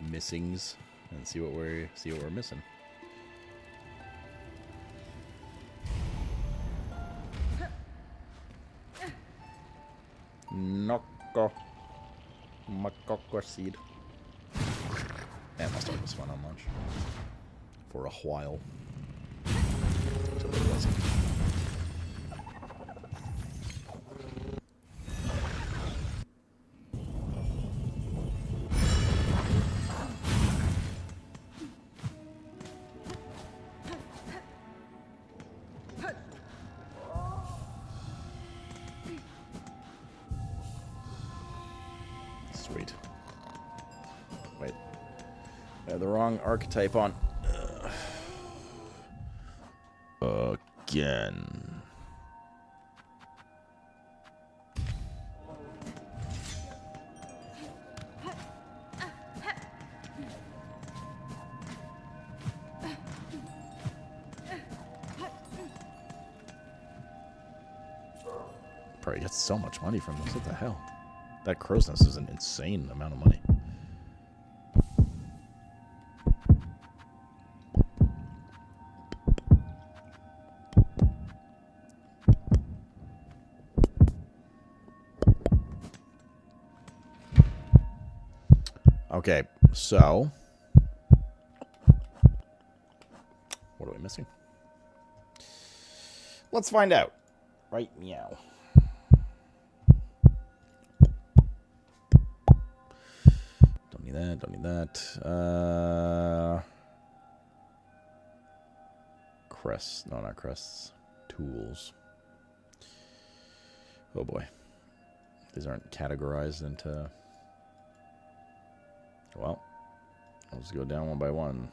Speaker 3: missings and see what we're missing. Noko Makoko seed. Man, my start was fun on launch. For a while. Until it wasn't. have the wrong archetype on. Again. Probably gets so much money from this. What the hell? That crow's nest is an insane amount of money. Okay, so what are we missing? Let's find out. Right, meow. Don't need that, don't need that. Crests. No, not crests. Tools. Oh boy. These aren't categorized into... Well, I'll just go down one by one.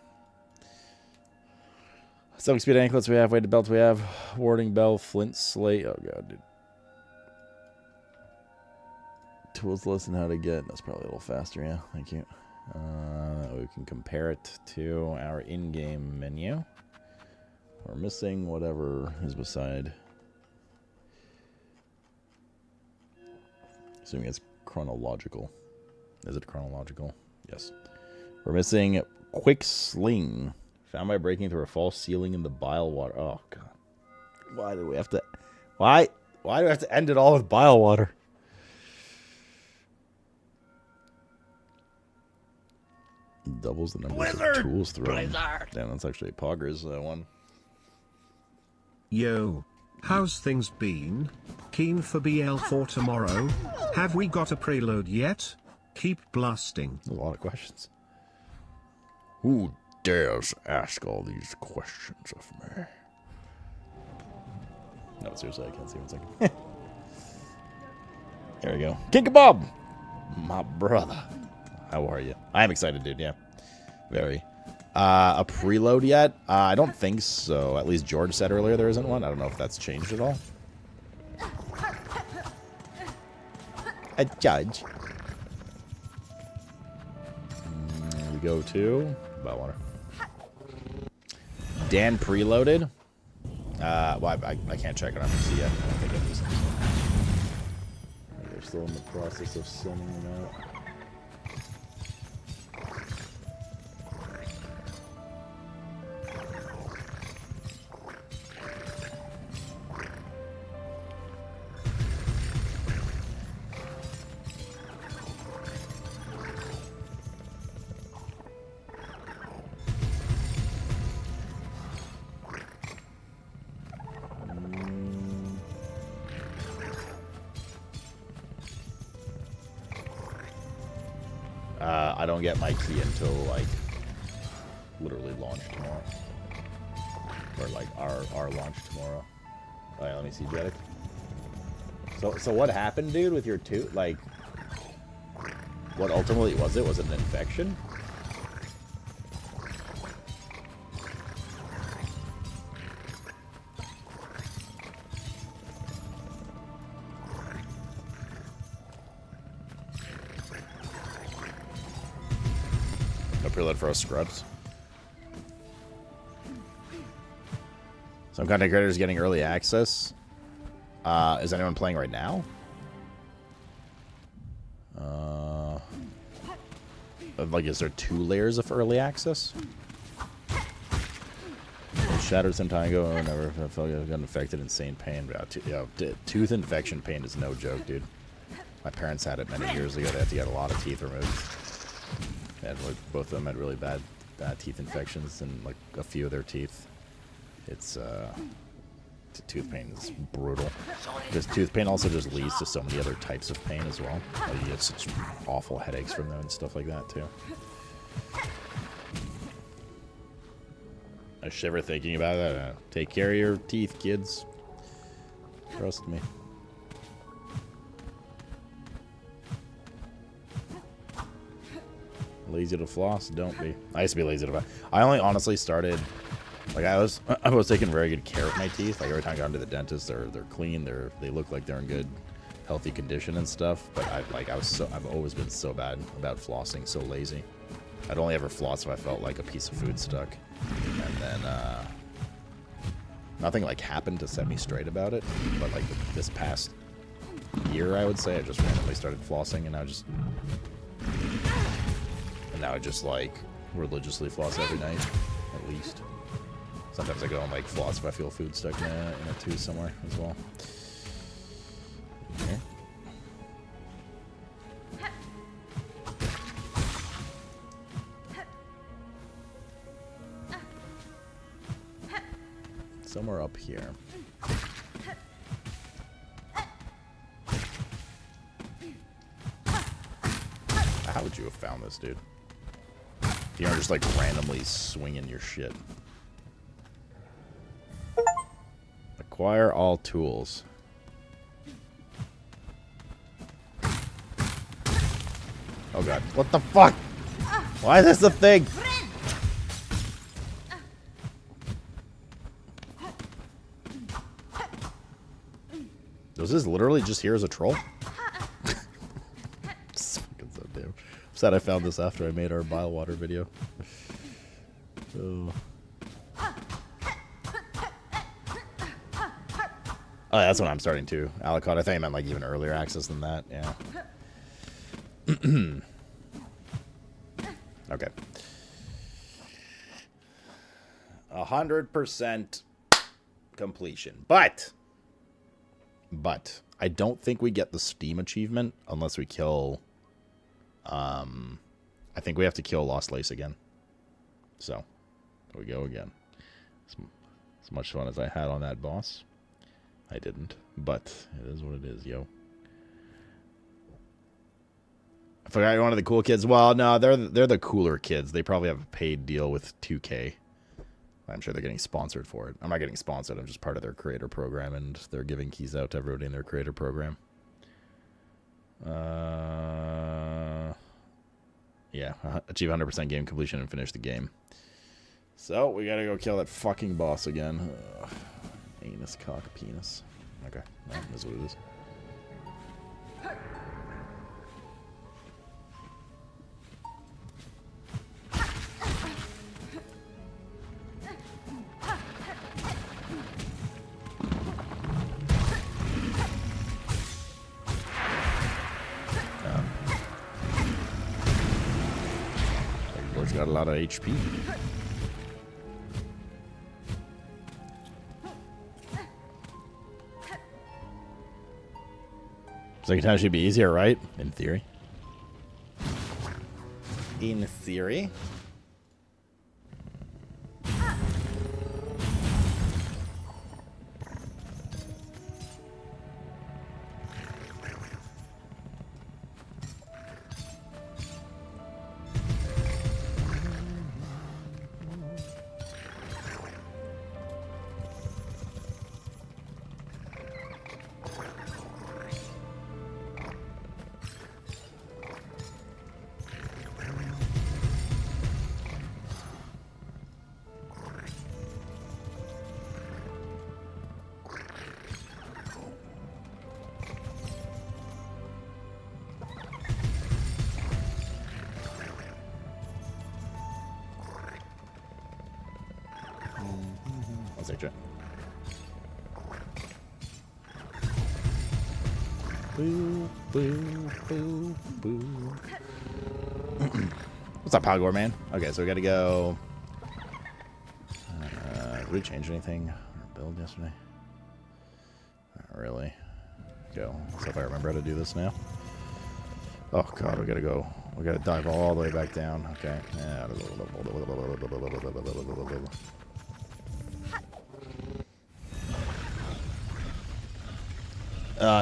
Speaker 3: Stomach speed anklets we have, weighted belts we have, warding bell, flint slate. Oh god, dude. Tools to listen how to get. That's probably a little faster, yeah. Thank you. We can compare it to our in-game menu. We're missing whatever is beside. Assuming it's chronological. Is it chronological? Yes. We're missing quick sling. Found by breaking through a false ceiling in the bile water. Oh god. Why do we have to... Why do we have to end it all with bile water? Doubles the number of tools thrown. Damn, that's actually Pogger's one.
Speaker 2: Yo, how's things been? Keen for BL4 tomorrow? Have we got a preload yet? Keep blasting.
Speaker 3: A lot of questions. Who dares ask all these questions of me? No, seriously, I can't see 1 second. There we go. King Kebab! My brother. How are you? I am excited, dude, yeah. Very. A preload yet? I don't think so. At least George said earlier there isn't one. I don't know if that's changed at all. A judge. We go to... About water. Dan preloaded. Well, I can't check it on PC yet. I don't think it is. They're still in the process of sending them out. I don't get my key until, like, literally launch tomorrow. Or, like, our launch tomorrow. Alright, let me see, Jeddick. So what happened, dude, with your tooth? Like, what ultimately was it? Was it an infection? Preload for us scrubs. Some content creators getting early access. Is anyone playing right now? Like, is there 2 layers of early access? Shattered some time ago. Never felt I got infected. Insane pain. Tooth infection pain is no joke, dude. My parents had it many years ago. They had to get a lot of teeth removed. And both of them had really bad teeth infections in like a few of their teeth. It's tooth pain is brutal. Because tooth pain also just leads to so many other types of pain as well. Like you get such awful headaches from them and stuff like that too. I shiver thinking about that. Take care of your teeth, kids. Trust me. Lazy to floss? Don't be. I used to be lazy to floss. I only honestly started, like I was taking very good care of my teeth. Like every time I got into the dentist, they're clean. They look like they're in good, healthy condition and stuff. But I've always been so bad about flossing, so lazy. I'd only ever floss if I felt like a piece of food stuck, and then nothing like happened to set me straight about it. But like this past year, I would say, I just randomly started flossing, and now I just like religiously floss every night, at least. Sometimes I go and like floss if I feel food stuck in a tooth somewhere as well. Okay. Somewhere up here. How would you have found this, dude? You aren't just like randomly swinging your shit. Acquire all tools. Oh god. What the fuck? Why is this a thing? Was this literally just here as a troll? It's fucking so damn. I'm sad I found this after I made our bile water video. Oh. Oh, that's when I'm starting to. Alicot, I think I meant like even earlier access than that. Yeah. Okay. 100% completion. But I don't think we get the Steam achievement unless we kill... I think we have to kill Lost Lace again. So, here we go again. As much fun as I had on that boss, I didn't. But it is what it is, yo. I forgot one of the cool kids. Well, no, they're the cooler kids. They probably have a paid deal with 2K. I'm sure they're getting sponsored for it. I'm not getting sponsored. I'm just part of their creator program, and they're giving keys out to everybody in their creator program. Yeah, achieve 100% game completion and finish the game. So, we gotta go kill that fucking boss again. Anus, cock, penis. Okay, that is what it is. Boy's got a lot of HP. Second time should be easier, right? In theory. In theory. I'll take it. Boo, boo, boo, boo. What's up, Pogor, man? Okay, so we gotta go. Did we change anything? Our build yesterday? Not really. Go. So if I remember how to do this now. Oh god, we gotta go. We gotta dive all the way back down. Okay.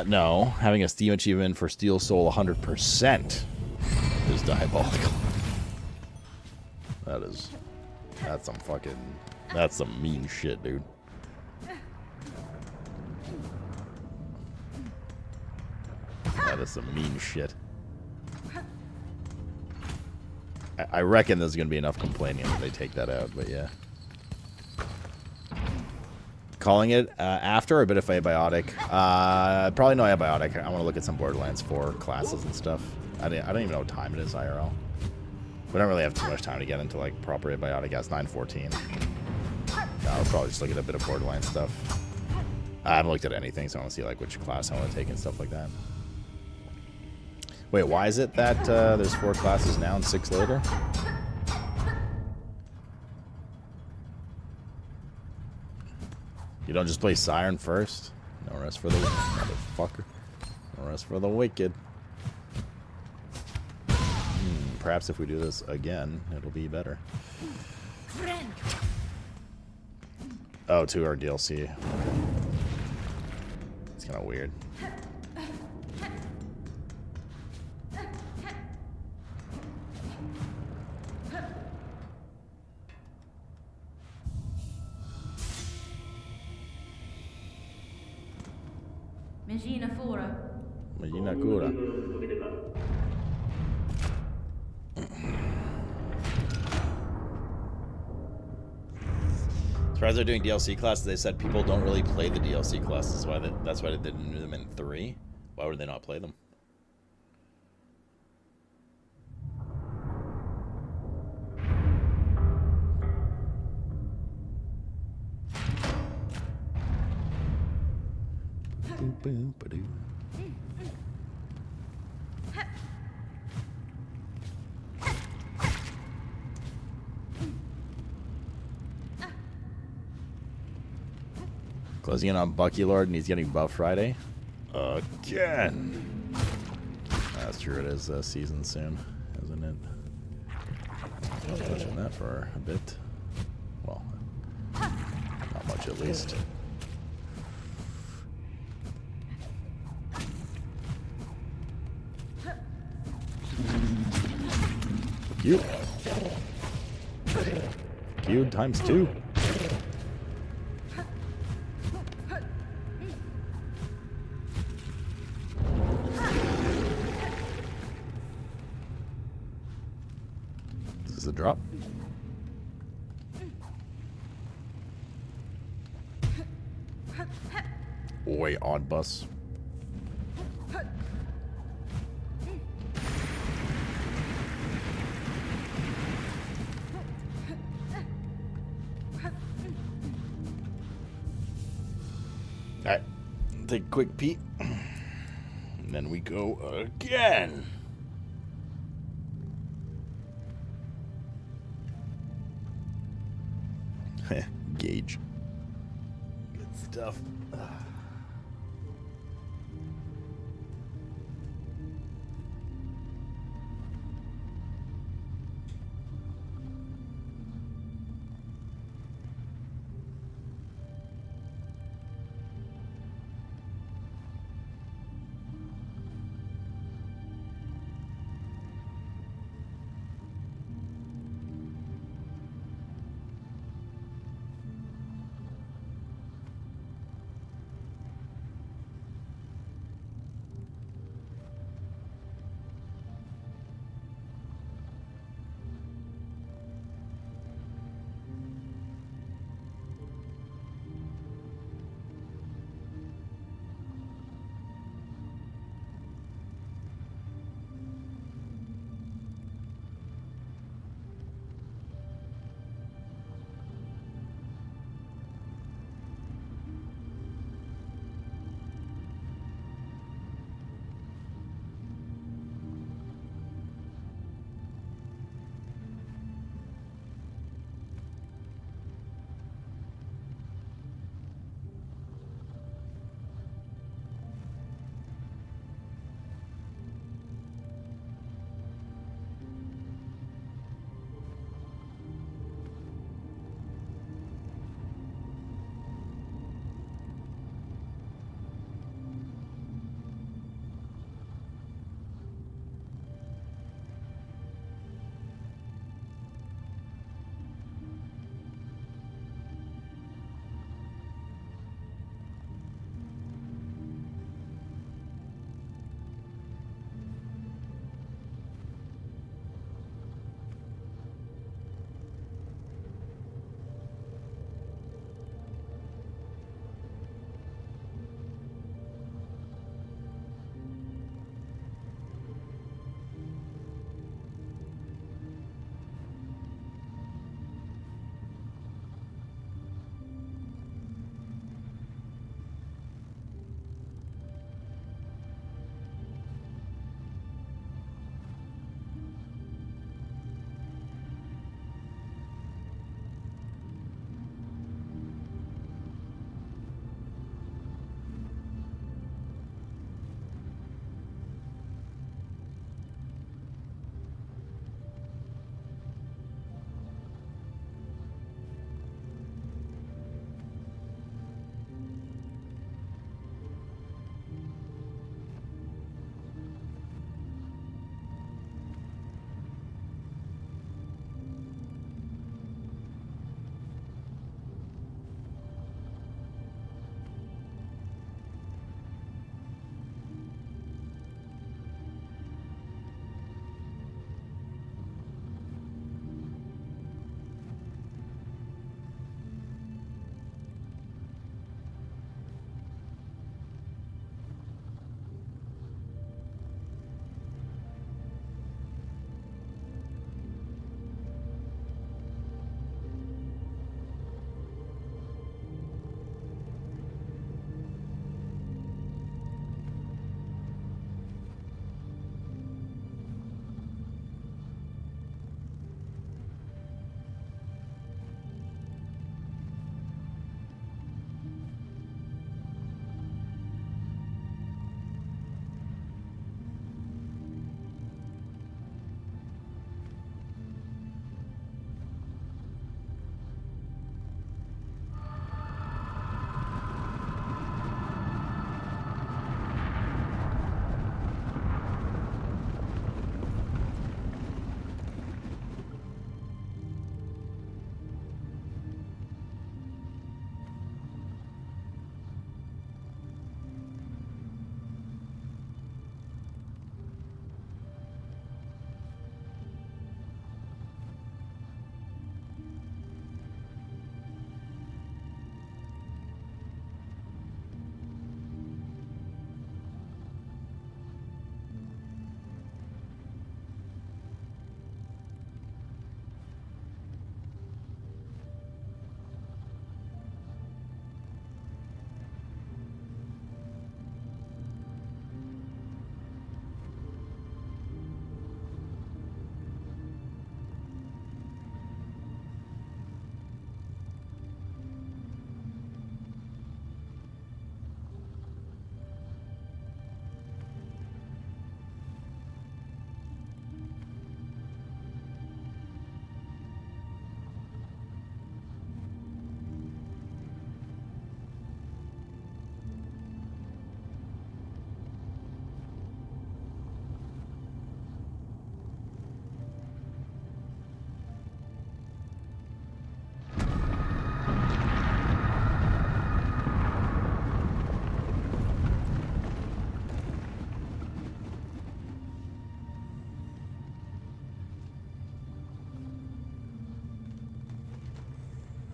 Speaker 3: No. Having a Steam achievement for Steel Soul 100% is diabolical. That's some fucking... That's some mean shit, dude. That is some mean shit. I reckon there's gonna be enough complaining if they take that out, but yeah. Calling it after or a bit of abiotic. Probably no abiotic. I want to look at some Borderlands 4 classes and stuff. I don't even know what time it is IRL. We don't really have too much time to get into like proper abiotic. It's 9:14. I'll probably just look at a bit of Borderlands stuff. I haven't looked at anything, so I want to see like which class I want to take and stuff like that. Wait, why is it that there's 4 classes now and 6 later? You don't just play Siren first? No rest for the motherfucker. No rest for the wicked. Perhaps if we do this again, it'll be better. Oh, 2 hour DLC. It's kind of weird. Magina Cura. As far as they're doing DLC classes, they said people don't really play the DLC classes. That's why they didn't do them in 3. Why would they not play them? Closing in on Bucky Lord, and he's getting buff Friday. Again. That's true, it is season soon, isn't it? Not touching that for a bit. Well, not much at least. Cute. Cute times 2. This is a drop. Oi, odd bus. Alright, take a quick peek, and then we go again. Gauge. Good stuff.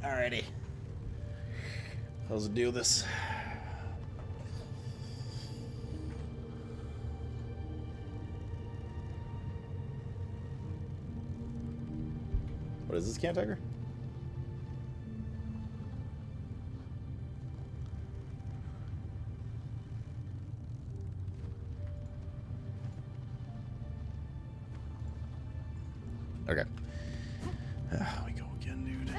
Speaker 3: Alrighty. Let's do this. What is this, Can Tiger? Okay. We go again, dude.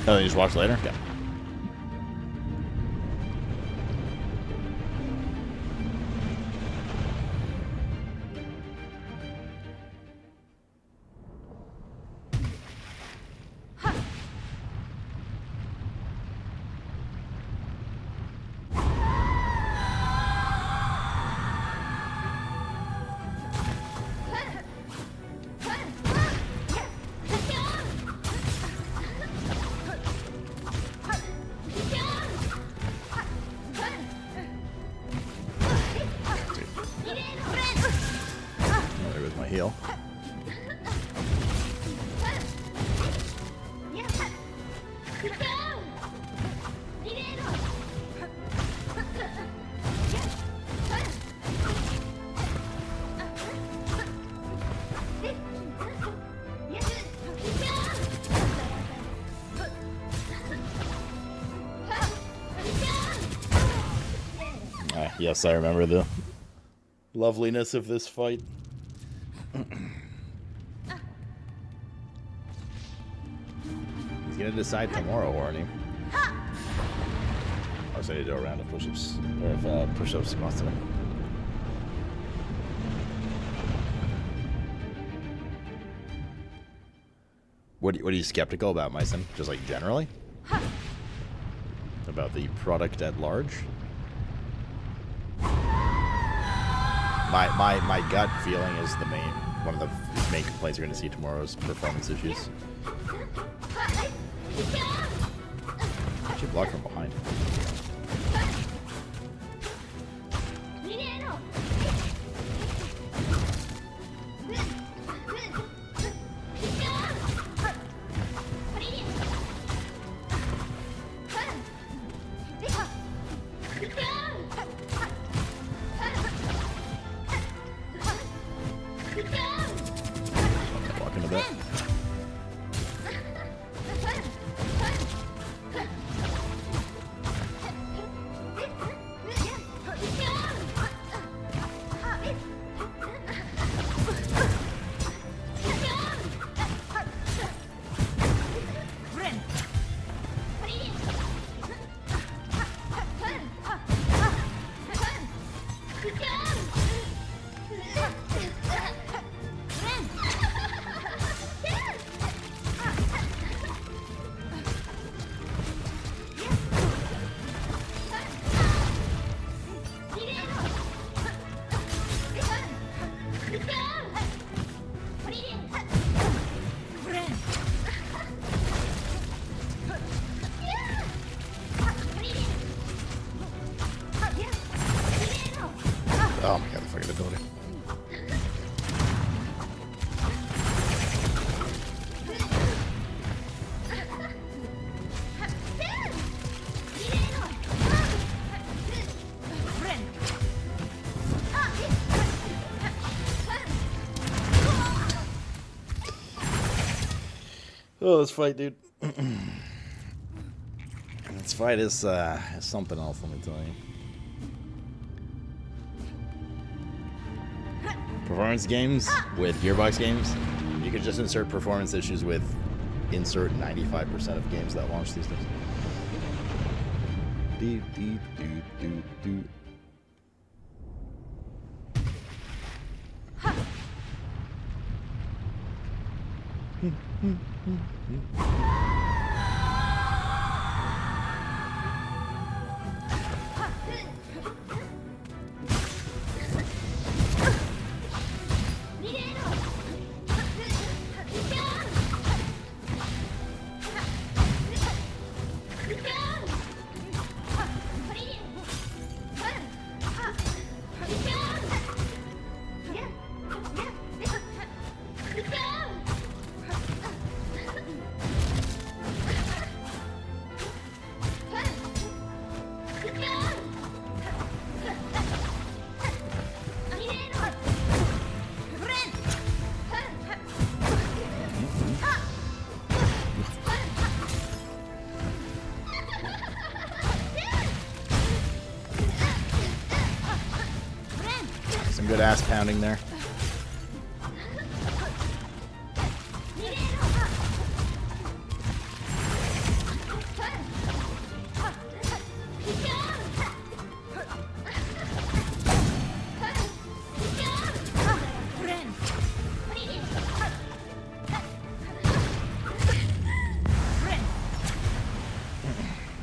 Speaker 3: Oh, you just watch later? Okay. There goes my heel. Yes, I remember the loveliness of this fight. He's gonna decide tomorrow, Horny. I was gonna do a round of push-ups, or if push-ups squats today. What are you skeptical about, Myson? Just like generally? About the product at large? My gut feeling is one of the main complaints you're going to see tomorrow is performance issues. Actually blocked from behind. Walk into that. Oh my god, the fucking ability. Oh, this fight, dude. This fight is something else, let me tell you. Performance games with Gearbox games, you could just insert performance issues with insert 95% of games that launch these days. Do, do, do, do, do. good ass pounding there.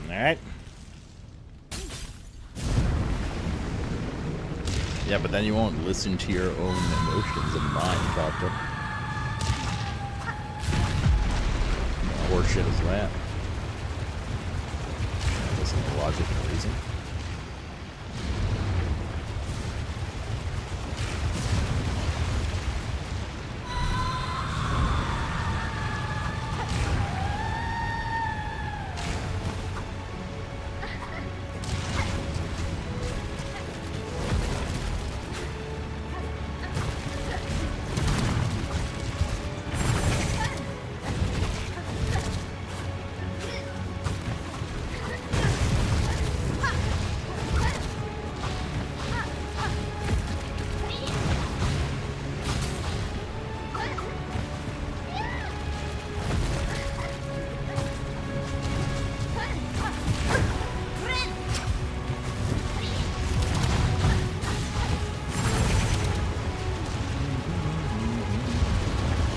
Speaker 3: Alright. Yeah, but then you won't listen to your own emotions and mind, Doctor. Horseshit is that? Listen to logic and reason.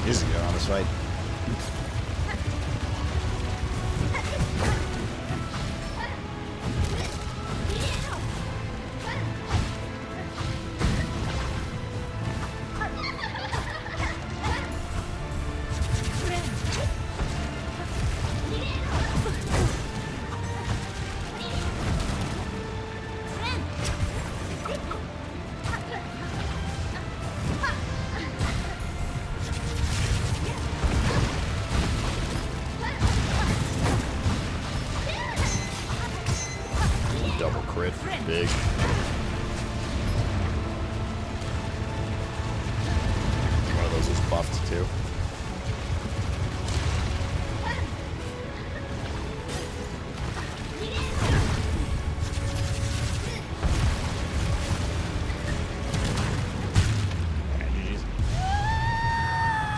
Speaker 3: This is good on this fight. Double crit, big. One of those was buffed too.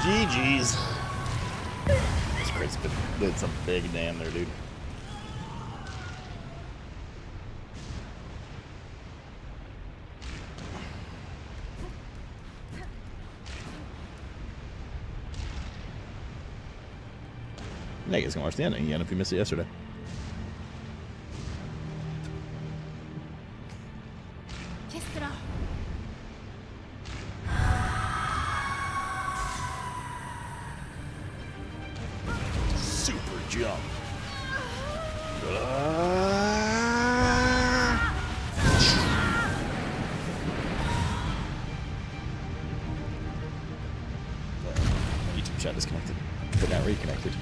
Speaker 3: GG's. This crit's did some big damn there, dude. Yeah, you guys can watch the ending again if you missed it yesterday. Super jump. YouTube chat disconnected, but now reconnected.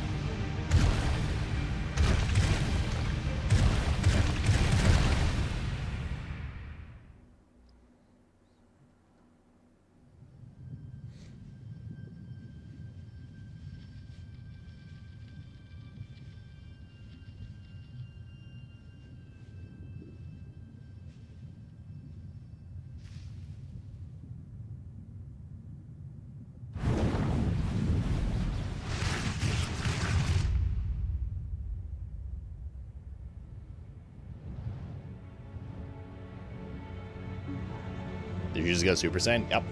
Speaker 3: Did you just go Super Saiyan? Yep.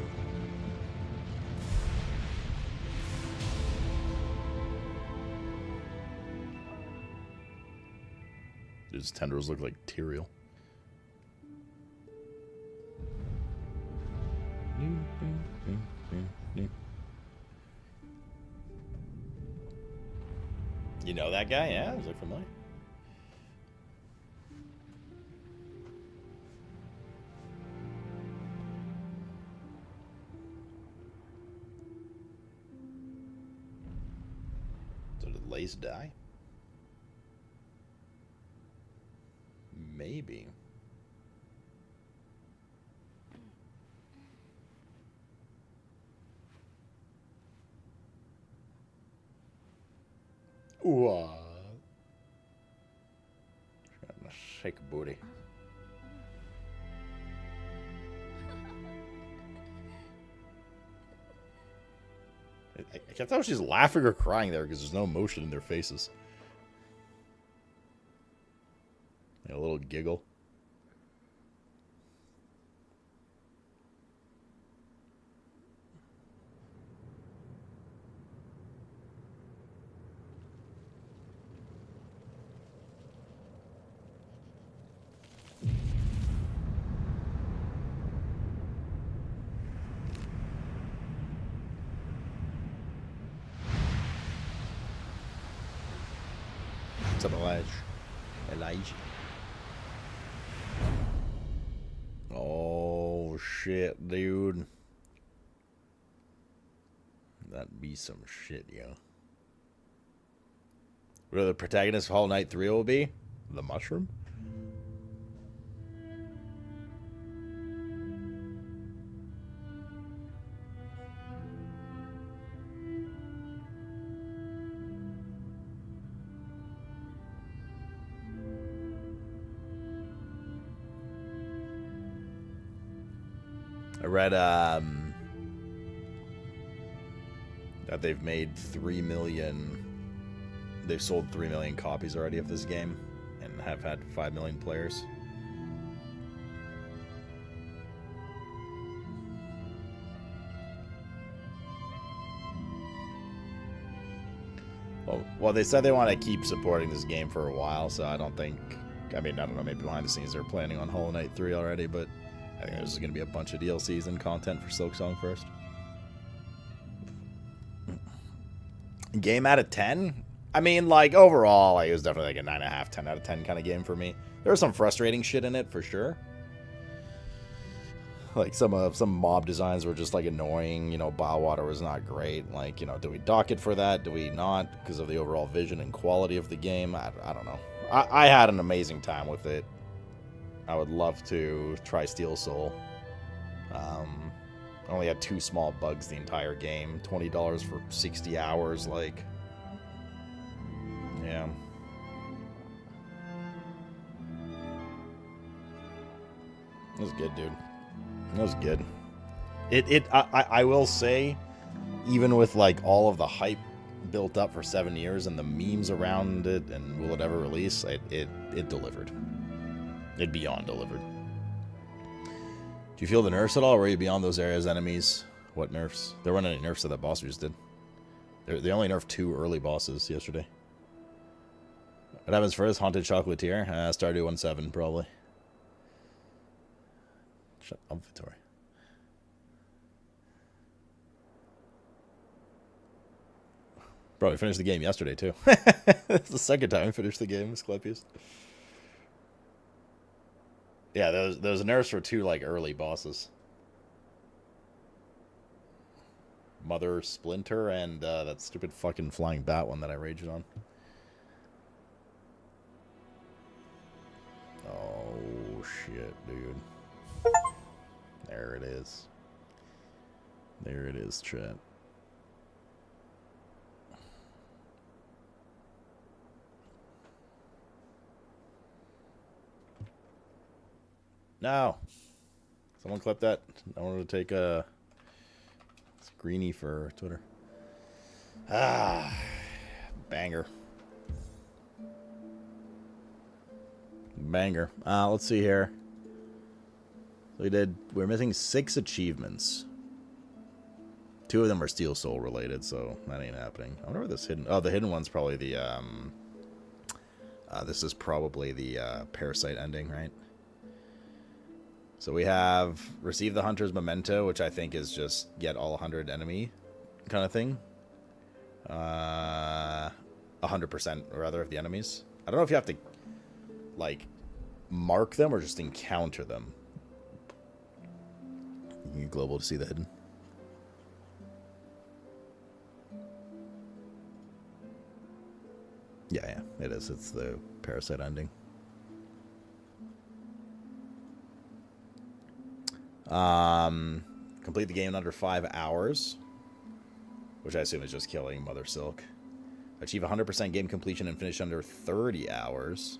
Speaker 3: His tendrils look like Tyrael. You know that guy? Yeah, is it familiar? So did Lace die? Maybe. What? Trying to shake a booty. I can't tell if she's laughing or crying there because there's no emotion in their faces. Like a little giggle. What's up, Elijah? Oh, shit, dude. That'd be some shit, yo. What the protagonist of Hollow Knight 3 will be? The mushroom? I read that they've made 3 million. They've sold 3 million copies already of this game and have had 5 million players. Well, they said they want to keep supporting this game for a while, so I don't think... I mean, I don't know, maybe behind the scenes they're planning on Hollow Knight 3 already, but I think there's going to be a bunch of DLCs and content for Silksong first. Game out of 10? I mean, like, overall, like, it was definitely like a 9.5, 10 out of 10 kind of game for me. There was some frustrating shit in it, for sure. Like, some mob designs were just, like, annoying. You know, Biowater was not great. Like, you know, do we dock it for that? Do we not? Because of the overall vision and quality of the game? I don't know. I had an amazing time with it. I would love to try Steel Soul. I only had 2 small bugs the entire game. $20 for 60 hours, like... Yeah. It was good, dude. It was good. I will say, even with, like, all of the hype built up for 7 years and the memes around it and will it ever release, it delivered. It beyond delivered. Do you feel the nerfs at all? Or were you beyond those areas, enemies? What nerfs? There weren't any nerfs to that boss we just did. They only nerfed 2 early bosses yesterday. What happens first? Haunted Chocolatier? Stardew 1.7, probably. Shut up, Vittori. Bro, we finished the game yesterday, too. It's the second time we finished the game, Asclepius. Yeah, those nerfs for 2, like, early bosses. Mother Splinter and that stupid fucking flying bat one that I raged on. Oh, shit, dude. There it is. There it is, chat. No. Someone clip that. I wanted to take a screeny for Twitter. Ah, banger. Banger. Let's see here. We're missing 6 achievements. 2 of them are Steel Soul related, so that ain't happening. I wonder where this hidden... Oh, the hidden one's probably the, this is probably the, Parasite ending, right? So we have receive the Hunter's Memento, which I think is just get all 100 enemy kind of thing. 100% rather of the enemies. I don't know if you have to, like, mark them or just encounter them. You can global to see the hidden. Yeah, it is. It's the Parasite ending. Complete the game in under 5 hours, which I assume is just killing Mother Silk. Achieve 100% game completion and finish under 30 hours.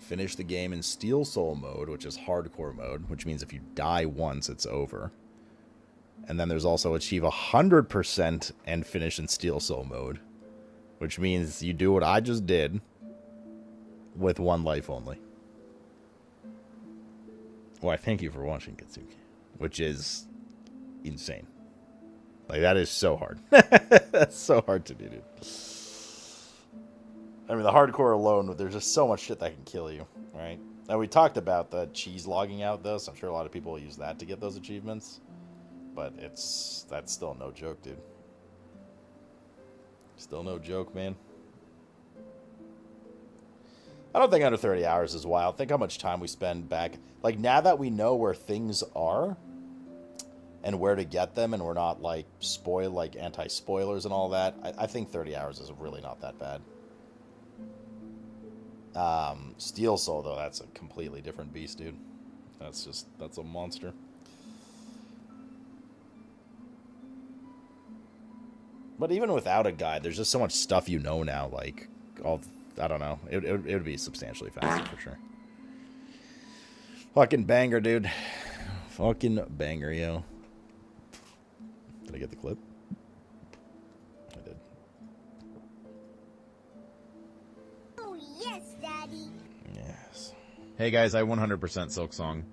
Speaker 3: Finish the game in Steel Soul mode, which is hardcore mode, which means if you die once, it's over. And then there's also achieve 100% and finish in Steel Soul mode, which means you do what I just did with 1 life only. Well, I thank you for watching, Katsuki, which is insane. Like, that is so hard. That's so hard to do, dude. I mean, the hardcore alone, there's just so much shit that can kill you, right? Now, we talked about the cheese logging out, though, so I'm sure a lot of people will use that to get those achievements. But that's still no joke, dude. Still no joke, man. I don't think under 30 hours is wild. Think how much time we spend back. Like, now that we know where things are and where to get them, and we're not, like, anti-spoilers and all that, I think 30 hours is really not that bad. Steel Soul, though, that's a completely different beast, dude. That's a monster. But even without a guide, there's just so much stuff you know now, like, I don't know. It would be substantially faster for sure. Fucking banger, dude. Fucking banger, yo. Did I get the clip? I did.
Speaker 4: Oh, yes, Daddy.
Speaker 3: Yes.
Speaker 5: Hey guys, I 100% Silk Song.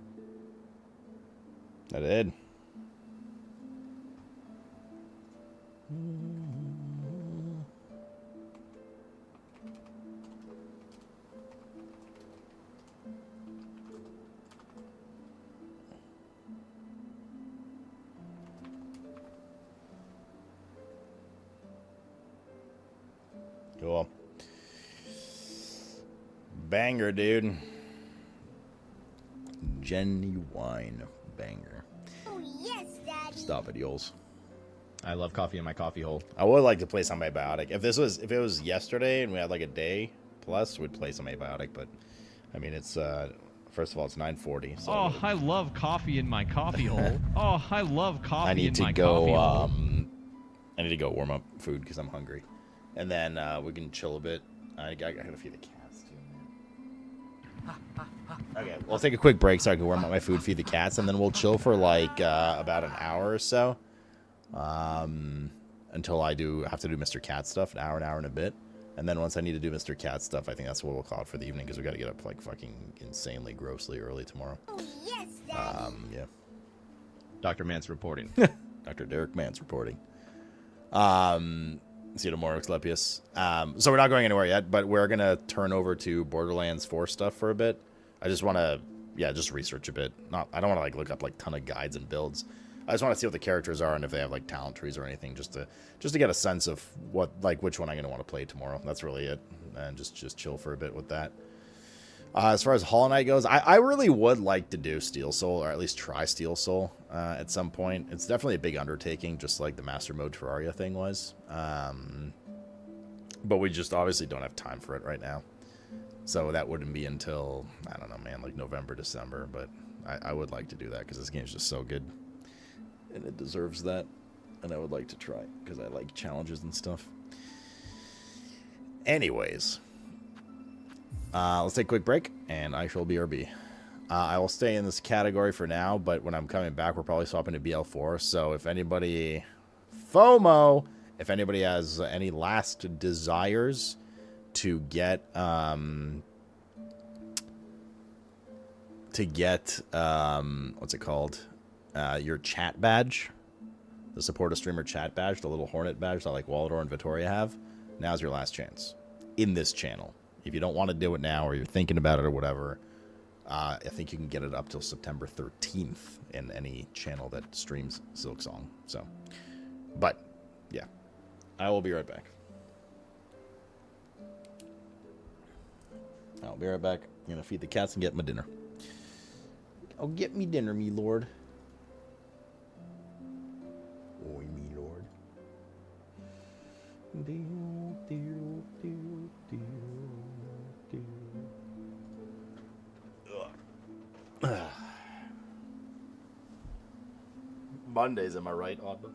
Speaker 3: I did. Cool. Banger, dude. Genuine banger.
Speaker 4: Oh, yes, Daddy.
Speaker 3: Stop it, Yoles.
Speaker 5: I love coffee in my coffee hole.
Speaker 3: I would like to play some Abiotic. If it was yesterday and we had like a day plus, we'd play some Abiotic. But I mean, it's first of all, it's 9:40. So
Speaker 6: Oh, I love coffee in my coffee hole. Oh, I love coffee in my coffee hole.
Speaker 3: I need to go warm up food because I'm hungry, and then we can chill a bit. I gotta feed the cats too, man. Okay, we'll take a quick break so I can warm up my food, feed the cats, and then we'll chill for like about an hour or so. Until I have to do Mr. Cat stuff, an hour and a bit. And then once I need to do Mr. Cat stuff, I think that's what we'll call it for the evening, because we got to get up like fucking insanely, grossly early tomorrow.
Speaker 4: Oh, yes, Daddy.
Speaker 3: Yeah.
Speaker 5: Dr. Mance reporting.
Speaker 3: Dr. Derek Mance reporting. See you tomorrow, Asclepius. So we're not going anywhere yet, but we're going to turn over to Borderlands 4 stuff for a bit. I just want to, just research a bit. I don't want to like look up like ton of guides and builds. I just want to see what the characters are and if they have like talent trees or anything, just to get a sense of which one I'm gonna want to play tomorrow. That's really it, and just chill for a bit with that. As far as Hollow Knight goes, I really would like to do Steel Soul, or at least try Steel Soul at some point. It's definitely a big undertaking, just like the Master Mode Terraria thing was. But we just obviously don't have time for it right now. So that wouldn't be until, I don't know, man, like November, December. But I would like to do that because this game is just so good. And it deserves that. And I would like to try because I like challenges and stuff. Anyways. Let's take a quick break, and I shall BRB. I will stay in this category for now, but when I'm coming back, we're probably swapping to BL4. So if anybody... FOMO! If anybody has any last desires to get... what's it called? Your chat badge. The Support a Streamer chat badge, the little Hornet badge that like Wallador and Vittoria have. Now's your last chance. In this channel. If you don't want to do it now, or you're thinking about it or whatever, I think you can get it up till September 13th in any channel that streams Silksong. So, but, yeah. I will be right back. I'll be right back. I'm going to feed the cats and get my dinner. Oh, get me dinner, me lord. Oh, me lord. Mondays, am I right, Oddman?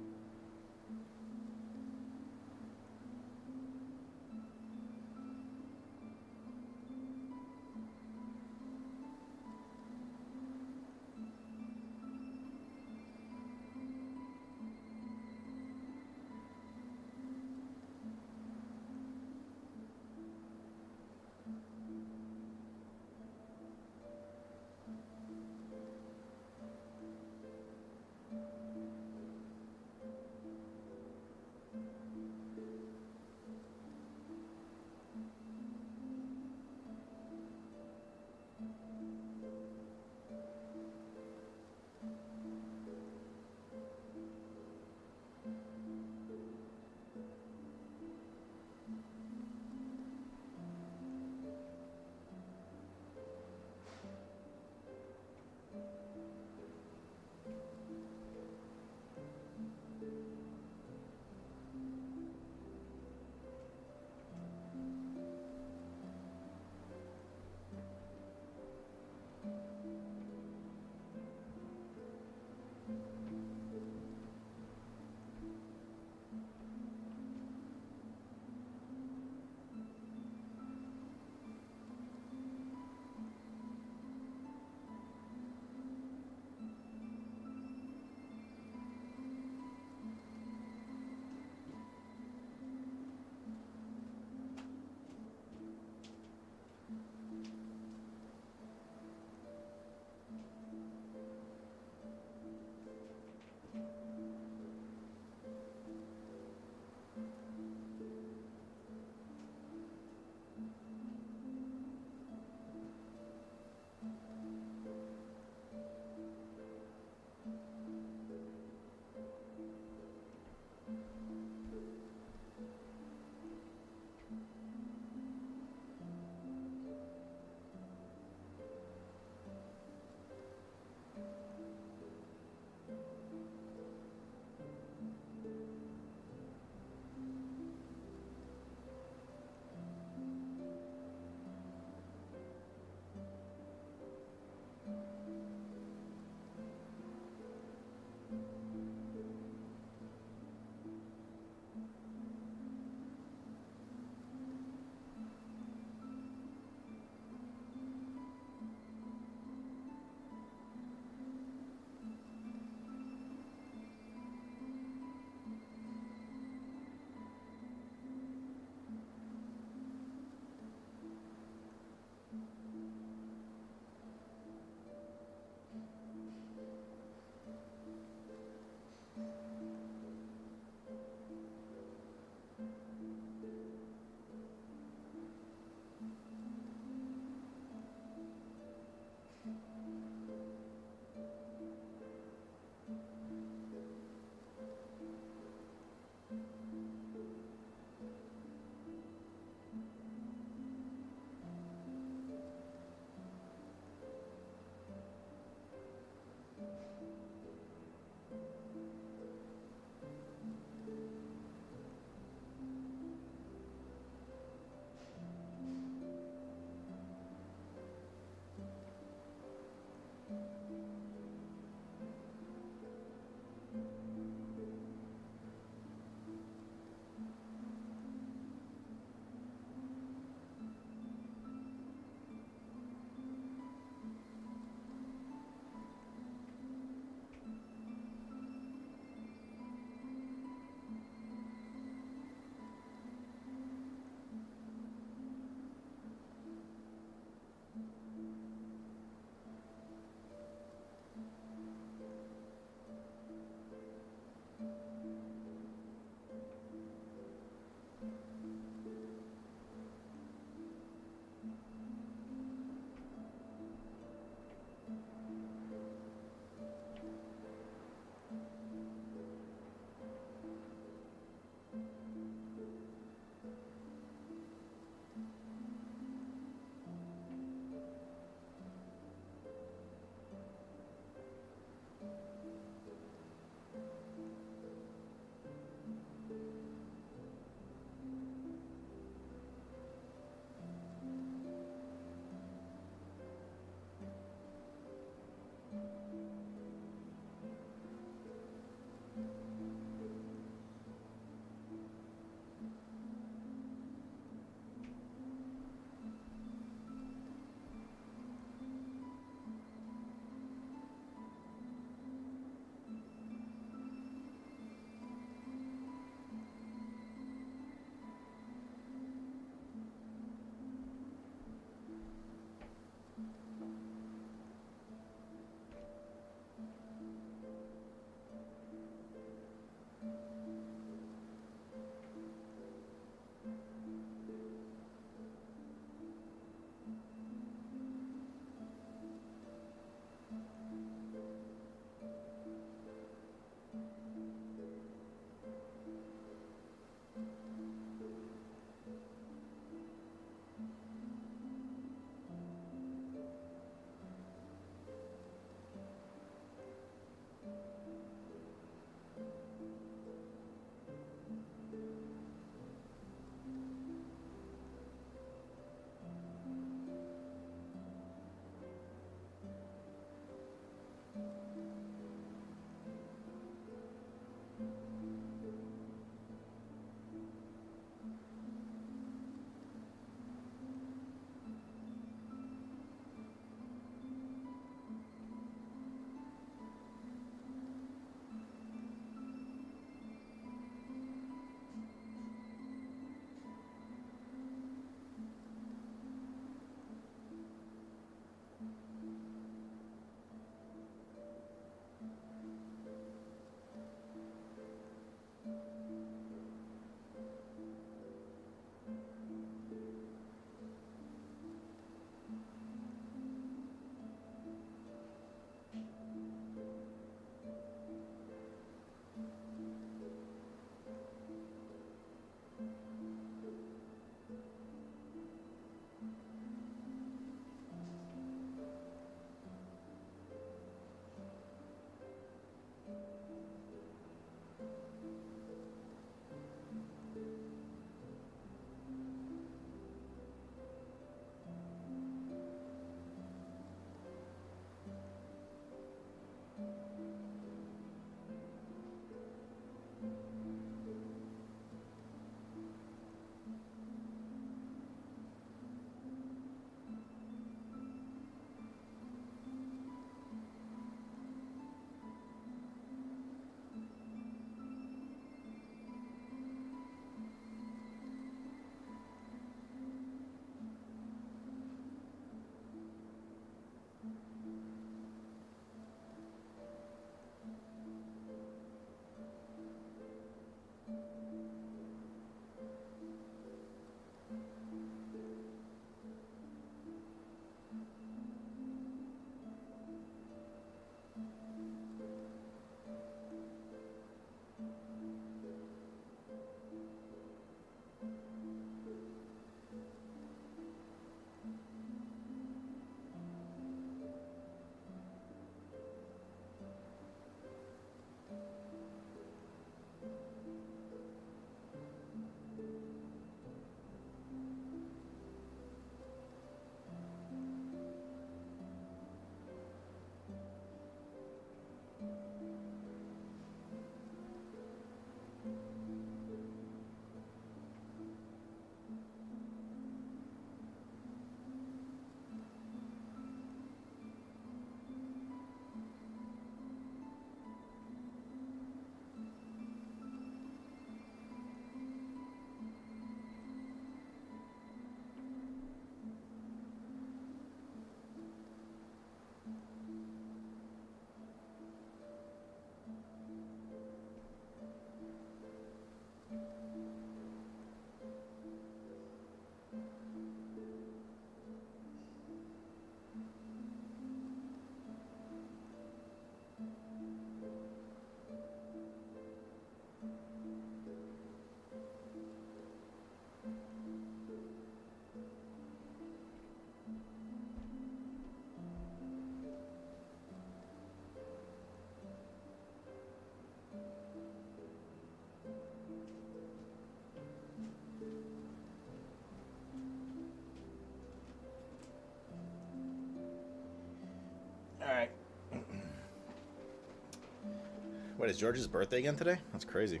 Speaker 3: Wait, is George's birthday again today? That's crazy.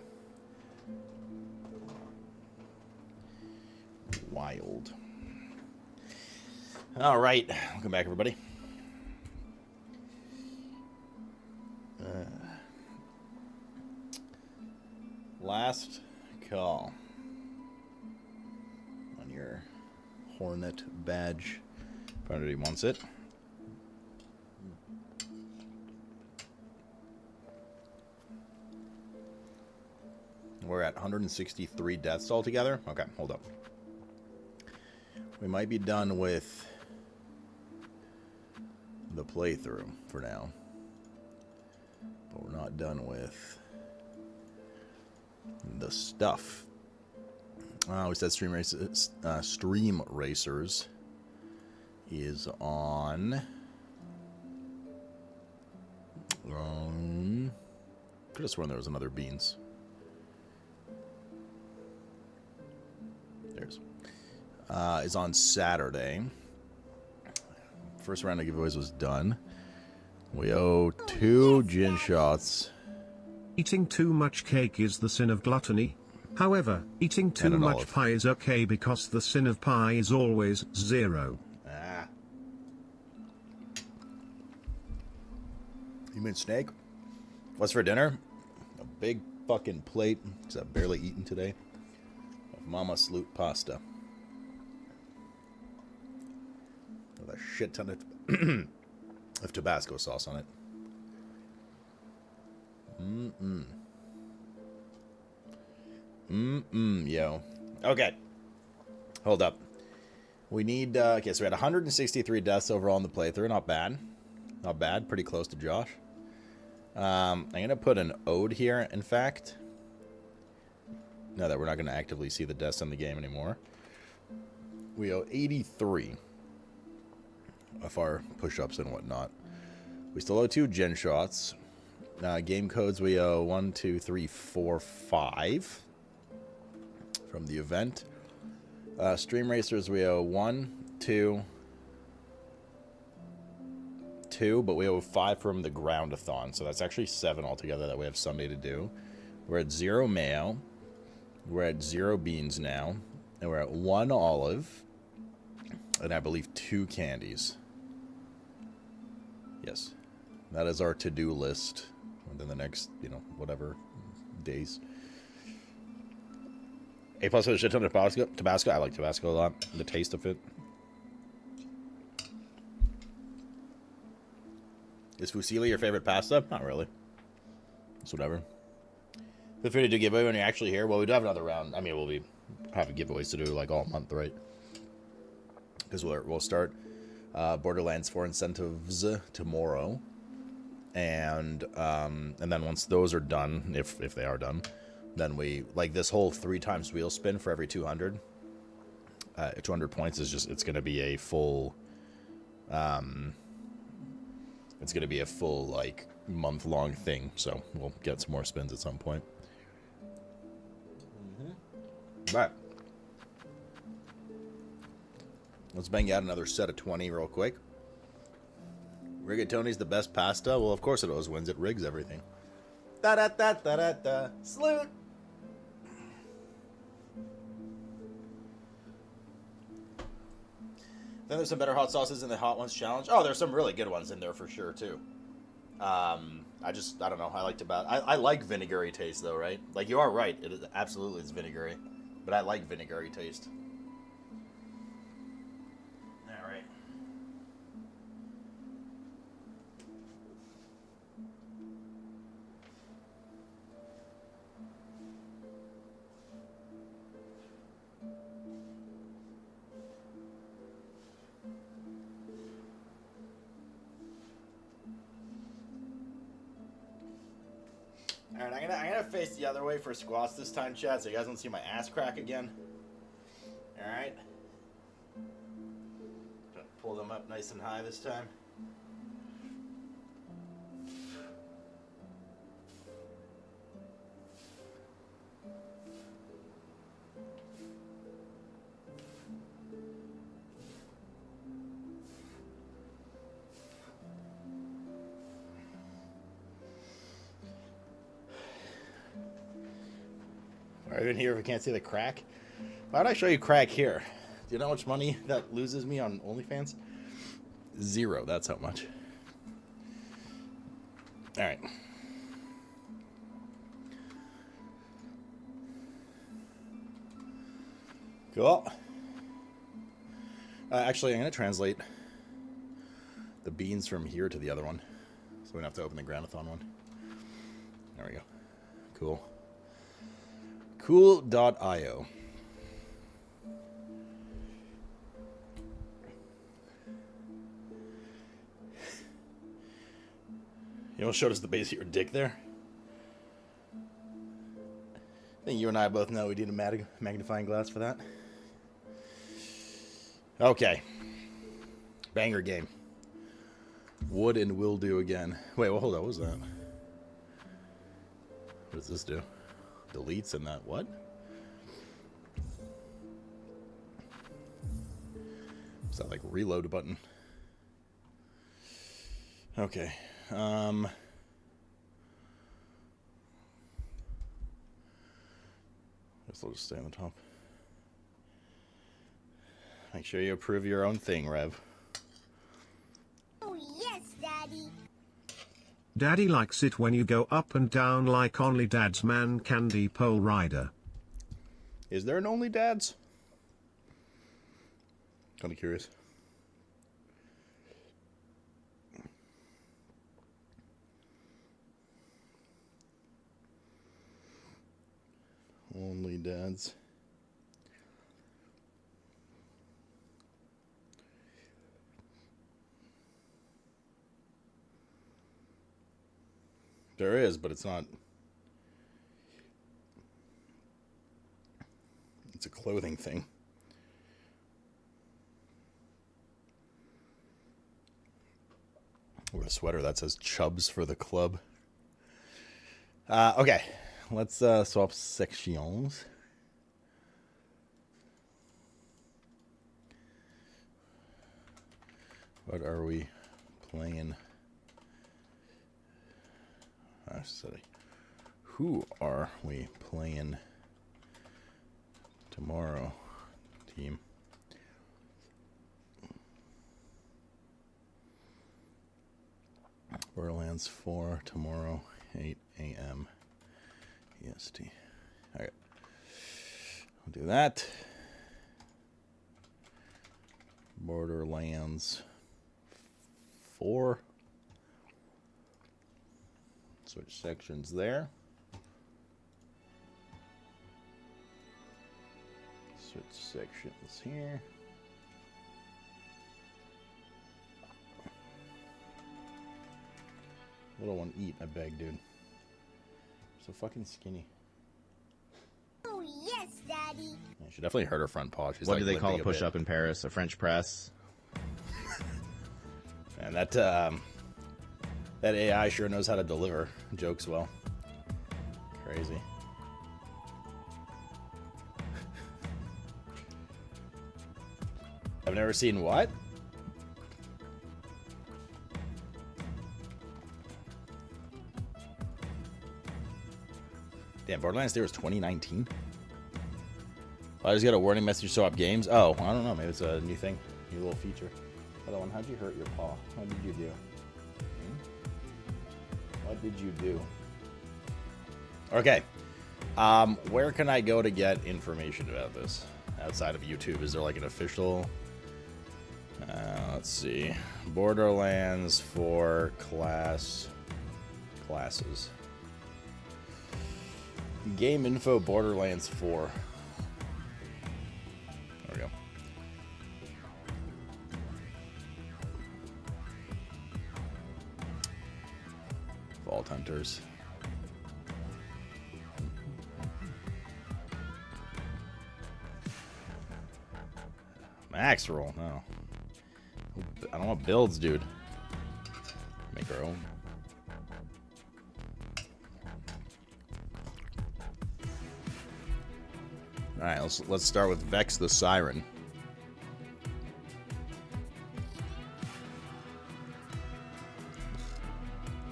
Speaker 3: Wild. All right. Welcome back, everybody. Last call on your Hornet badge. If anybody wants it. We're at 163 deaths altogether. Okay, hold up. We might be done with the playthrough for now. But we're not done with the stuff. We said Stream Racers is on. Could have sworn there was another Beans. There's. Is on Saturday. First round of giveaways was done. We owe 2 gin shots.
Speaker 2: Eating too much cake is the sin of gluttony. However, eating too much
Speaker 3: olive.
Speaker 2: pie is okay because the sin of pie is always 0.
Speaker 3: Ah. You mean snake? What's for dinner? A big fucking plate, because I've barely eaten today, of Mama Salute pasta. With a shit ton of Tabasco sauce on it. Yo. Okay. Hold up. We need, okay, so we had 163 deaths overall in the playthrough. Not bad. Not bad. Pretty close to Josh. I'm going to put an ode here, in fact. Now that we're not going to actively see the deaths in the game anymore. We owe 83 of our push-ups and whatnot. We still owe 2 gen shots. Game codes we owe 1, 2, 3, 4, 5 from the event. Stream Racers we owe 1, 2, 2, but we owe 5 from the Groundathon, so that's actually 7 altogether that we have Sunday to do. We're at 0 mayo. We're at 0 beans now, and we're at 1 olive, and I believe 2 candies. Yes, that is our to-do list within the next, whatever days. A+ with a shit ton of Tabasco. I like Tabasco a lot. The taste of it. Is fusilli your favorite pasta? Not really. It's whatever. Feel free to do giveaway when you're actually here. Well, we do have another round. I mean, we'll be having giveaways to do like all month, right? Because we'll start Borderlands 4 incentives tomorrow, and then once those are done, if they are done, then we like this whole 3 times wheel spin for every 200. 200 points is just it's gonna be a full. It's gonna be a full like month-long thing. So we'll get some more spins at some point. But let's bang out another set of 20 real quick. Rigatoni's the best pasta? Well, of course it always wins. It rigs everything. Da-da-da-da-da-da. Salute! Then there's some better hot sauces in the Hot Ones Challenge. Oh, there's some really good ones in there for sure, too. I don't know. I like vinegary taste, though, right? Like, you are right. It absolutely is vinegary. But I like vinegary taste. Alright. Alright, I'm gonna face the other way for squats this time, chat, so you guys don't see my ass crack again. Alright. Pull them up nice and high this time. Or even here if I can't see the crack. Why would I show you crack here? Do you know how much money that loses me on OnlyFans? 0, that's how much. Alright. Cool. Actually, I'm going to translate the beans from here to the other one. So we don't have to open the Granathon one. There we go. Cool. Cool.io. You know what showed us the base of your dick there? I think you and I both know we need a magnifying glass for that. Okay. Banger game. Would and will do again. Wait, well, hold on. What was that? What does this do? Deletes and that what? Is that like reload button? Okay. Guess I'll just stay on the top. Make sure you approve your own thing, Rev.
Speaker 4: Oh, yes, Daddy.
Speaker 2: Daddy likes it when you go up and down like only dad's man candy pole rider.
Speaker 3: Is there an only dads? Kind of curious. Only dads. There is, but it's not. It's a clothing thing. Or a sweater that says Chubs for the club. Okay, let's swap sections. What are we playing? Sorry. Who are we playing tomorrow, team? Borderlands 4 tomorrow, 8 a.m. EST. Alright. I'll do that. Borderlands 4. Switch sections there. Switch sections here. Little one, eat, I beg, dude. So fucking skinny.
Speaker 4: Oh, yes, Daddy.
Speaker 3: Yeah, she definitely hurt her front paw. She's
Speaker 5: What
Speaker 3: like
Speaker 5: do they call a
Speaker 3: limping
Speaker 5: push-up in Paris? A French press?
Speaker 3: And that AI sure knows how to deliver jokes well. Crazy. I've never seen what? Damn, Borderlands 3 was 2019? I just got a warning message to show up games. Oh, I don't know. Maybe it's a new thing. New little feature. Other one, how'd you hurt your paw? What did you do? What did you do? Okay. Where can I go to get information about this? Outside of YouTube, is there like an official... let's see. Borderlands 4 classes. Game info Borderlands 4. There we go. Vault Hunters. Max roll, no. I don't want builds, dude. Make our own. Alright, let's start with Vex the Siren.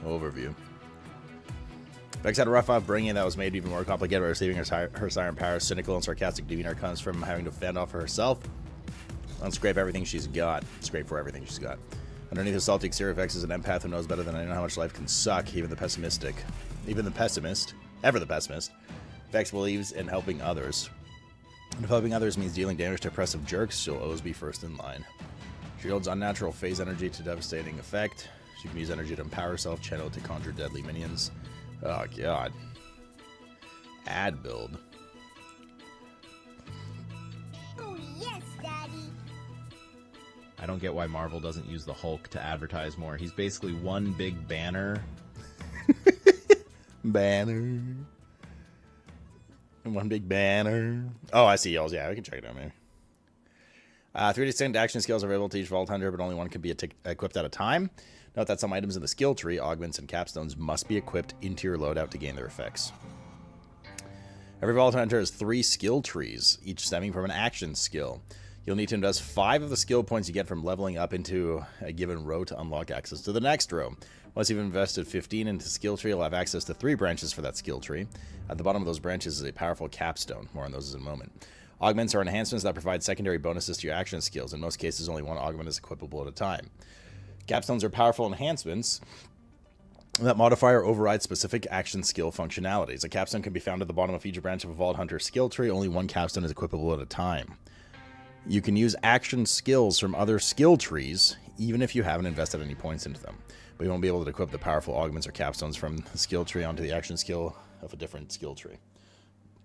Speaker 3: Overview. Vex had a rough upbringing that was made even more complicated by receiving her siren power. Cynical and sarcastic demeanor comes from having to fend off for herself and scrape everything she's got. Scrape for everything she's got. Underneath the salty exterior, Vex is an empath who knows better than anyone how much life can suck. Even the pessimist, Vex believes in helping others. And if helping others means dealing damage to oppressive jerks, she'll always be first in line. She holds unnatural phase energy to devastating effect. She can use energy to empower herself, channel it to conjure deadly minions. Oh, God. Ad build.
Speaker 4: Oh, yes, Daddy.
Speaker 5: I don't get why Marvel doesn't use the Hulk to advertise more. He's basically one big banner.
Speaker 3: Banner. One big banner. Oh, I see y'all's. Yeah, we can check it out, maybe. 3 distinct action skills are available to each Vault Hunter, but only one can be equipped at a time. Note that some items in the skill tree, augments, and capstones must be equipped into your loadout to gain their effects. Every Vault Hunter has 3 skill trees, each stemming from an action skill. You'll need to invest 5 of the skill points you get from leveling up into a given row to unlock access to the next row. Once you've invested 15 into skill tree, you'll have access to 3 branches for that skill tree. At the bottom of those branches is a powerful capstone. More on those in a moment. Augments are enhancements that provide secondary bonuses to your action skills. In most cases, only one augment is equipable at a time. Capstones are powerful enhancements that modify or override specific action skill functionalities. A capstone can be found at the bottom of each branch of a Vault Hunter skill tree. Only one capstone is equipable at a time. You can use action skills from other skill trees, even if you haven't invested any points into them. But you won't be able to equip the powerful augments or capstones from the skill tree onto the action skill of a different skill tree.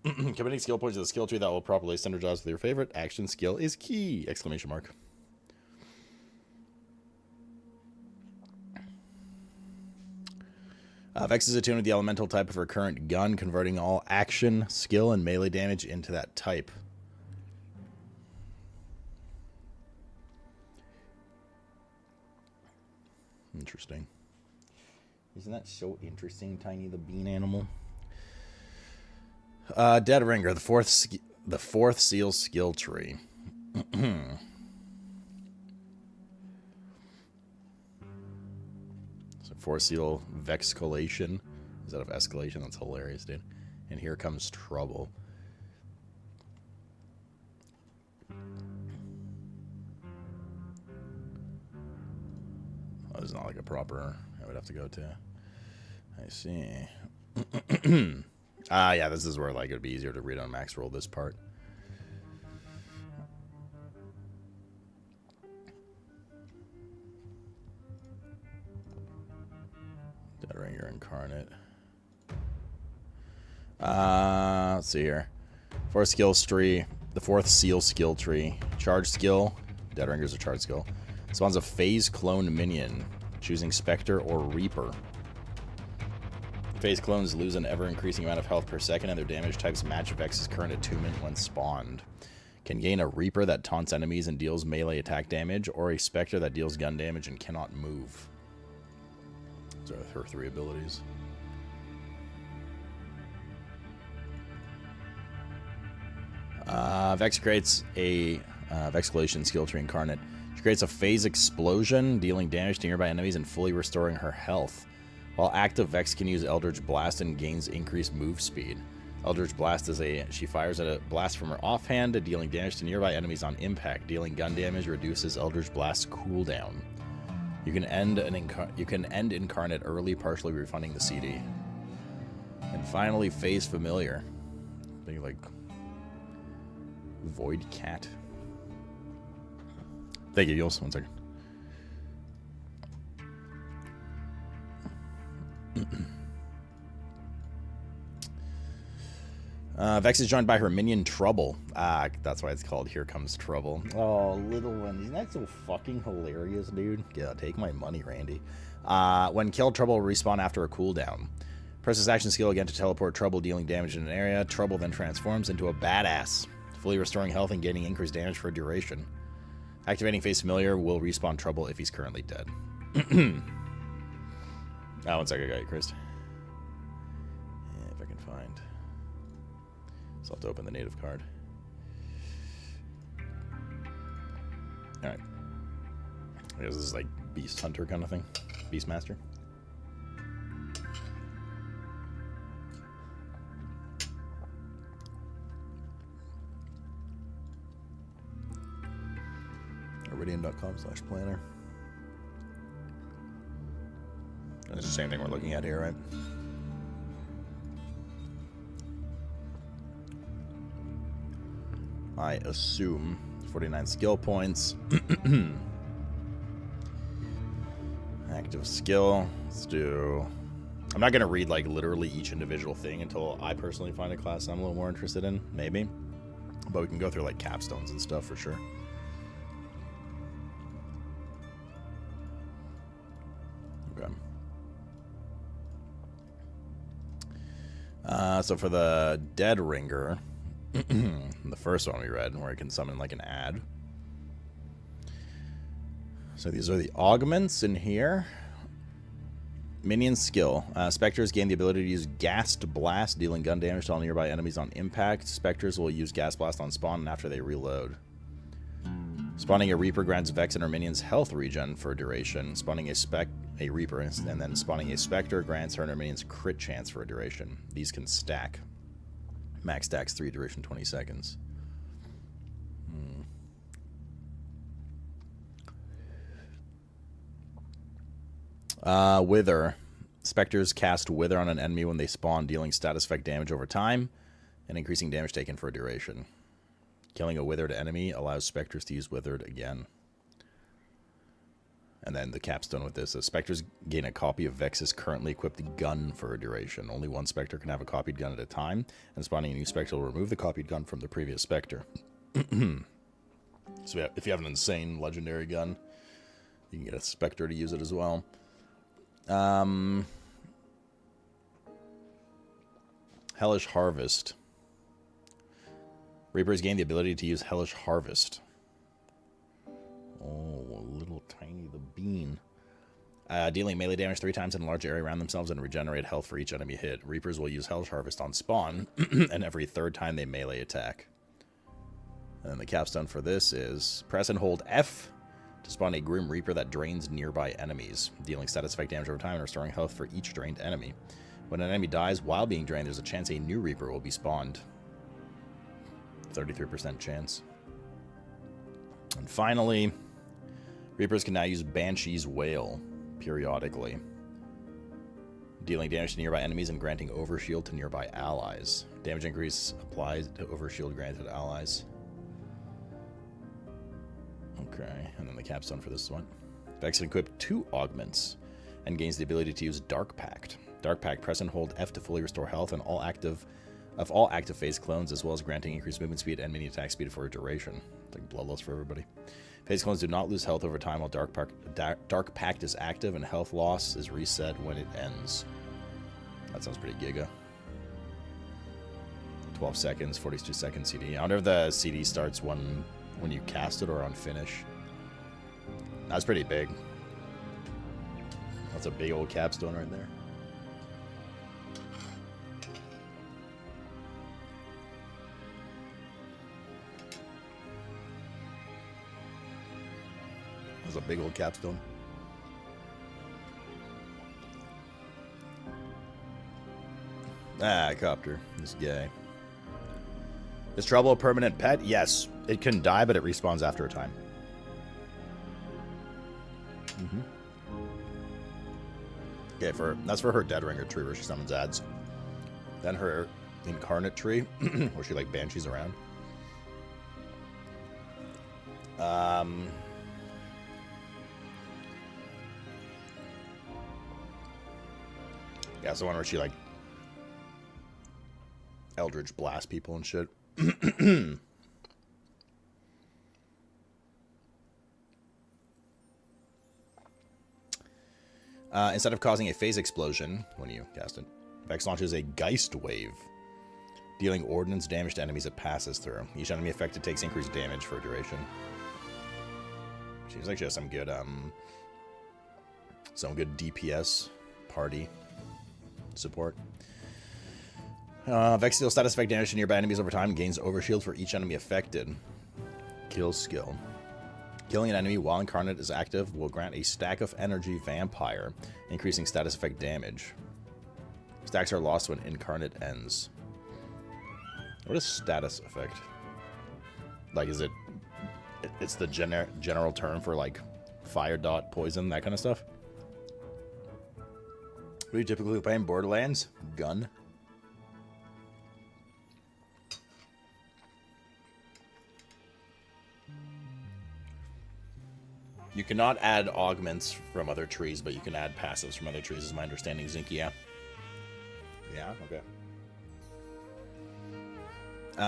Speaker 3: Committing skill points to the skill tree that will properly synergize with your favorite action skill is key! Exclamation mark. Vex is attuned with the elemental type of her current gun, converting all action, skill, and melee damage into that type. Interesting. Isn't that so interesting, Tiny the Bean Animal? Dead Ringer, the fourth seal skill tree. So 4th seal Vexcolation instead of escalation. That's hilarious, dude. And here comes trouble. Oh, this is not like a proper I would have to go to. I see. Yeah, this is where like it'd be easier to read on max roll this part. Dead Ringer Incarnate. Let's see here. 4th skill tree, the 4th seal skill tree. Charge skill. Dead Ringer's a charge skill. Spawns a phase clone minion, choosing Spectre or Reaper. Phase clones lose an ever-increasing amount of health per second, and their damage types match Vex's current attunement when spawned. Can gain a Reaper that taunts enemies and deals melee attack damage, or a Spectre that deals gun damage and cannot move. Those are her 3 abilities. Vex creates a Vexcolation skill tree incarnate. She creates a phase explosion, dealing damage to nearby enemies and fully restoring her health. While active, Vex can use Eldritch Blast and gains increased move speed. Eldritch Blast is she fires at a blast from her offhand, dealing damage to nearby enemies on impact. Dealing gun damage reduces Eldritch Blast's cooldown. You can end Incarnate early, partially refunding the CD. And finally, Phase Familiar. Think like Void Cat. Thank you, Yules. 1 second. Vex is joined by her minion Trouble. That's why it's called Here Comes Trouble. Oh, little one. Isn't that so fucking hilarious, dude? Yeah, take my money, Randy. When killed, Trouble will respawn after a cooldown. Press this action skill again to teleport Trouble, dealing damage in an area. Trouble then transforms into a badass, fully restoring health and gaining increased damage for a duration. Activating Face Familiar will respawn Trouble if he's currently dead. 1 second, I got you, Chris. Yeah, if I can find. So I'll have to open the native card. Alright. I guess this is like Beast Hunter kind of thing. Beast Master. guardian.com/planner. It's the same thing we're looking at here, right? I assume 49 skill points. Active skill. Let's do... I'm not going to read, like, literally each individual thing until I personally find a class I'm a little more interested in, maybe. But we can go through, like, capstones and stuff for sure. Okay. So for the Dead Ringer, the first one we read, where it can summon, like, an ad. So these are the augments in here. Minion skill. Spectres gain the ability to use Ghast Blast, dealing gun damage to all nearby enemies on impact. Spectres will use Ghast Blast on spawn and after they reload. Spawning a Reaper grants Vex and her minions health regen for a duration. Spawning a Reaper and then spawning a Spectre grants her and her minions crit chance for a duration. These can stack. Max stacks 3, duration 20 seconds. Wither. Spectres cast Wither on an enemy when they spawn, dealing status effect damage over time and increasing damage taken for a duration. Killing a withered enemy allows Spectres to use Withered again. And then the capstone with this is Spectres gain a copy of Vex's currently equipped gun for a duration. Only one Spectre can have a copied gun at a time, and spawning a new Spectre will remove the copied gun from the previous Spectre. So if you have an insane legendary gun, you can get a Spectre to use it as well. Hellish Harvest. Reapers gain the ability to use Hellish Harvest. Oh, little tiny the bean. Dealing melee damage 3 times in a large area around themselves and regenerate health for each enemy hit. Reapers will use Hellish Harvest on spawn and every 3rd time they melee attack. And then the capstone for this is press and hold F to spawn a Grim Reaper that drains nearby enemies, dealing status effect damage over time and restoring health for each drained enemy. When an enemy dies while being drained, there's a chance a new Reaper will be spawned. 33% chance. And finally, Reapers can now use Banshee's Wail periodically, dealing damage to nearby enemies and granting overshield to nearby allies. Damage increase applies to overshield granted allies. Okay, and then the capstone for this one. Vex can equip 2 augments and gains the ability to use Dark Pact. Dark Pact, press and hold F to fully restore health and all active phase clones, as well as granting increased movement speed and mini attack speed for a duration. It's like Bloodlust for everybody. Phase clones do not lose health over time while Dark Pact is active, and health loss is reset when it ends. That sounds pretty giga. 12 seconds, 42 second CD. I wonder if the CD starts when you cast it or on finish. That's pretty big. That's a big old capstone right there. That's a big old capstone. Ah, Copter. This guy. Is Trouble a permanent pet? Yes. It can die, but it respawns after a time. Okay, that's for her Dead Ringer tree where she summons ads. Then her Incarnate tree where she like banshees around. Yeah, it's the one where she like Eldritch blast people and shit. Instead of causing a phase explosion when you cast it, Vex launches a Geist Wave, dealing ordnance damage to enemies it passes through. Each enemy affected takes increased damage for a duration. Seems like she has some good DPS party support. Vex deals status effect damage to nearby enemies over time, gains overshield for each enemy affected. Kill skill. Killing an enemy while Incarnate is active will grant a stack of energy vampire, increasing status effect damage. Stacks are lost when Incarnate ends. What is status effect? Like, is it It's the general term for like fire dot poison, that kind of stuff. What do you typically play in Borderlands? Gun. You cannot add augments from other trees, but you can add passives from other trees, is my understanding, Zinky, yeah? Yeah, okay.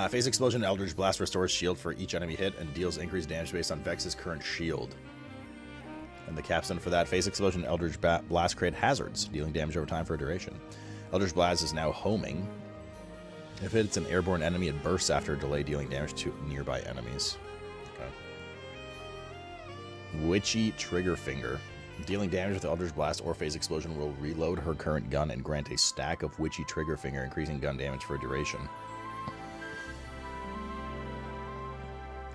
Speaker 3: Phase Explosion Eldritch Blast restores shield for each enemy hit and deals increased damage based on Vex's current shield. And the capstone for that, Phase Explosion Eldritch Blast create hazards, dealing damage over time for a duration. Eldritch Blast is now homing. If it's an airborne enemy, it bursts after a delay, dealing damage to nearby enemies. Okay. Witchy Trigger Finger. Dealing damage with Eldritch Blast or Phase Explosion will reload her current gun and grant a stack of Witchy Trigger Finger, increasing gun damage for a duration.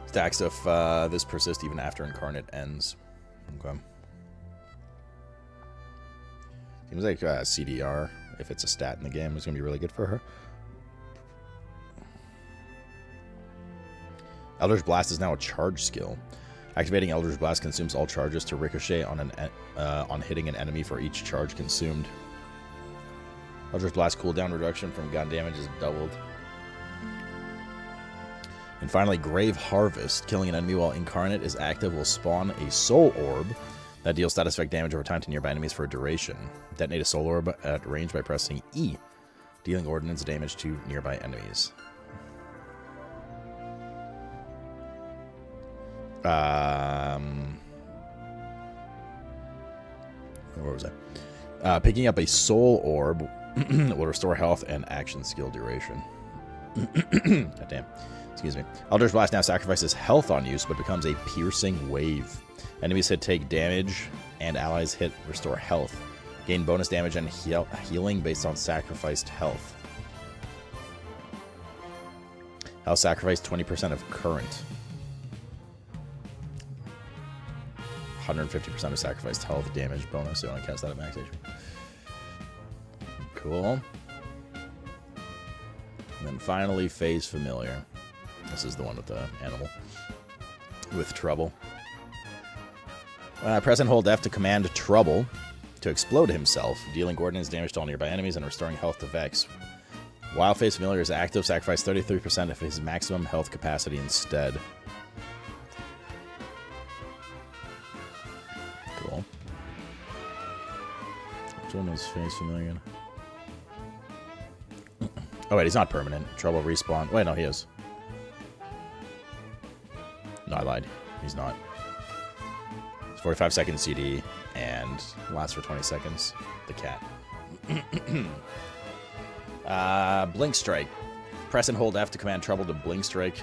Speaker 3: Stacks if this persists even after Incarnate ends. Okay. Seems like CDR, if it's a stat in the game, is going to be really good for her. Eldritch Blast is now a charge skill. Activating Eldritch Blast consumes all charges to ricochet on hitting an enemy for each charge consumed. Eldritch Blast cooldown reduction from gun damage is doubled. And finally, Grave Harvest. Killing an enemy while Incarnate is active will spawn a Soul Orb that deals status effect damage over time to nearby enemies for a duration. Detonate a Soul Orb at range by pressing E, dealing ordnance damage to nearby enemies. Where was I? Picking up a Soul Orb will restore health and action skill duration. God damn. Excuse me. Eldritch Blast now sacrifices health on use, but becomes a piercing wave. Enemies hit take damage, and allies hit restore health. Gain bonus damage and healing based on sacrificed health. Health sacrifice 20% of current. 150% of sacrificed health damage bonus, so only cast that at max HP. Cool. And then finally, Phase Familiar. This is the one with the animal. With Trouble. Press and hold F to command Trouble to explode himself, dealing ordnance damage to all nearby enemies and restoring health to Vex. While Phase Familiar is active, sacrifice 33% of his maximum health capacity instead. Cool. Which one was Phase Familiar? Oh wait, he's not permanent. Trouble respawn. Wait, no, he is. No, I lied. He's not. It's 45 seconds CD and lasts for 20 seconds. The cat. Blink Strike. Press and hold F to command Trouble to Blink Strike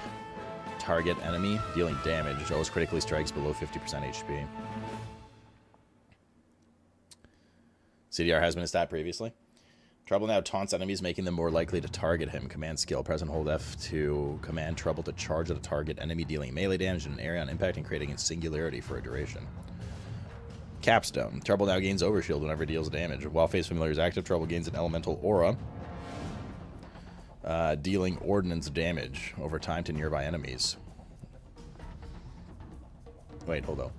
Speaker 3: target enemy, dealing damage. Always critically strikes below 50% HP. CDR has been a stat previously. Trouble now taunts enemies, making them more likely to target him. Command skill. Press and hold F to command Trouble to charge at a target enemy, dealing melee damage in an area on impact and creating a singularity for a duration. Capstone. Trouble now gains Overshield whenever it deals damage. While Phase Familiar is active, Trouble gains an elemental aura, dealing ordnance damage over time to nearby enemies. Wait, hold on.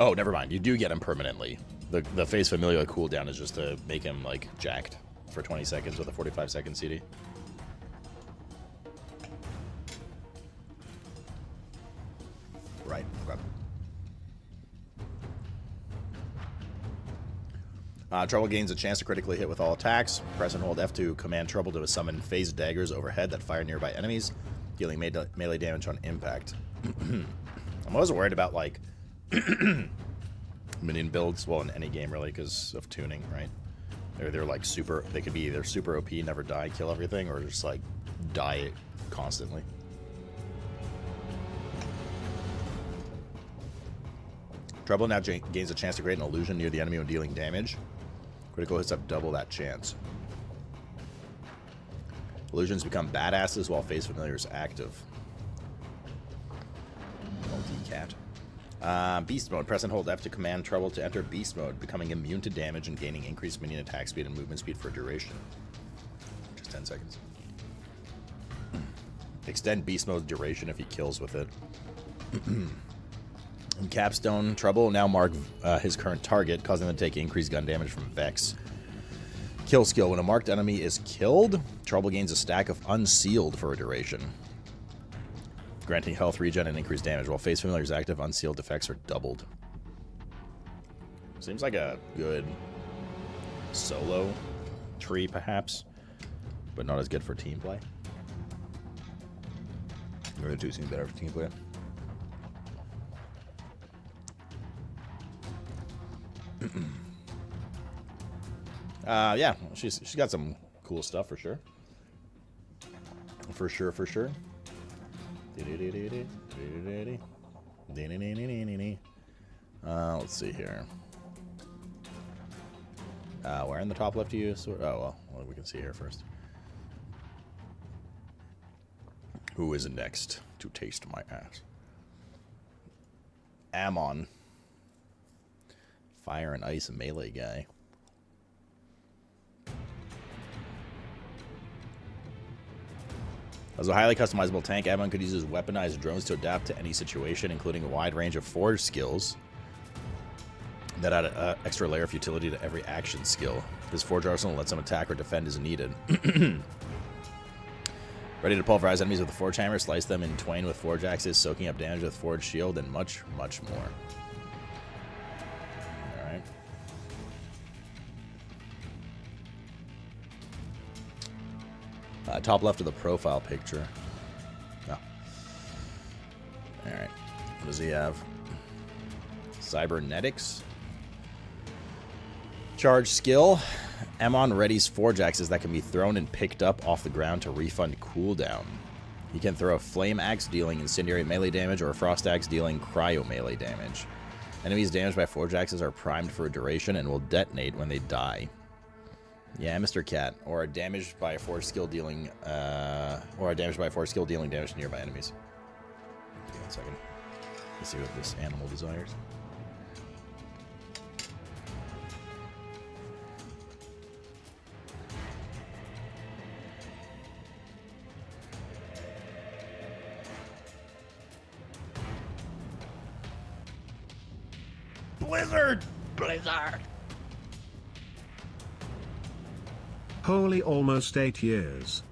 Speaker 3: Oh, never mind. You do get him permanently. The Phase Familiar cooldown is just to make him, like, jacked for 20 seconds with a 45-second CD. Right. Okay. Trouble gains a chance to critically hit with all attacks. Press and hold F to command Trouble to summon phase daggers overhead that fire nearby enemies, dealing melee damage on impact. I'm always worried about, like, minion builds, well, in any game really, because of tuning, right? They're like super, they could be either super OP, never die, kill everything, or just like die constantly. Trouble now gains a chance to create an illusion near the enemy when dealing damage. Critical hits have double that chance. Illusions become badasses while Phase Familiar is active. Multi-cat.
Speaker 5: Beast mode. Press and hold F to command Trouble to enter beast mode, becoming immune to damage and gaining increased minion attack speed and movement speed for a duration. Just 10 seconds. Extend beast mode duration if he kills with it. In Capstone, Trouble now mark his current target, causing them to take increased gun damage from Vex. Kill skill. When a marked enemy is killed, Trouble gains a stack of Unsealed for a duration, granting health regen and increased damage. While Face Familiar's active, Unsealed effects are doubled. Seems like a good solo tree, perhaps, but not as good for team play. The two seem better for team play. Yeah, she's got some cool stuff for sure. For sure. Let's see here. Where in the top left do you sort? Oh well, we can see here first. Who is next to taste my ass? Ammon. Fire and ice melee guy. As a highly customizable tank, Ammon could use his weaponized drones to adapt to any situation, including a wide range of forge skills that add an extra layer of utility to every action skill. His forge arsenal lets him attack or defend as needed. Ready to pulverize enemies with a forge hammer, slice them in twain with forge axes, soaking up damage with forge shield, and much, much more. Alright. Top left of the profile picture. Oh. Alright. What does he have? Cybernetics. Charge skill. Ammon readies forge axes that can be thrown and picked up off the ground to refund cooldown. He can throw a flame axe dealing incendiary melee damage or a frost axe dealing cryo melee damage. Enemies damaged by forge axes are primed for a duration and will detonate when they die. Yeah, Mr. Cat. Or damaged by a forge skill dealing damage to nearby enemies. Give me 1 second. Let's see what this animal desires. Blizzard!
Speaker 1: Blizzard.
Speaker 2: Holy, almost 8 years.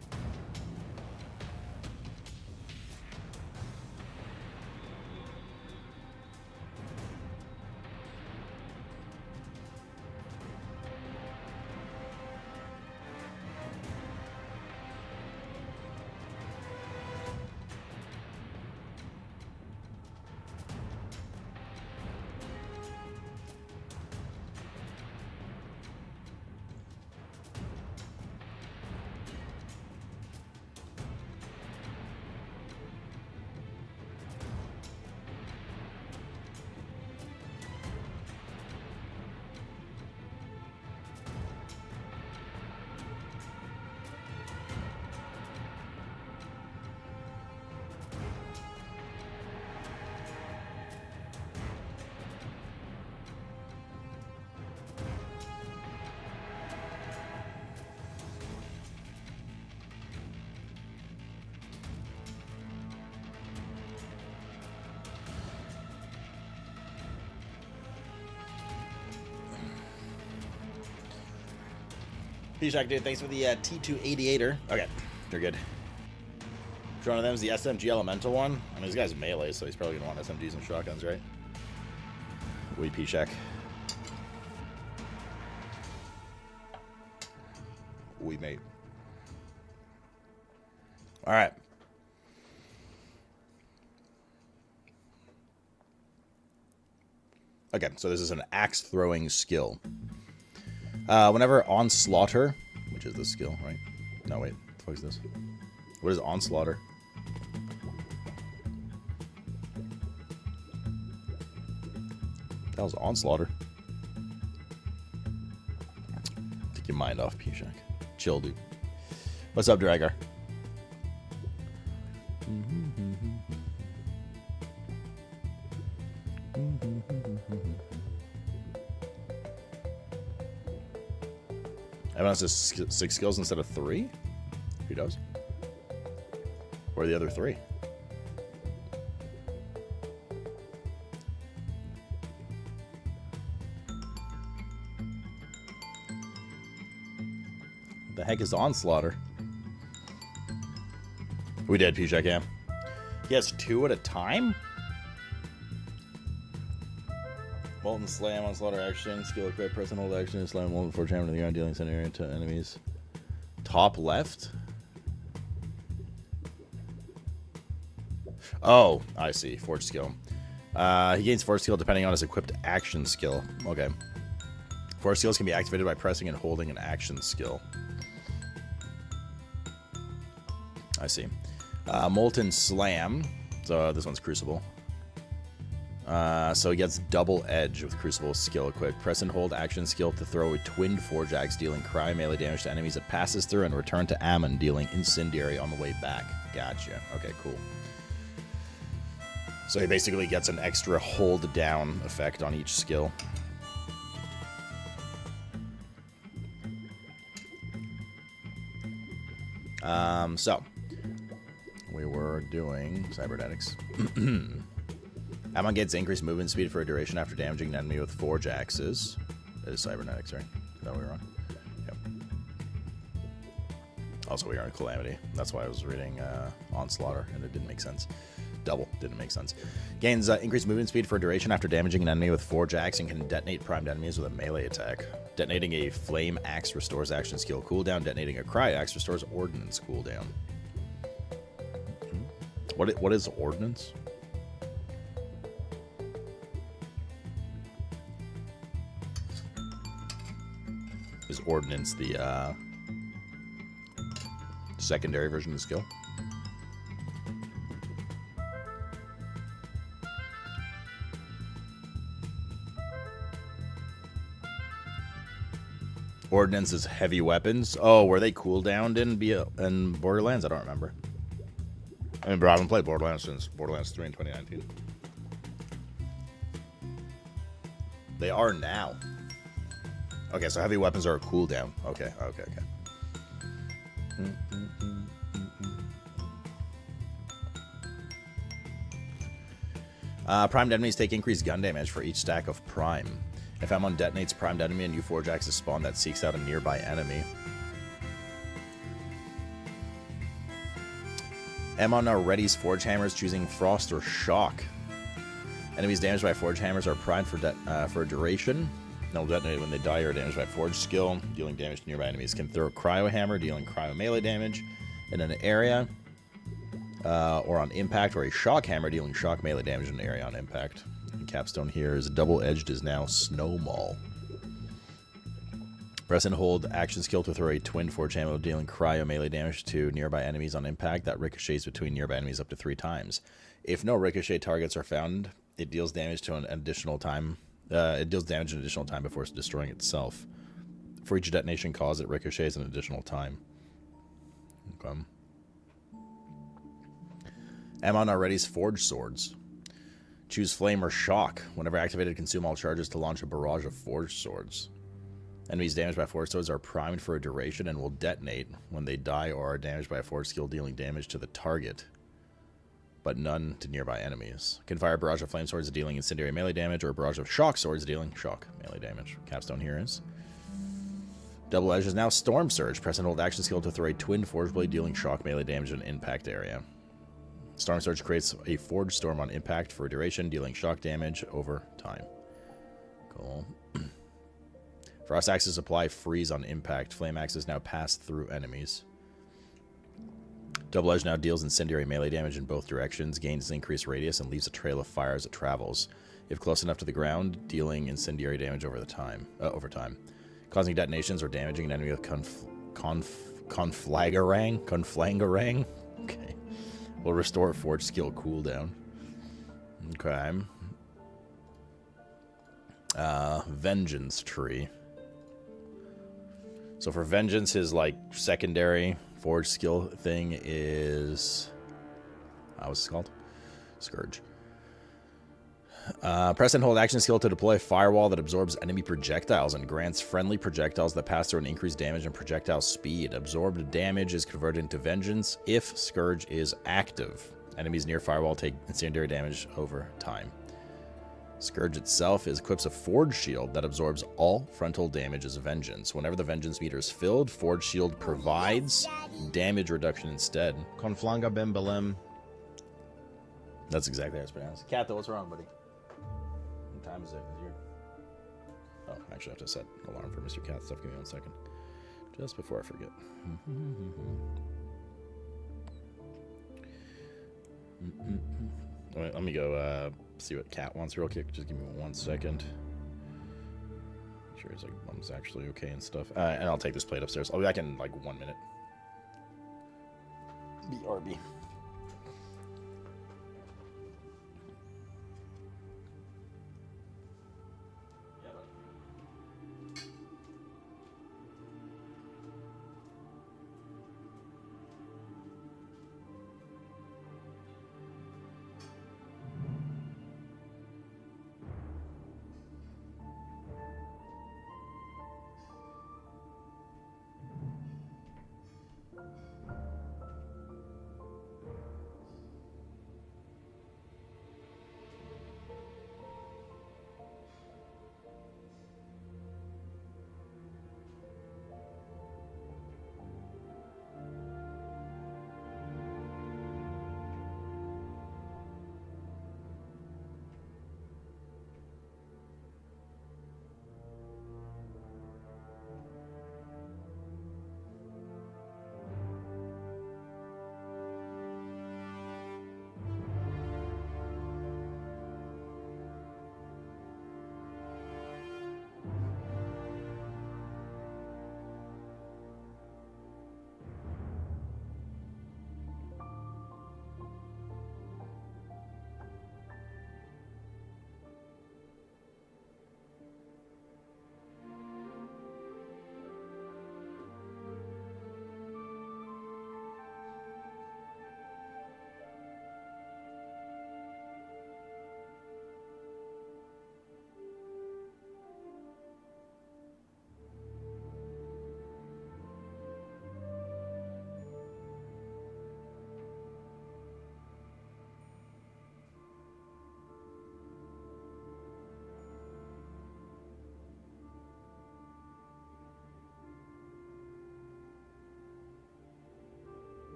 Speaker 5: P-Shack, dude, thanks for the T288er. Okay, you're good. Which one of them is the SMG Elemental one? I mean, this guy's melee, so he's probably going to want SMGs and shotguns, right? We P-Shack. We mate. Alright. Okay, so this is an axe throwing skill. Whenever Onslaughter, which is this skill, right? No, wait. What the fuck is this? What is Onslaughter? That was Onslaughter. Take your mind off, P-Shack. Chill, dude. What's up, Dragar? Everyone has 6 skills instead of 3? Who does? Or the other 3? The heck is Onslaughter? We did, P-Check, yeah. He has 2 at a time? Molten Slam, Onslaughter action, skill equip, press and hold action, slam Molten Forge Hammer to the ground, dealing incendiary to enemies. Top left? Oh, I see. Forge skill. He gains Forge skill depending on his equipped action skill. Okay. Forge skills can be activated by pressing and holding an action skill. I see. Molten Slam. So this one's Crucible. So he gets double edge with Crucible skill equipped. Press and hold action skill to throw a twinned Forge Axe, dealing cry melee damage to enemies it passes through, and return to Ammon, dealing incendiary on the way back. Gotcha. Okay, cool. So he basically gets an extra hold down effect on each skill. So we were doing cybernetics. Ammon gets increased movement speed for a duration after damaging an enemy with Forge Axes. That is cybernetics, right? Is that what we're on? Yep. Also, we are on Calamity. That's why I was reading Onslaughter, and it didn't make sense. Double didn't make sense. Gains increased movement speed for a duration after damaging an enemy with Forge Axe and can detonate primed enemies with a melee attack. Detonating a Flame Axe restores action skill cooldown. Detonating a Cry Axe restores ordnance cooldown. What is ordnance? Is ordnance the secondary version of the skill? Ordnance is heavy weapons. Oh, were they cooldowned in Borderlands? I don't remember. I mean, bro, I haven't played Borderlands since Borderlands 3 in 2019. They are now. Okay, so heavy weapons are a cooldown. Okay. Primed enemies take increased gun damage for each stack of prime. If Ammon detonates primed enemy, a new Forge Axe is spawned that seeks out a nearby enemy. Ammon readies Forge Hammers, choosing Frost or Shock. Enemies damaged by Forge Hammers are primed for a duration. They'll detonate when they die or are damaged by Forge skill, dealing damage to nearby enemies. Can throw a Cryo Hammer, dealing Cryo melee damage in an area, or on impact, or a Shock Hammer, dealing Shock melee damage in an area on impact. And capstone here is double-edged is now Snowmaul. Press and hold action skill to throw a twin Forge Hammer, dealing Cryo melee damage to nearby enemies on impact that ricochets between nearby enemies up to 3 times. If no ricochet targets are found, it deals damage to an additional time. It deals damage an additional time before destroying itself. For each detonation cause, it ricochets an additional time. Okay. Ammon readies Forge Swords. Choose Flame or Shock. Whenever activated, consume all charges to launch a barrage of Forge Swords. Enemies damaged by Forge Swords are primed for a duration and will detonate when they die or are damaged by a Forge skill, dealing damage to the target, but none to nearby enemies. Can fire a barrage of Flame Swords, dealing incendiary melee damage, or a barrage of Shock Swords, dealing Shock melee damage. Capstone here is Double Edge is now Storm Surge. Press and hold action skill to throw a twin Forge Blade, dealing Shock melee damage in an impact area. Storm Surge creates a Forge Storm on impact for a duration, dealing shock damage over time. Cool. Frost Axes apply freeze on impact. Flame Axes now pass through enemies. Double Edge now deals incendiary melee damage in both directions, gains increased radius, and leaves a trail of fire as it travels. If close enough to the ground, dealing incendiary damage over time, causing detonations or damaging an enemy with conflangarang. Okay, will restore Forge skill cooldown. Okay. Vengeance Tree. So for Vengeance, his secondary Forge skill thing is what's it called? Scourge. Press and hold action skill to deploy a firewall that absorbs enemy projectiles and grants friendly projectiles that pass through an increased damage and projectile speed. Absorbed damage is converted into vengeance if Scourge is active. Enemies near firewall take incendiary damage over time. Scourge itself equips a Forge Shield that absorbs all frontal damage as vengeance. Whenever the vengeance meter is filled, Forge Shield provides damage reduction instead.
Speaker 3: Conflanga bimbalem.
Speaker 5: That's exactly how it's pronounced. Cat, what's wrong, buddy? What time is it? Oh, I actually have to set an alarm for Mr. Cat stuff. Give me 1 second. Just before I forget. Let me go see what Cat wants real quick. Just give me 1 second. Make sure his mom's actually okay and stuff. And I'll take this plate upstairs. I'll be back in like 1 minute. BRB.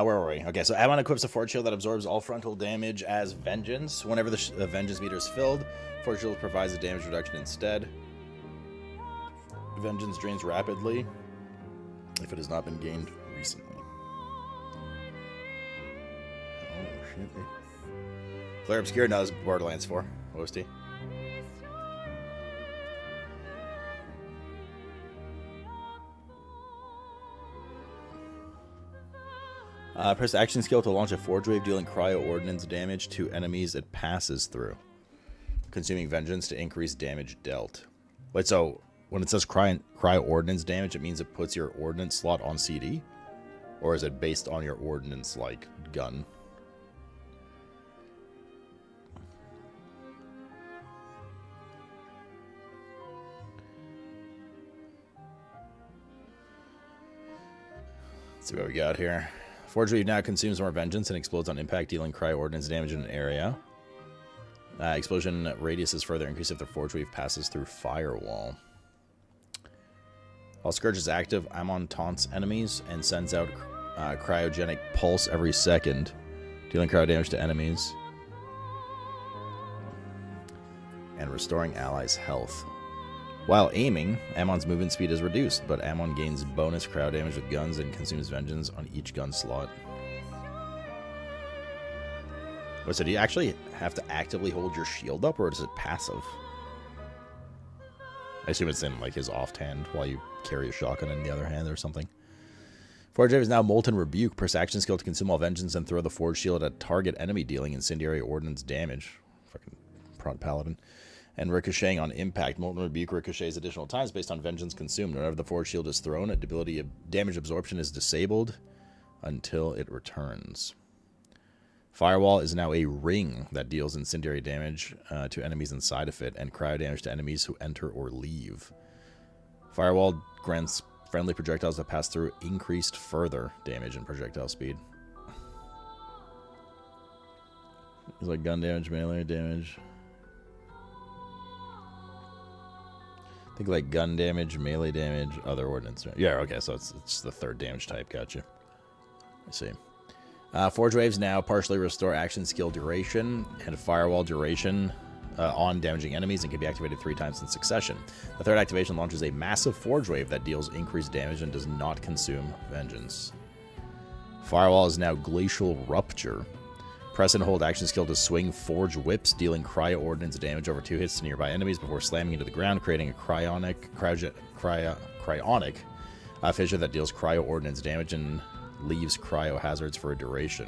Speaker 5: Where were we? Okay, so Ammon equips a Forge Shield that absorbs all frontal damage as vengeance. Whenever the vengeance meter is filled, Forge Shield provides a damage reduction instead. Vengeance drains rapidly if it has not been gained recently. Oh, shit. Claire Obscure, no, this is Borderlands 4 OST. Press action skill to launch a Forge Wave, dealing cryo ordnance damage to enemies it passes through. Consuming vengeance to increase damage dealt. Wait, so when it says cryo ordnance damage, it means it puts your ordnance slot on CD? Or is it based on your ordnance, like, gun? Let's see what we got here. Forge Wave now consumes more vengeance and explodes on impact, dealing cryo ordnance damage in an area. Explosion radius is further increased if the Forge Wave passes through Firewall. While Scourge is active, Amon taunts enemies and sends out cryogenic pulse every second, dealing cryo damage to enemies and restoring allies' health. While aiming, Ammon's movement speed is reduced, but Ammon gains bonus cryo damage with guns and consumes vengeance on each gun slot. Wait, so do you actually have to actively hold your shield up, or is it passive? I assume it's in like his offhand while you carry a shotgun in the other hand or something. Forge Wave is now Molten Rebuke. Press action skill to consume all vengeance and throw the Forge Shield at a target enemy, dealing incendiary ordnance damage. Fucking prod paladin. And ricocheting on impact. Molten Rebuke ricochets additional times based on vengeance consumed. Whenever the Forge Shield is thrown, a ability of damage absorption is disabled until it returns. Firewall is now a ring that deals incendiary damage to enemies inside of it, and cryo damage to enemies who enter or leave. Firewall grants friendly projectiles that pass through increased further damage and projectile speed. It's like gun damage, melee damage. I think like gun damage, melee damage, other ordnance. Yeah, okay, so it's the third damage type. Gotcha. I see. Forge Waves now partially restore action skill duration and firewall duration on damaging enemies and can be activated 3 times in succession. The third activation launches a massive Forge Wave that deals increased damage and does not consume vengeance. Firewall is now Glacial Rupture. Press and hold action skill to swing Forge Whips, dealing cryo ordnance damage over 2 hits to nearby enemies before slamming into the ground, creating a cryonic fissure that deals cryo ordnance damage and leaves cryo hazards for a duration.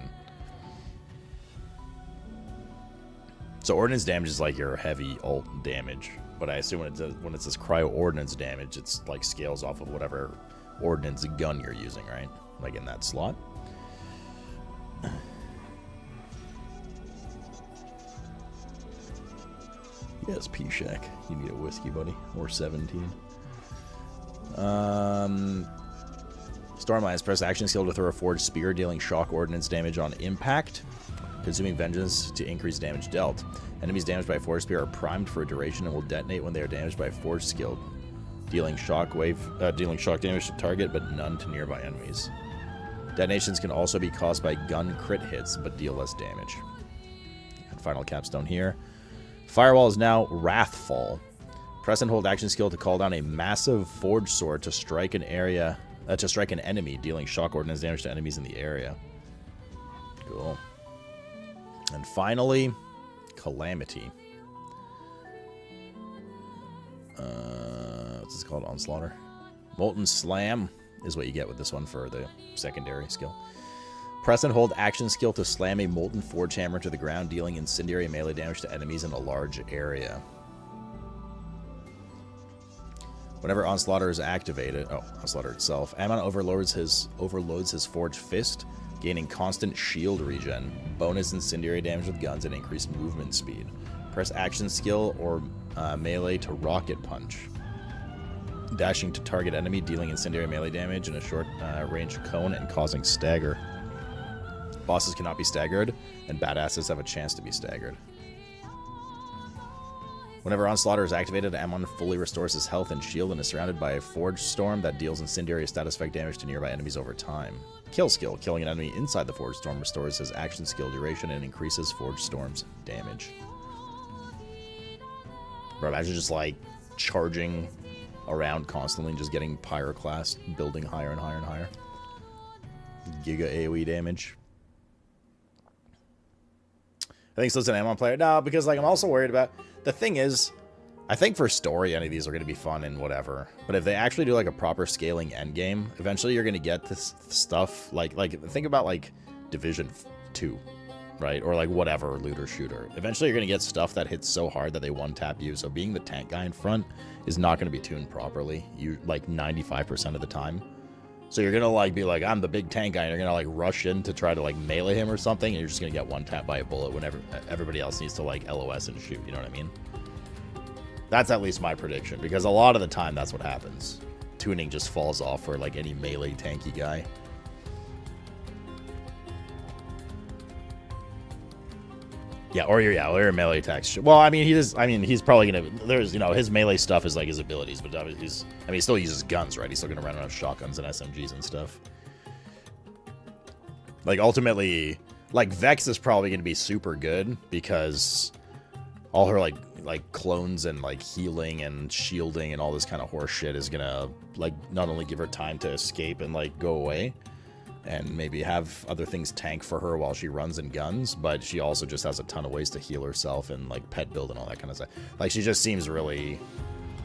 Speaker 5: So ordnance damage is like your heavy ult damage, but I assume when it says cryo ordnance damage, it's like scales off of whatever ordnance gun you're using, right? Like in that slot. Yes, P-Shack. You need a whiskey, buddy. Or 17. Stormlines. Press action skill to throw a forged spear, dealing shock ordnance damage on impact, consuming vengeance to increase damage dealt. Enemies damaged by a forged spear are primed for a duration and will detonate when they are damaged by a forged skill, dealing shock damage to target but none to nearby enemies. Detonations can also be caused by gun crit hits but deal less damage. And final capstone here. Firewall is now Wrathfall. Press and hold action skill to call down a massive forged sword to strike an enemy, dealing shock ordnance damage to enemies in the area. Cool. And finally, Calamity. What's this called? Onslaughter. Molten Slam is what you get with this one for the secondary skill. Press and hold action skill to slam a molten forge hammer to the ground, dealing incendiary melee damage to enemies in a large area. Whenever Onslaughter is activated, Onslaughter itself, Ammon overloads his Forged Fist, gaining constant shield regen, bonus incendiary damage with guns, and increased movement speed. Press action skill or melee to Rocket Punch, dashing to target enemy, dealing incendiary melee damage in a short range cone and causing stagger. Bosses cannot be staggered, and badasses have a chance to be staggered. Whenever Onslaughter is activated, Ammon fully restores his health and shield and is surrounded by a Forged Storm that deals incendiary status effect damage to nearby enemies over time. Kill skill. Killing an enemy inside the Forged Storm restores his action skill duration and increases Forged Storm's damage. Bro, imagine just like charging around constantly and just getting Pyroclast, building higher and higher and higher. Giga AoE damage. I think so. It's an Ammon player. No, because like I'm also worried about... The thing is, I think for story, any of these are going to be fun and whatever. But if they actually do like a proper scaling endgame, eventually you're going to get this stuff like think about like Division 2, right? Or like whatever looter shooter. Eventually you're going to get stuff that hits so hard that they one-tap you. So being the tank guy in front is not going to be tuned properly. You like 95% of the time. So you're going to like be like, I'm the big tank guy, and you're going to like rush in to try to like melee him or something, and you're just going to get one tap by a bullet whenever everybody else needs to like LOS and shoot, you know what I mean? That's at least my prediction, because a lot of the time that's what happens. Tuning just falls off for like any melee tanky guy. or your melee attacks. Well, I mean, he's probably gonna. There's, his melee stuff is like his abilities, but he still uses guns, right? He's still gonna run around with shotguns and SMGs and stuff. Like, ultimately, like, Vex is probably gonna be super good because all her like clones and like healing and shielding and all this kind of horse shit is gonna like not only give her time to escape and like go away, and maybe have other things tank for her while she runs and guns, but she also just has a ton of ways to heal herself and like pet build and all that kind of stuff. Like, she just seems really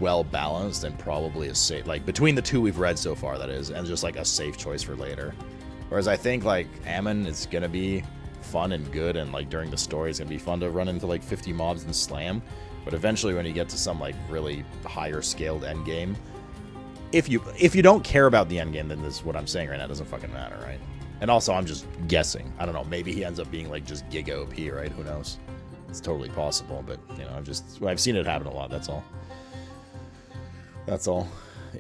Speaker 5: well balanced and probably a safe, like, between the two we've read so far, that is, and just like a safe choice for later. Whereas I think like Ammon is gonna be fun and good, and like during the story it's gonna be fun to run into like 50 mobs and slam, but eventually when you get to some like really higher scaled end game, if you don't care about the end game, then this is what I'm saying right now doesn't fucking matter, right? And also, I'm just guessing. I don't know. Maybe he ends up being like just giga OP, right? Who knows? It's totally possible, but I've seen it happen a lot. That's all. That's all.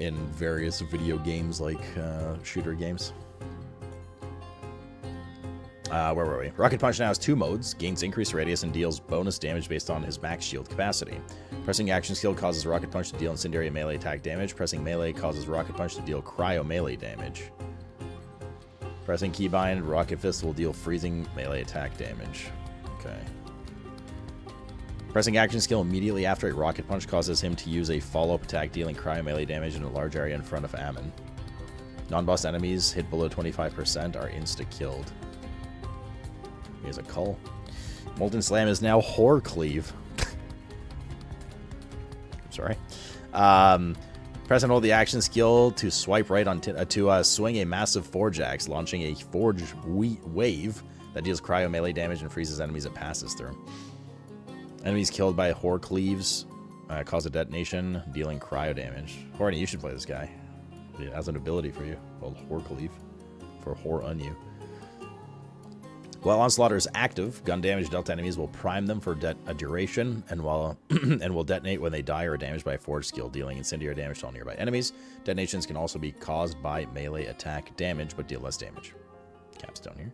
Speaker 5: In various video games, like shooter games. Where were we? Rocket Punch now has 2 modes, gains increased radius and deals bonus damage based on his max shield capacity. Pressing action skill causes Rocket Punch to deal incendiary melee attack damage. Pressing melee causes Rocket Punch to deal cryo melee damage. Pressing keybind, Rocket Fist will deal freezing melee attack damage. Okay. Pressing action skill immediately after a Rocket Punch causes him to use a follow-up attack dealing cryo melee damage in a large area in front of Ammon. Non-boss enemies hit below 25% are insta-killed. He has a cull. Molten Slam is now Whore Cleave. Sorry. Press and hold the action skill to swipe right on to swing a massive Forge Axe, launching a Forge Wave that deals cryo melee damage and freezes enemies it passes through. Enemies killed by Whore Cleaves cause a detonation, dealing cryo damage. Horny, you should play this guy. It has an ability for you called Whore Cleave for Whore on you. While Onslaughter is active, gun damage dealt to enemies will prime them for a duration, and will detonate when they die or are damaged by a forge skill, dealing incendiary damage to all nearby enemies. Detonations can also be caused by melee attack damage, but deal less damage. Capstone here.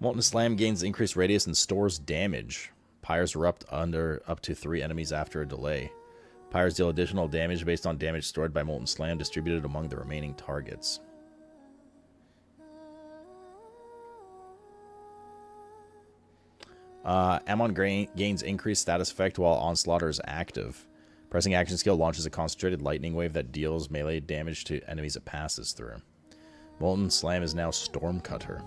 Speaker 5: Molten Slam gains increased radius and stores damage. Pyres erupt under up to 3 enemies after a delay. Pyres deal additional damage based on damage stored by Molten Slam distributed among the remaining targets. Ammon gains increased status effect while Onslaughter is active. Pressing action skill launches a concentrated lightning wave that deals melee damage to enemies it passes through. Molten Slam is now Stormcutter.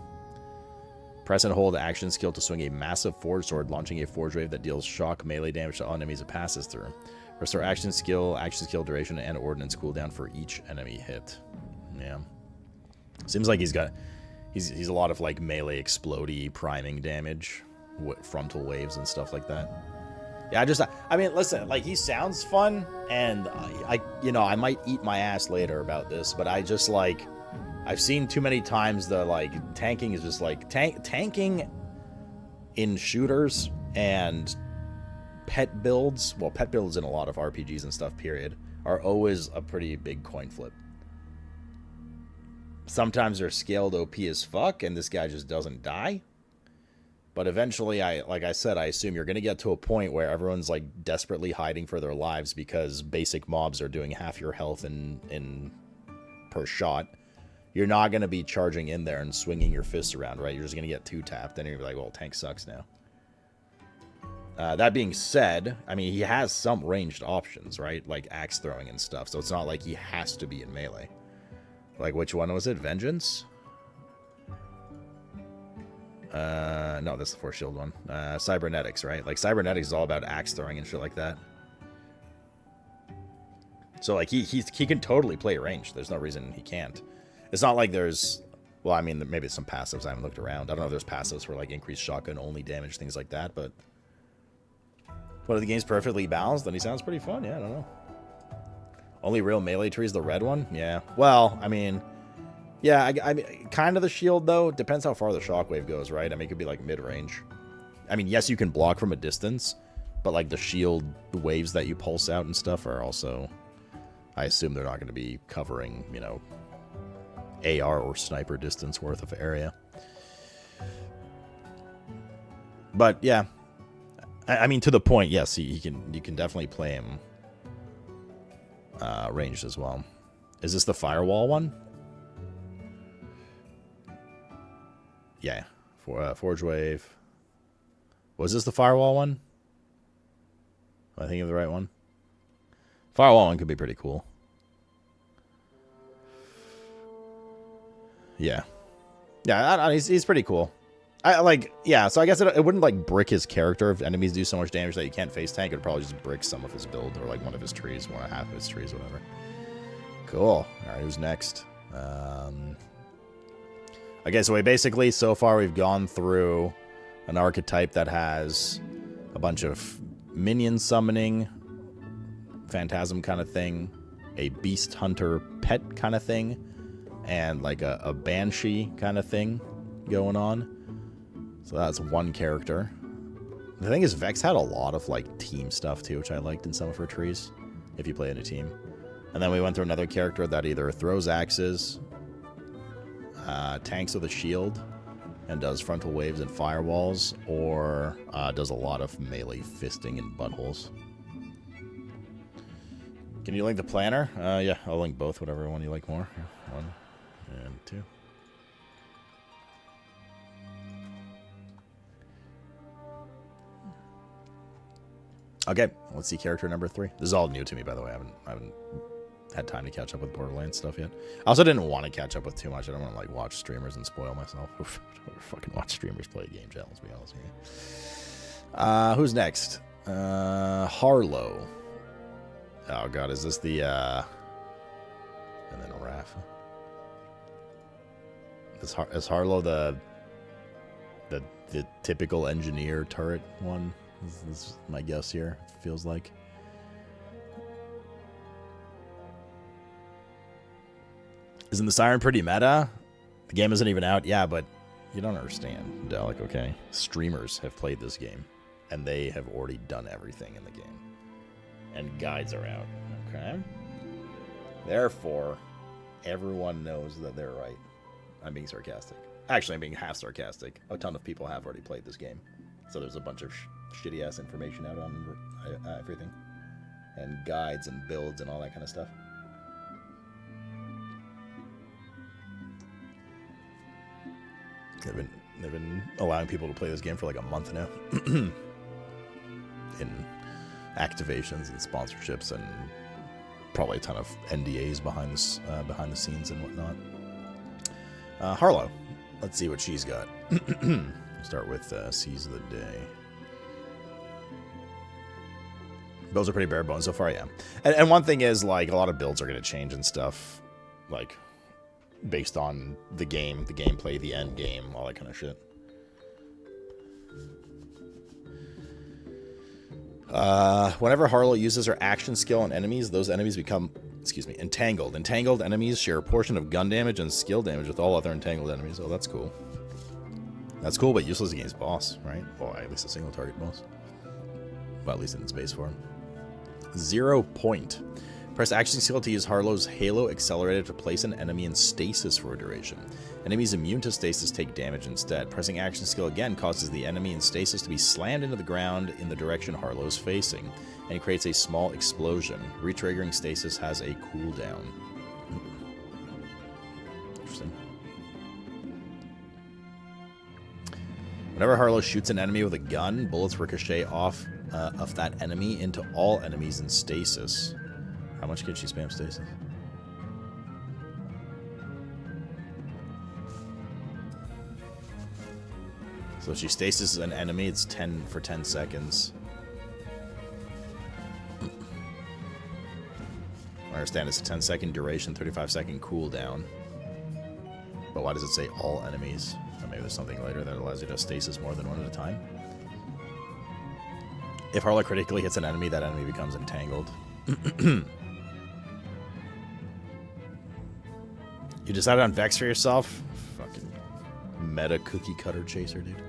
Speaker 5: Press and hold action skill to swing a massive forge sword, launching a forge wave that deals shock melee damage to all enemies it passes through. Restore action skill duration, and ordnance cooldown for each enemy hit. Yeah. Seems like he's a lot of like melee explodey priming damage. Frontal waves and stuff like that. Yeah, I mean, listen, like, he sounds fun, and I might eat my ass later about this, but I just, like, I've seen too many times the, like, tanking is just, like, tanking in shooters and pet builds, well, pet builds in a lot of RPGs and stuff, period, are always a pretty big coin flip. Sometimes they're scaled OP as fuck, and this guy just doesn't die. But eventually, like I said, I assume you're going to get to a point where everyone's like desperately hiding for their lives because basic mobs are doing half your health in per shot. You're not going to be charging in there and swinging your fists around, right? You're just going to get 2-tapped, and you're going to be like, well, tank sucks now. That being said, I mean, he has some ranged options, right? Like axe throwing and stuff, so it's not like he has to be in melee. Like, which one was it? Vengeance? No, that's the Force Shield one. Cybernetics, right? Like, Cybernetics is all about axe throwing and shit like that. So, like, he can totally play range. There's no reason he can't. It's not like there's... Well, I mean, maybe some passives. I haven't looked around. I don't know if there's passives for, like, increased shotgun only damage, things like that, but... But if the game's perfectly balanced, then he sounds pretty fun. Yeah, I don't know. Only real melee tree is the red one? Yeah. Well, I mean... Yeah, I mean, kind of the shield, though. Depends how far the shockwave goes, right? I mean, it could be, like, mid-range. I mean, yes, you can block from a distance, but, like, the shield waves that you pulse out and stuff are also... I assume they're not going to be covering, you know, AR or sniper distance worth of area. But, yeah. I mean, to the point, yes, you can definitely play him ranged as well. Is this the firewall one? Yeah, Forge Wave. Was this the firewall one? Am I thinking of the right one? Firewall one could be pretty cool. Yeah. Yeah, he's pretty cool. Yeah, so I guess it wouldn't, like, brick his character if enemies do so much damage that you can't face tank. It would probably just brick some of his build, or, like, one of his trees, half of his trees, whatever. Cool. Alright, who's next? Okay, so basically, so far we've gone through an archetype that has a bunch of minion summoning, phantasm kind of thing, a beast hunter pet kind of thing, and, like, a banshee kind of thing going on. So that's one character. The thing is, Vex had a lot of, like, team stuff, too, which I liked in some of her trees, if you play in a team. And then we went through another character that either throws axes, tanks with a shield, and does frontal waves and firewalls, or does a lot of melee fisting and buttholes. Can you link the planner? Yeah, I'll link both, whatever one you like more. Here, 1 and 2. Okay, let's see character number 3. This is all new to me, by the way. I haven't had time to catch up with Borderlands stuff yet. I also didn't want to catch up with too much. I don't want to, like, watch streamers and spoil myself. I don't fucking watch streamers play a game chat, let's be honest with you. Who's next? Harlow. Oh god, is this the and then a Raph. Is Harlow the typical engineer turret one? This is my guess here. It feels like. Isn't the Siren pretty meta? The game isn't even out. Yeah, but you don't understand, Delic, okay? Streamers have played this game, and they have already done everything in the game. And guides are out, okay? Therefore, everyone knows that they're right. I'm being sarcastic. Actually, I'm being half sarcastic. A ton of people have already played this game. So there's a bunch of shitty-ass information out on everything. And guides and builds and all that kind of stuff. They've been allowing people to play this game for like a month now. In activations and sponsorships and probably a ton of NDAs behind the scenes and whatnot. Harlow. Let's see what she's got. Start with Seize the Day. Builds are pretty bare bones so far, yeah. And one thing is, like, a lot of builds are going to change and stuff, like, based on the game, the gameplay, the end game, all that kind of shit. Whenever Harlow uses her action skill on enemies, those enemies become, entangled. Entangled enemies share a portion of gun damage and skill damage with all other entangled enemies. Oh, that's cool. That's cool, but useless against boss, right? Well, at least a single target boss. Well, at least in its base form. 0 point. Press action skill to use Harlow's Halo Accelerator to place an enemy in stasis for a duration. Enemies immune to stasis take damage instead. Pressing action skill again causes the enemy in stasis to be slammed into the ground in the direction Harlow is facing, and creates a small explosion. Retriggering stasis has a cooldown. Interesting. Whenever Harlow shoots an enemy with a gun, bullets ricochet off of that enemy into all enemies in stasis. How much can she spam stasis? So if she stasis an enemy, it's 10 for 10 seconds. I understand it's a 10-second duration, 35-second cooldown. But why does it say all enemies? Or maybe there's something later that allows you to stasis more than one at a time. If Harlow critically hits an enemy, that enemy becomes entangled. You decided on Vex for yourself? Fucking meta cookie cutter chaser, dude.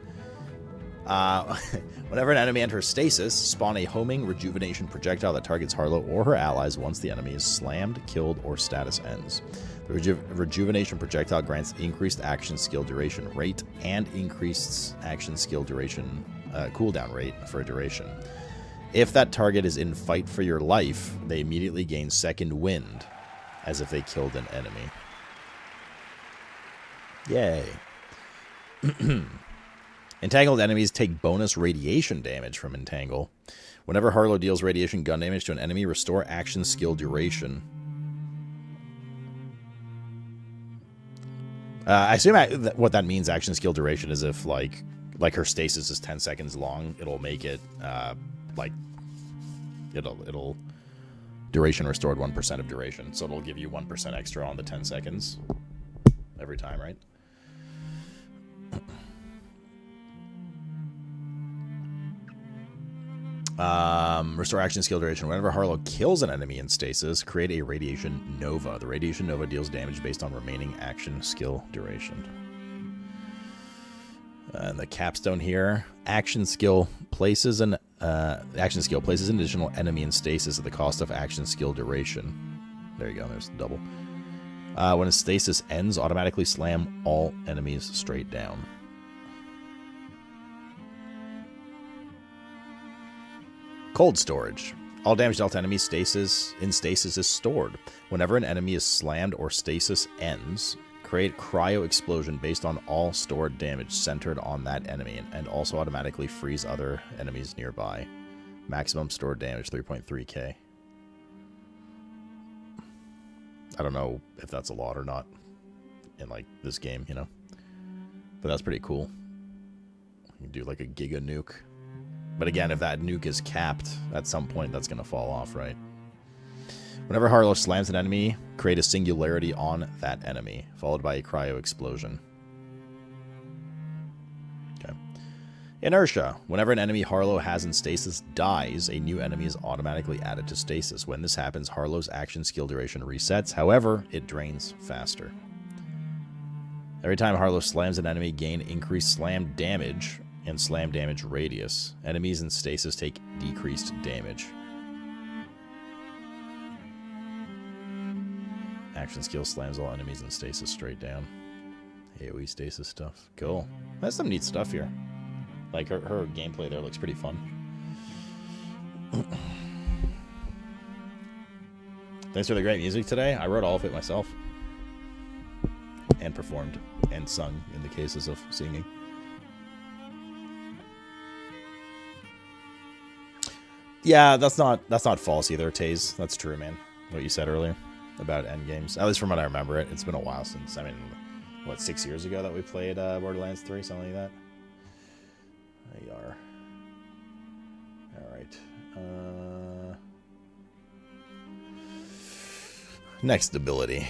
Speaker 5: Whenever an enemy enters stasis, spawn a homing rejuvenation projectile that targets Harlow or her allies once the enemy is slammed, killed, or status ends. The rejuvenation projectile grants increased action skill duration rate and increased action skill duration cooldown rate for a duration. If that target is in fight for your life, they immediately gain second wind, as if they killed an enemy. Yay. Entangled enemies take bonus radiation damage from Entangle. Whenever Harlow deals radiation gun damage to an enemy, restore action skill duration. I assume what that means, action skill duration, is if like her stasis is 10 seconds long, it'll make it like it'll duration restored 1% of duration, so it'll give you 1% extra on the 10 seconds every time, right? Restore action skill duration. Whenever Harlow kills an enemy in stasis, create a radiation nova. The radiation nova deals damage based on remaining action skill duration. And the capstone here, action skill places an additional enemy in stasis at the cost of action skill duration. There you go. There's double. When a stasis ends, automatically slam all enemies straight down. Cold storage. All damage dealt to enemies in stasis is stored. Whenever an enemy is slammed or stasis ends, create cryo explosion based on all stored damage centered on that enemy, and also automatically freeze other enemies nearby. Maximum stored damage 3.3k. I don't know if that's a lot or not in like this game, you know, but that's pretty cool. You can do like a giga nuke. But again, if that nuke is capped, at some point that's going to fall off, right? Whenever Harlow slams an enemy, create a singularity on that enemy, followed by a cryo explosion. Okay. Inertia. Whenever an enemy Harlow has in stasis dies, a new enemy is automatically added to stasis. When this happens, Harlow's action skill duration resets. However, it drains faster. Every time Harlow slams an enemy, gain increased slam damage and slam damage radius. Enemies in stasis take decreased damage. Action skill slams all enemies in stasis straight down. AoE stasis stuff. Cool. That's some neat stuff here. Like her gameplay there looks pretty fun. Thanks for the great music today. I wrote all of it myself. And performed and sung in the cases of singing. Yeah, that's not false either, Taze. That's true, man. What you said earlier about endgames. At least from what I remember it. It's been a while since, I mean, what, 6 years ago that we played Borderlands 3, something like that? There you are. Alright. Next ability.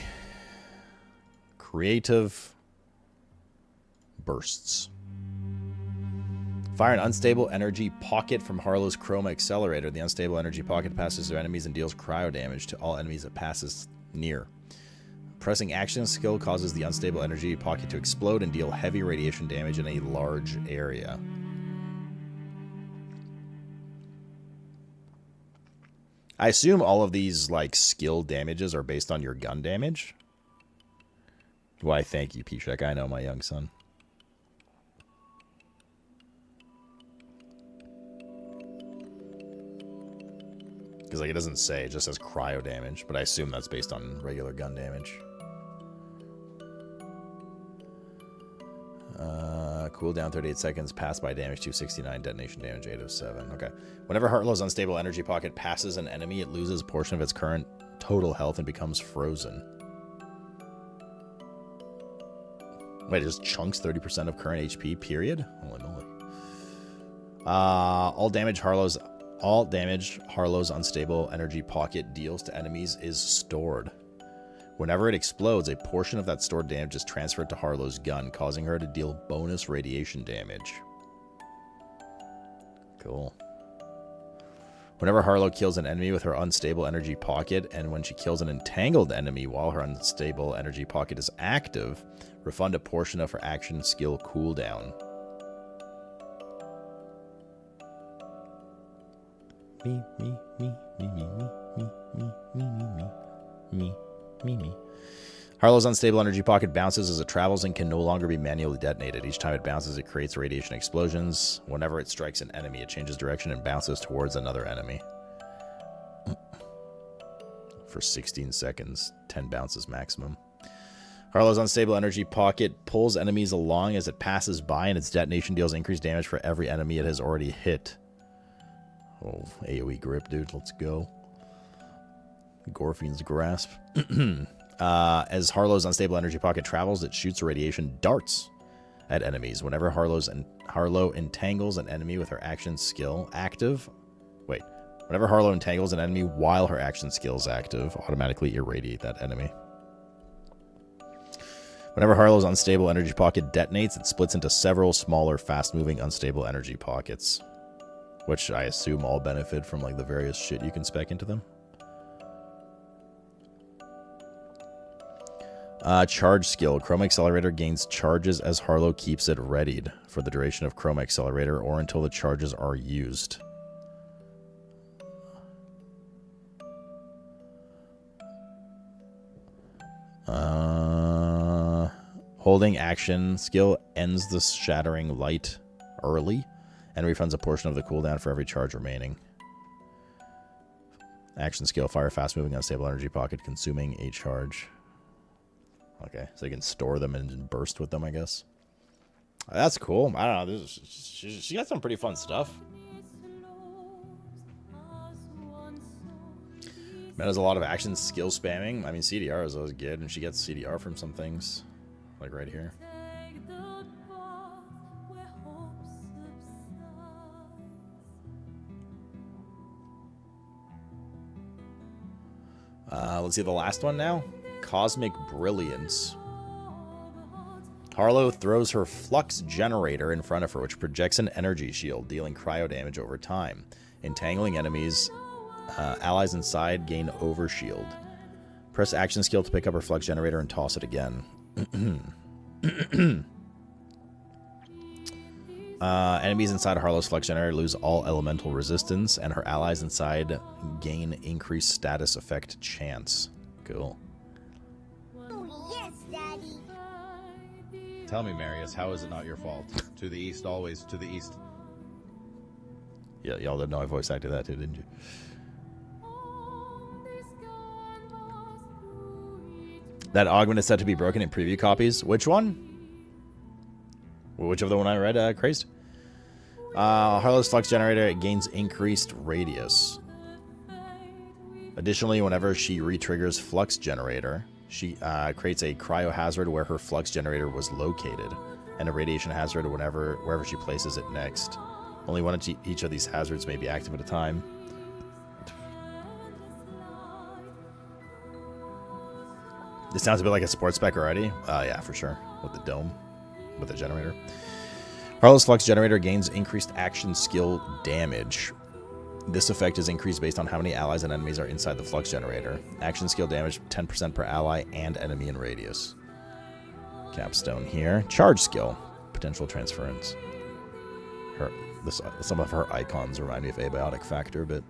Speaker 5: Creative bursts. Fire an unstable energy pocket from Harlow's Chroma Accelerator. The unstable energy pocket passes through enemies and deals cryo damage to all enemies it passes near. Pressing action skill causes the unstable energy pocket to explode and deal heavy radiation damage in a large area. I assume all of these like skill damages are based on your gun damage. Why, thank you, Pishek. I know, my young son. Because like it doesn't say, it just says cryo damage, but I assume that's based on regular gun damage. Cooldown 38 seconds, pass by damage 269, detonation damage 807. Okay. Whenever Harlow's unstable energy pocket passes an enemy, it loses a portion of its current total health and becomes frozen. Wait, it just chunks 30% of current HP, period? Holy moly. All damage Harlow's unstable energy pocket deals to enemies is stored. Whenever it explodes, a portion of that stored damage is transferred to Harlow's gun, causing her to deal bonus radiation damage. Cool. Whenever Harlow kills an enemy with her unstable energy pocket, and when she kills an entangled enemy while her unstable energy pocket is active, refund a portion of her action skill cooldown. Me. Harlow's unstable energy pocket bounces as it travels and can no longer be manually detonated. Each time it bounces, it creates radiation explosions. Whenever it strikes an enemy, it changes direction and bounces towards another enemy. For 16 seconds, 10 bounces maximum. Harlow's unstable energy pocket pulls enemies along as it passes by, and its detonation deals increased damage for every enemy it has already hit. Oh, AoE grip, dude. Let's go. Gorfien's grasp. As Harlow's unstable energy pocket travels, it shoots radiation darts at enemies. Whenever Harlow entangles an enemy with her action skill active... Wait. Whenever Harlow entangles an enemy while her action skill is active, automatically irradiate that enemy. Whenever Harlow's unstable energy pocket detonates, it splits into several smaller, fast-moving, unstable energy pockets. Which I assume all benefit from like the various shit you can spec into them. Charge skill. Chrome Accelerator gains charges as Harlow keeps it readied for the duration of Chrome Accelerator or until the charges are used. Holding action skill ends the shattering light early and refunds a portion of the cooldown for every charge remaining. Action skill. Fire fast moving unstable energy pocket consuming a charge. Okay, so you can store them and burst with them, I guess. That's cool. I don't know. She got some pretty fun stuff. Meta has a lot of action skill spamming. I mean, CDR is always good, and she gets CDR from some things. Like right here. Let's see the last one now. Cosmic Brilliance. Harlow throws her flux generator in front of her, which projects an energy shield, dealing cryo damage over time. Entangling enemies, allies inside gain overshield. Press action skill to pick up her flux generator and toss it again. Enemies inside Harlow's flux generator lose all elemental resistance, and her allies inside gain increased status effect chance. Cool.
Speaker 4: Oh, yes, Daddy.
Speaker 7: Tell me, Marius, how is it not your fault? To the east, always to the east.
Speaker 5: Yeah, y'all didn't know I voice acted that too, didn't you? That augment is said to be broken in preview copies. Which one? Which of the one I read, Crazed? Harlow's flux generator gains increased radius. Additionally, whenever she re-triggers flux generator, she creates a cryo hazard where her flux generator was located, and a radiation hazard wherever she places it next. Only one of each of these hazards may be active at a time. This sounds a bit like a sports spec already. Yeah, for sure. With the dome. With the generator. Harlow's flux generator gains increased action skill damage. This effect is increased based on how many allies and enemies are inside the flux generator. Action skill damage 10% per ally and enemy in radius. Capstone here. Charge skill. Potential transference. Some of her icons remind me of Abiotic Factor, but...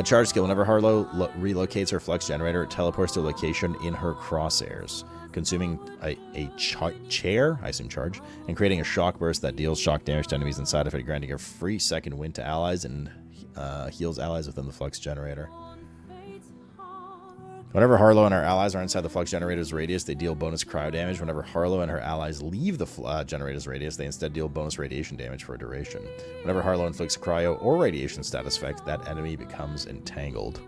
Speaker 5: charge skill. Whenever Harlow relocates her flux generator, it teleports to a location in her crosshairs, consuming a chair, I assume charge, and creating a shock burst that deals shock damage to enemies inside of it, granting a free second wind to allies and heals allies within the flux generator. Whenever Harlow and her allies are inside the flux generator's radius, they deal bonus cryo damage. Whenever Harlow and her allies leave the generator's radius, they instead deal bonus radiation damage for a duration. Whenever Harlow inflicts cryo or radiation status effect, that enemy becomes entangled.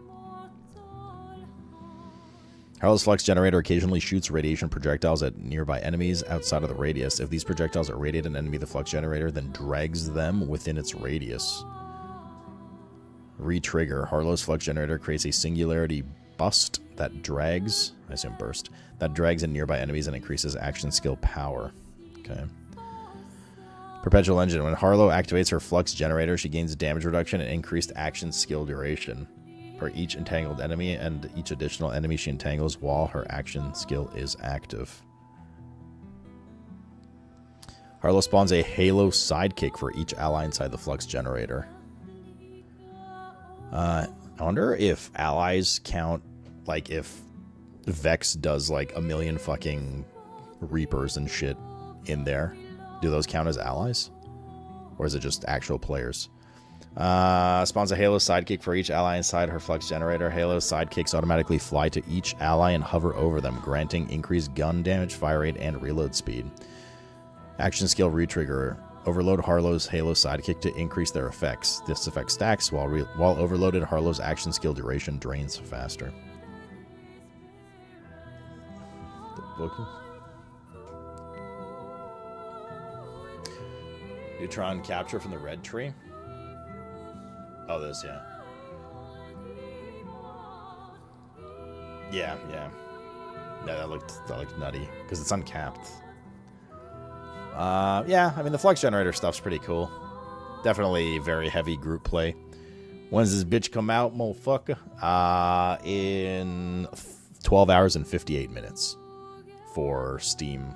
Speaker 5: Harlow's flux generator occasionally shoots radiation projectiles at nearby enemies outside of the radius. If these projectiles irradiate an enemy, the flux generator then drags them within its radius. Re-trigger. Harlow's flux generator creates a singularity bust that drags, I assume burst, that drags in nearby enemies and increases action skill power. Okay. Perpetual engine. When Harlow activates her flux generator, she gains damage reduction and increased action skill duration for each entangled enemy and each additional enemy she entangles while her action skill is active. Harlow spawns a Halo sidekick for each ally inside the flux generator. I wonder if allies count, like if Vex does like a million fucking Reapers and shit in there. Do those count as allies? Or is it just actual players? Spawns a Halo sidekick for each ally inside her flux generator. Halo sidekicks automatically fly to each ally and hover over them, granting increased gun damage, fire rate, and reload speed. Action skill retrigger. Overload Harlow's Halo sidekick to increase their effects. This effect stacks while overloaded. Harlow's action skill duration drains faster. Neutron capture from the red tree. Oh, this, yeah. Yeah. Yeah, that looked nutty because it's uncapped. Yeah, I mean the flux generator stuff's pretty cool. Definitely very heavy group play. When's this bitch come out, motherfucker? In 12 hours and 58 minutes for Steam.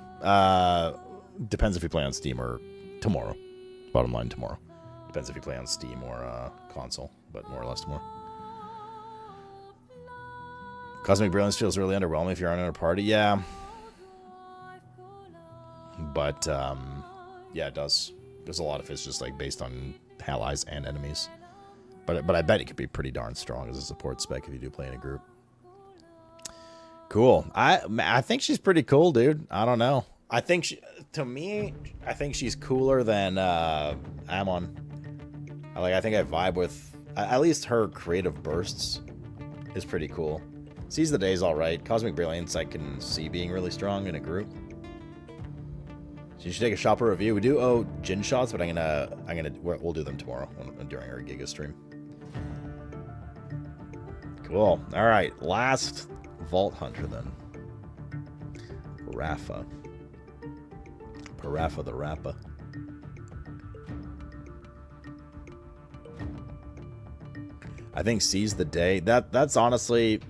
Speaker 5: Depends if you play on Steam or tomorrow. Bottom line, tomorrow. Depends if you play on Steam or console, but more or less tomorrow. Cosmic Brilliance feels really underwhelming if you're on a party. Yeah. But, yeah, it does. There's a lot of it's just, like, based on allies and enemies. But I bet it could be pretty darn strong as a support spec if you do play in a group. Cool. I think she's pretty cool, dude. I don't know. I think to me, I think she's cooler than Amon. I think I vibe with at least her creative bursts is pretty cool. Seize the Day's all right. Cosmic Brilliance I can see being really strong in a group. So you should take a shopper review. We do owe Jin shots, but we'll do them tomorrow during our Giga stream. Cool. All right, last Vault Hunter then. Parappa the Rappa. I think Seize the Day. That's honestly.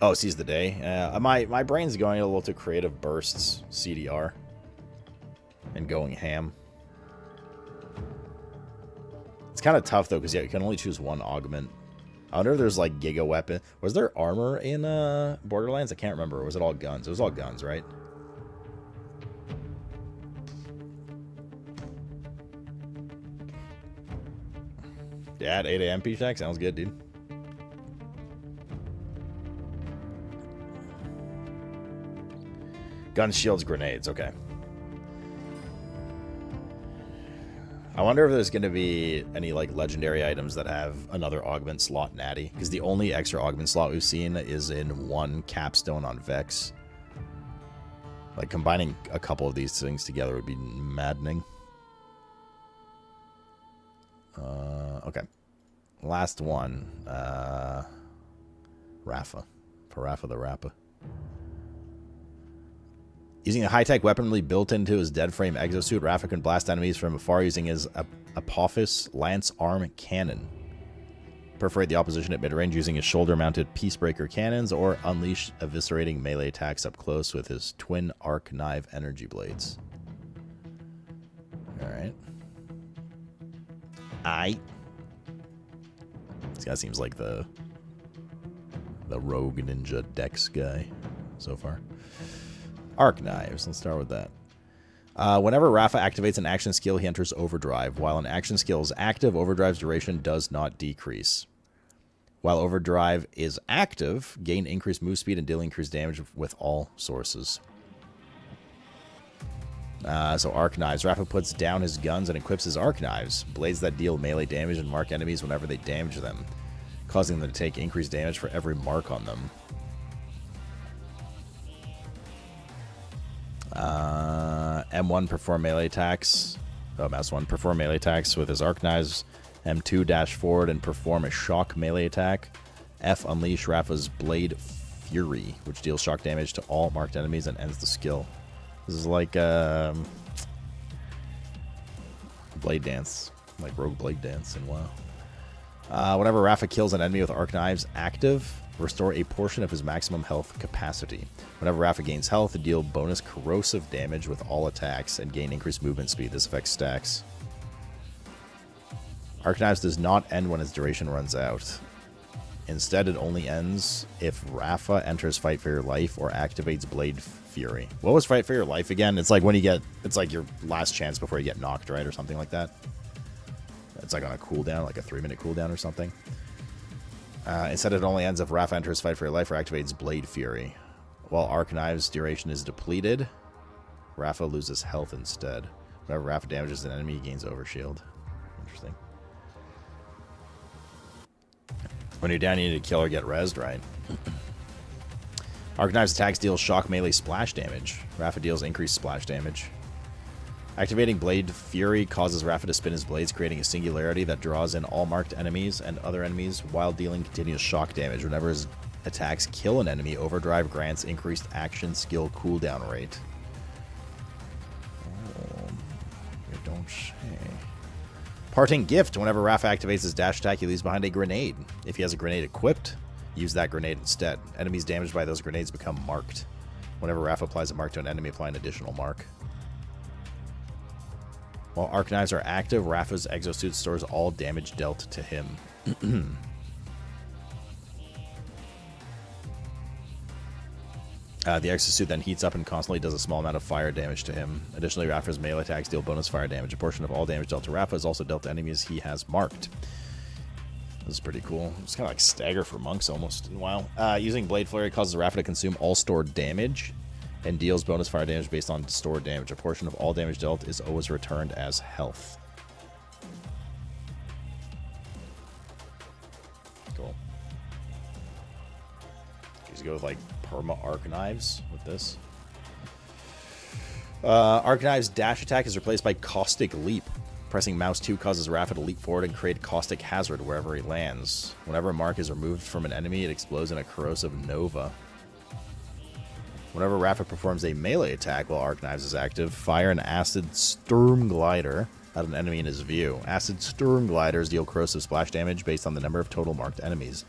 Speaker 5: Oh, Seize the Day. My brain's going a little to Creative Bursts CDR and going ham. It's kind of tough though because you can only choose one augment. I wonder if there's like Giga Weapon. Was there armor in Borderlands? I can't remember. Or was it all guns? It was all guns, right? Yeah, at 8 a.m. P-Shack. Sounds good, dude. Gun, shields, grenades. Okay. I wonder if there's going to be any like legendary items that have another augment slot natty. Because the only extra augment slot we've seen is in one capstone on Vex. Like combining a couple of these things together would be maddening. Okay. Last one. Parappa the Rappa. Using a high-tech weaponry built into his dead frame exosuit, Rapha can blast enemies from afar using his Apophis Lance Arm Cannon. Perforate the opposition at mid-range using his shoulder-mounted Peacebreaker cannons, or unleash eviscerating melee attacks up close with his twin Arc Knife energy blades. Alright. This guy seems like the rogue ninja dex guy so far. Arc Knives. Let's start with that. Whenever Rapha activates an action skill, he enters Overdrive. While an action skill is active, Overdrive's duration does not decrease. While Overdrive is active, gain increased move speed and deal increased damage with all sources. So Arc Knives. Rapha puts down his guns and equips his Arc Knives. Blades that deal melee damage and mark enemies whenever they damage them, causing them to take increased damage for every mark on them. M1 perform melee attacks. S1 perform melee attacks with his Arc Knives. M2 dash forward and perform a shock melee attack. F unleash Rapha's Blade Fury, which deals shock damage to all marked enemies and ends the skill. This is like Blade Dance, like Rogue Blade Dance in WoW. Whenever Rapha kills an enemy with Arc Knives active, restore a portion of his maximum health capacity. Whenever Rapha gains health, deal bonus corrosive damage with all attacks and gain increased movement speed. This effect stacks. Arc Knives does not end when its duration runs out. Instead, it only ends if Rafa enters Fight for Your Life or activates Blade Fury. What was Fight for Your Life again? It's like when you get, it's like your last chance before you get knocked, right? Or something like that. It's like on a cooldown, like a 3-minute cooldown or something. Instead, it only ends if Rafa enters Fight for Your Life or activates Blade Fury. While Arc Knives' duration is depleted, Rafa loses health instead. Whenever Rafa damages an enemy, he gains Overshield. Interesting. When you're down, you need to kill or get rezzed, right? Arc Knives attacks deal shock melee splash damage. Rafa deals increased splash damage. Activating Blade Fury causes Rafa to spin his blades, creating a singularity that draws in all marked enemies and other enemies while dealing continuous shock damage. Whenever his attacks kill an enemy, Overdrive grants increased action skill cooldown rate. Oh, you don't say. Parting Gift. Whenever Rafa activates his dash attack, he leaves behind a grenade. If he has a grenade equipped, use that grenade instead. Enemies damaged by those grenades become marked. Whenever Rafa applies a mark to an enemy, apply an additional mark. While Arc Knives are active, Rafa's exosuit stores all damage dealt to him. The exosuit then heats up and constantly does a small amount of fire damage to him. Additionally, Rafa's melee attacks deal bonus fire damage. A portion of all damage dealt to Rafa is also dealt to enemies he has marked. This is pretty cool. It's kind of like stagger for monks almost. Wow. Using Blade Flurry causes Rafa to consume all stored damage and deals bonus fire damage based on stored damage. A portion of all damage dealt is always returned as health. Cool. Just go with like perma Arc Knives with this. Arc Knives dash attack is replaced by Caustic Leap. Pressing mouse 2 causes Rafa to leap forward and create Caustic Hazard wherever he lands. Whenever a mark is removed from an enemy, it explodes in a corrosive nova. Whenever Rafa performs a melee attack while Arc Knives is active, fire an Acid Sturm Glider at an enemy in his view. Acid Sturm Gliders deal corrosive splash damage based on the number of total marked enemies.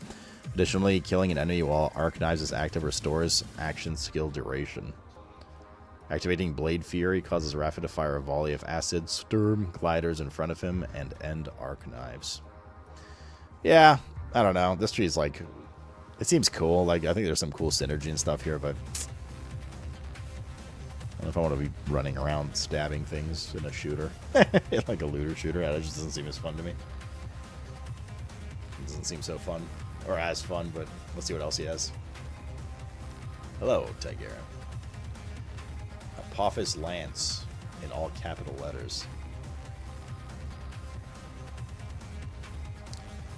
Speaker 5: Additionally, killing an enemy while Arc Knives is active restores action skill duration. Activating Blade Fury causes Rafa to fire a volley of Acid Sturm Gliders in front of him and end Arc Knives. Yeah, I don't know. This tree is like, it seems cool. Like, I think there's some cool synergy and stuff here, but I don't know if I want to be running around stabbing things in a shooter. Like a looter shooter. That just doesn't seem as fun to me. It doesn't seem so fun. Or as fun, but let's see what else he has. Hello, Tigera. Apophis Lance in all capital letters.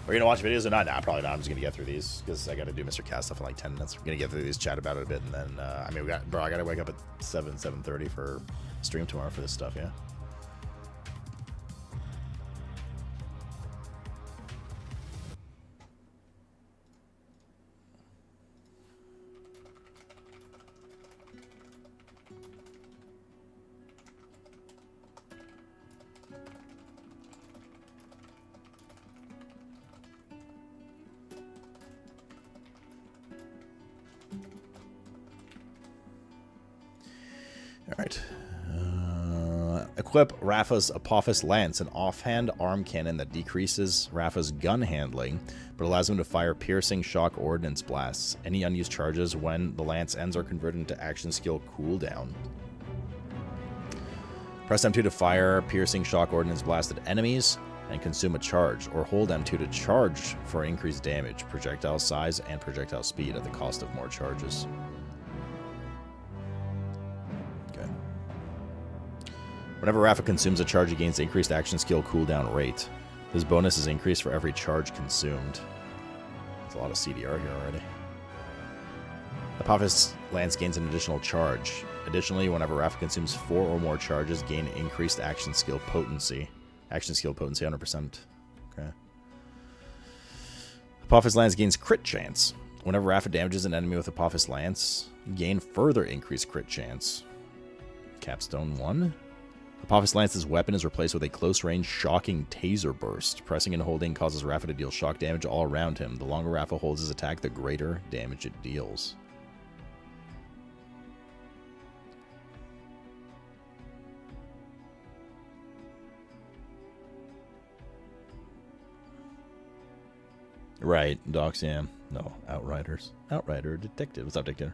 Speaker 5: Are you gonna watch videos or not? Nah, probably not. I'm just gonna get through these because I gotta do Mr. Cast stuff in like 10 minutes. I'm gonna get through these, chat about it a bit, and then I mean, I gotta wake up at 7:30 for stream tomorrow for this stuff. Yeah. Alright. Equip Rafa's Apophis Lance, an offhand arm cannon that decreases Rafa's gun handling, but allows him to fire piercing shock ordnance blasts. Any unused charges when the lance ends are converted into action skill cooldown. Press M2 to fire piercing shock ordnance blast at enemies and consume a charge, or hold M2 to charge for increased damage, projectile size, and projectile speed at the cost of more charges. Whenever Rafa consumes a charge, he gains increased action skill cooldown rate. This bonus is increased for every charge consumed. There's a lot of CDR here already. Apophis Lance gains an additional charge. Additionally, whenever Rafa consumes 4 or more charges, gain increased action skill potency. Action skill potency 100%. Okay. Apophis Lance gains crit chance. Whenever Rafa damages an enemy with Apophis Lance, gain further increased crit chance. Capstone 1. Apophis Lance's weapon is replaced with a close-range shocking taser burst. Pressing and holding causes Rafa to deal shock damage all around him. The longer Rafa holds his attack, the greater damage it deals. Right, Docs, yeah. No, Outriders. Outrider, Detective. What's up, Dictator?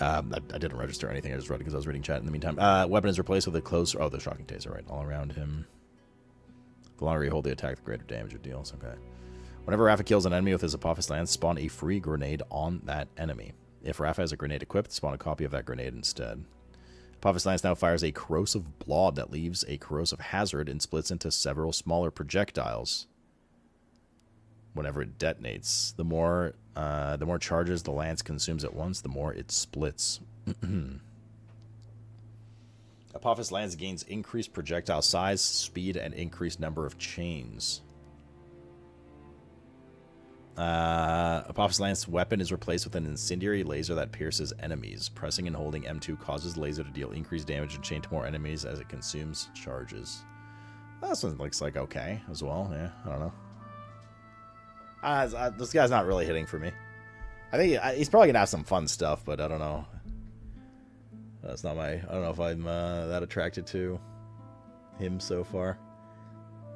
Speaker 5: I didn't register anything. I just read it because I was reading chat in the meantime. Weapon is replaced with a close... Oh, the shocking taser, right. All around him. The longer you hold the attack, the greater damage it deals. Okay. Whenever Rafa kills an enemy with his Apophis Lance, spawn a free grenade on that enemy. If Rafa has a grenade equipped, spawn a copy of that grenade instead. Apophis Lance now fires a corrosive blob that leaves a corrosive hazard and splits into several smaller projectiles whenever it detonates. The more charges the lance consumes at once, the more it splits. Apophis Lance gains increased projectile size, speed, and increased number of chains. Apophis Lance weapon is replaced with an incendiary laser that pierces enemies. Pressing and holding M2 causes the laser to deal increased damage and chain to more enemies as it consumes charges. This one looks like okay as well. Yeah, I don't know. This guy's not really hitting for me. I think he's probably gonna have some fun stuff, but I don't know. That's not my... I don't know if I'm that attracted to him so far.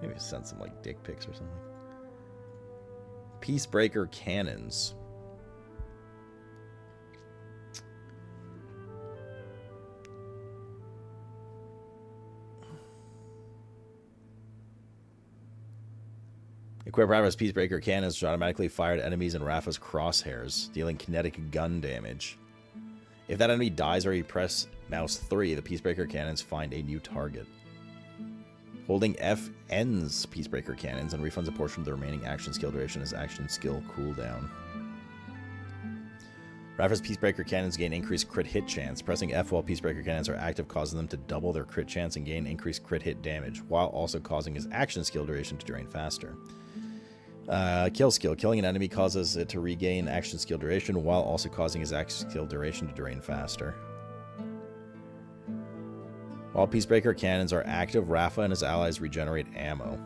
Speaker 5: Maybe send some like dick pics or something. Peacebreaker cannons. Equip Rafa's Peacebreaker cannons to automatically fire at enemies in Rafa's crosshairs, dealing kinetic gun damage. If that enemy dies or you press mouse 3, the Peacebreaker cannons find a new target. Holding F ends Peacebreaker cannons and refunds a portion of the remaining action skill duration as action skill cooldown. Rafa's Peacebreaker cannons gain increased crit hit chance. Pressing F while Peacebreaker cannons are active causes them to double their crit chance and gain increased crit hit damage, while also causing his action skill duration to drain faster. Kill skill. Killing an enemy causes it to regain action skill duration, while also causing his action skill duration to drain faster. While Peacebreaker cannons are active, Rafa and his allies regenerate ammo.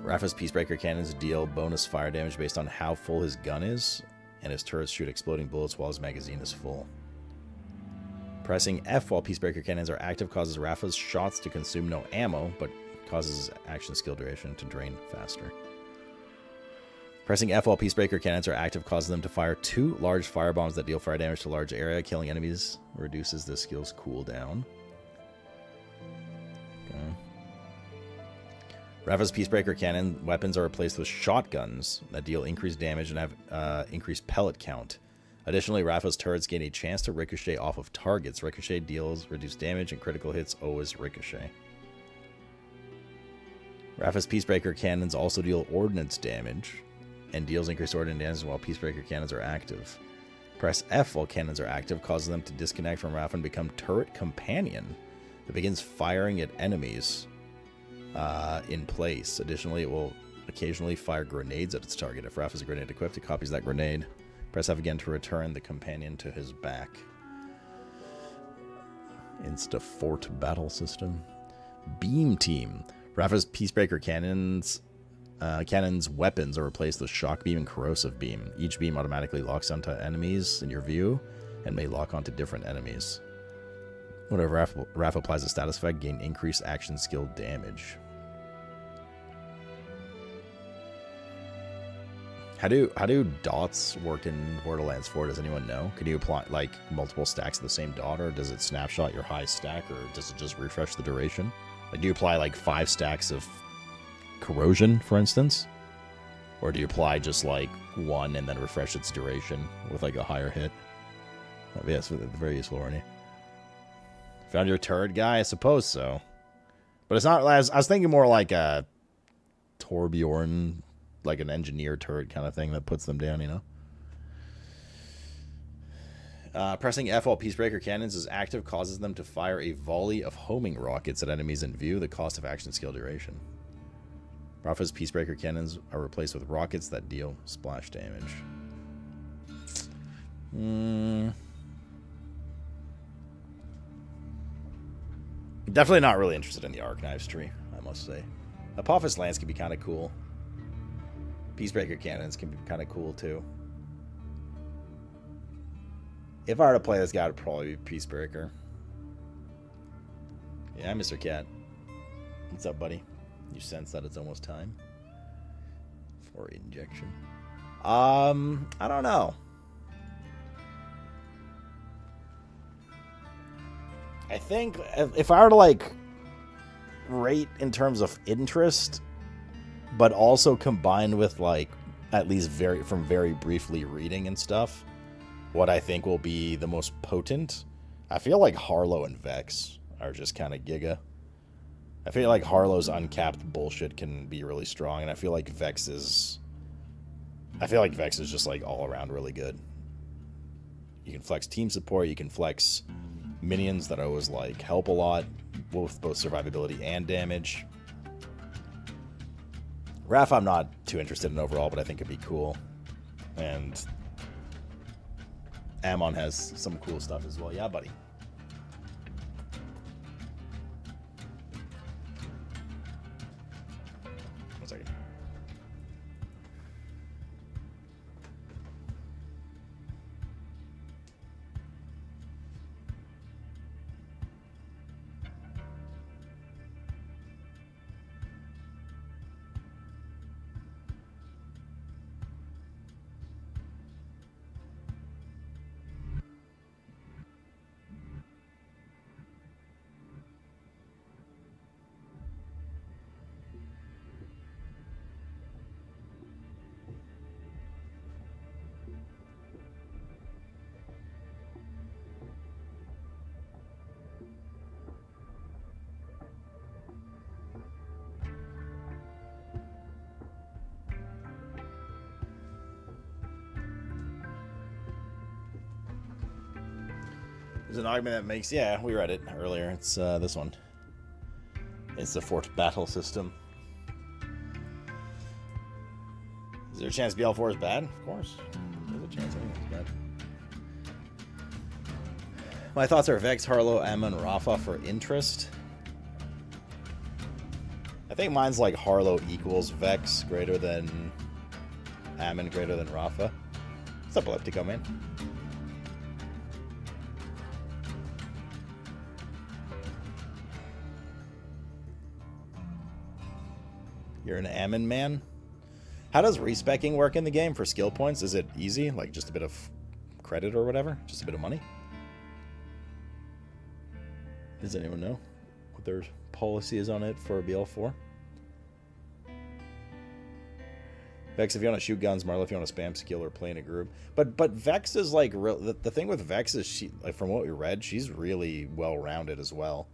Speaker 5: Rafa's Peacebreaker cannons deal bonus fire damage based on how full his gun is, and his turrets shoot exploding bullets while his magazine is full. Pressing F while Peacebreaker cannons are active causes Rafa's shots to consume no ammo, but causes his action skill duration to drain faster. Pressing F while Peacebreaker cannons are active causes them to fire 2 large firebombs that deal fire damage to a large area. Killing enemies reduces the skill's cooldown. Okay. Rafa's Peacebreaker cannon weapons are replaced with shotguns that deal increased damage and have increased pellet count. Additionally, Rafa's turrets gain a chance to ricochet off of targets. Ricochet deals reduced damage and critical hits always ricochet. Rafa's Peacebreaker cannons also deal ordnance damage and deals increased ordnance damage while Peacebreaker cannons are active. Press F while cannons are active causes them to disconnect from Rafa and become Turret Companion that begins firing at enemies in place. Additionally, it will occasionally fire grenades at its target. If Rafa's a grenade equipped, it copies that grenade. Press F again to return the companion to his back. Insta-Fort battle system. Beam Team. Rafa's Peacebreaker cannons weapons are replaced with Shock Beam and Corrosive Beam. Each beam automatically locks onto enemies in your view and may lock onto different enemies. Whenever Rafa applies a status effect, gain increased action skill damage. How do dots work in Borderlands 4? Does anyone know? Can you apply like multiple stacks of the same dot, or does it snapshot your high stack, or does it just refresh the duration? Like, do you apply like 5 stacks of corrosion, for instance? Or do you apply just like 1 and then refresh its duration with like a higher hit? Yes, very useful, Arnie. Found your turret guy? I suppose so. But it's not... I was thinking more like a Torbjorn, like an engineer turret kind of thing that puts them down, you know? Pressing F while Peacebreaker cannons is active causes them to fire a volley of homing rockets at enemies in view, the cost of action skill duration. Rafa's Peacebreaker cannons are replaced with rockets that deal splash damage. Definitely not really interested in the Arc Knives tree, I must say. Apophis Lance can be kind of cool. Peacebreaker cannons can be kind of cool too. If I were to play this guy, it would probably be Peacebreaker. Yeah, Mr. Cat. What's up, buddy? You sense that it's almost time for injection? I don't know. I think if I were to like rate in terms of interest, but also combined with like at least very briefly reading and stuff, what I think will be the most potent, I feel like Harlow and Vex are just kind of giga. I feel like Harlow's uncapped bullshit can be really strong, and I feel like Vex is just like all around really good. You can flex team support, you can flex minions that always like help a lot with both survivability and damage. Raph I'm not too interested in overall, but I think it'd be cool. And Ammon has some cool stuff as well. Yeah, buddy. One second. There's an argument that makes, yeah, we read it earlier. It's this one. It's the Fort Battle system. Is there a chance BL4 is bad? Of course. There's a chance anything's bad. My thoughts are Vex, Harlow, Ammon, Rafa for interest. I think mine's like Harlow equals Vex greater than Ammon greater than Rafa. What's up, Elliptico, man? You're an Ammon man? How does respecking work in the game for skill points? Is it easy? Like just a bit of credit or whatever? Just a bit of money? Does anyone know what their policy is on it for BL4? Vex if you want to shoot guns, Marlo if you want to spam skill or play in a group. But Vex is like real. The thing with Vex is she, like from what we read, she's really well rounded as well.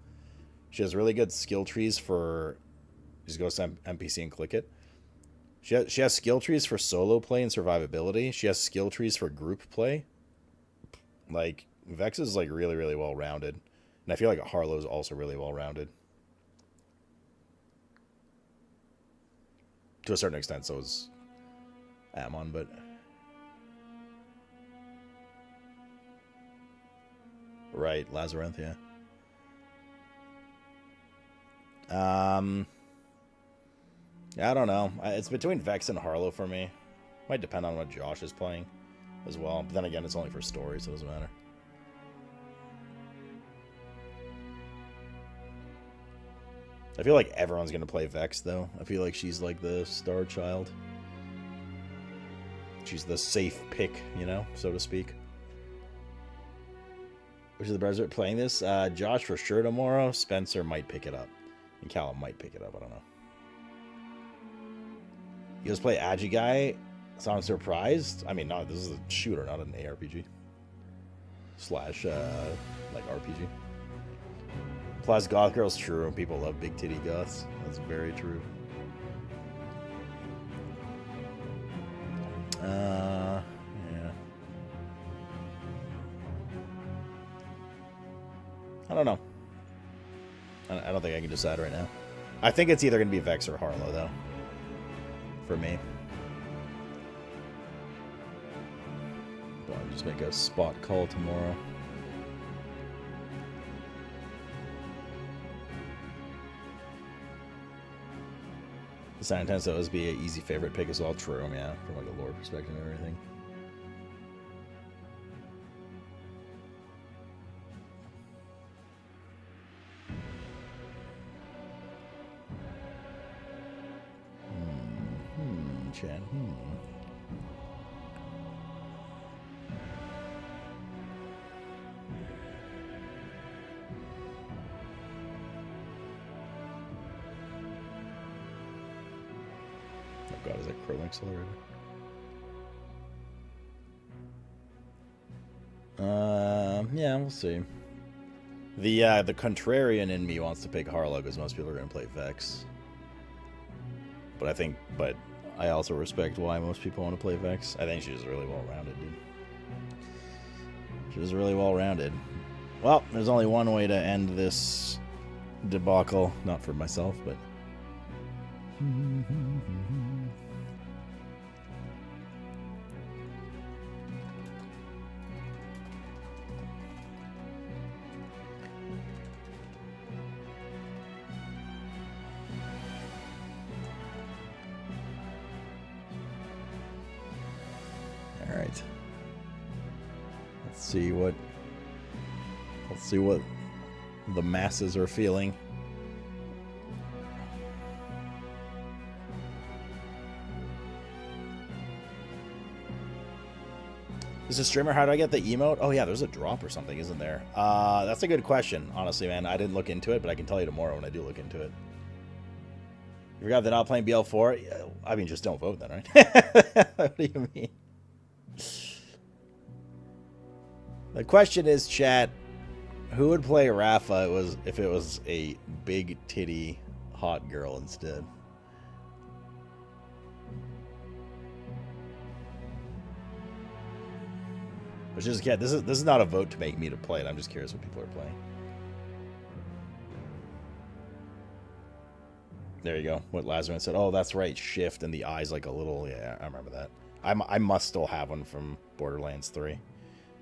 Speaker 5: She has really good skill trees for. Just go to NPC and click it. She has skill trees for solo play and survivability. She has skill trees for group play. Like Vex is like really well rounded, and I feel like Harlow is also really well rounded. To a certain extent, so is Ammon, but right, Lazarenth, yeah. I don't know. It's between Vex and Harlow for me. Might depend on what Josh is playing as well. But then again, it's only for story, so it doesn't matter. I feel like everyone's going to play Vex, though. I feel like she's like the star child. She's the safe pick, you know, so to speak. Which is the browser playing this? Josh for sure tomorrow. Spencer might pick it up. And Callum might pick it up. I don't know. You guys play Agi Guy? So I'm surprised. I mean, no, this is a shooter, not an ARPG. Slash, like RPG. Plus, goth girl's true. People love big titty goths. That's very true. Yeah. I don't know. I don't think I can decide right now. I think it's either going to be Vex or Harlow, though. For me. But I'll just make a spot call tomorrow. The San Intenso is be an easy favorite pick as well. True, yeah, from like a lore perspective and everything. Chan. Oh god, is that Crow Accelerator? Yeah, we'll see. The contrarian in me wants to pick Harlow because most people are going to play Vex. But I also respect why most people want to play Vex. I think she's really well-rounded, dude. She's really well-rounded. Well, there's only one way to end this debacle. Not for myself, but... Alright. Let's see what the masses are feeling. Is a streamer, how do I get the emote? Oh yeah, there's a drop or something, isn't there? That's a good question, honestly, man. I didn't look into it, but I can tell you tomorrow when I do look into it. You forgot they're not playing BL4? Yeah, I mean, just don't vote then, right? What do you mean? The question is, chat, who would play Rafa if it was a big titty hot girl instead? Which is, yeah, this is not a vote to make me to play it. I'm just curious what people are playing. There you go. What Lazarus said. Oh, that's right. Shift and the eyes like a little. Yeah, I remember that. I must still have one from Borderlands 3.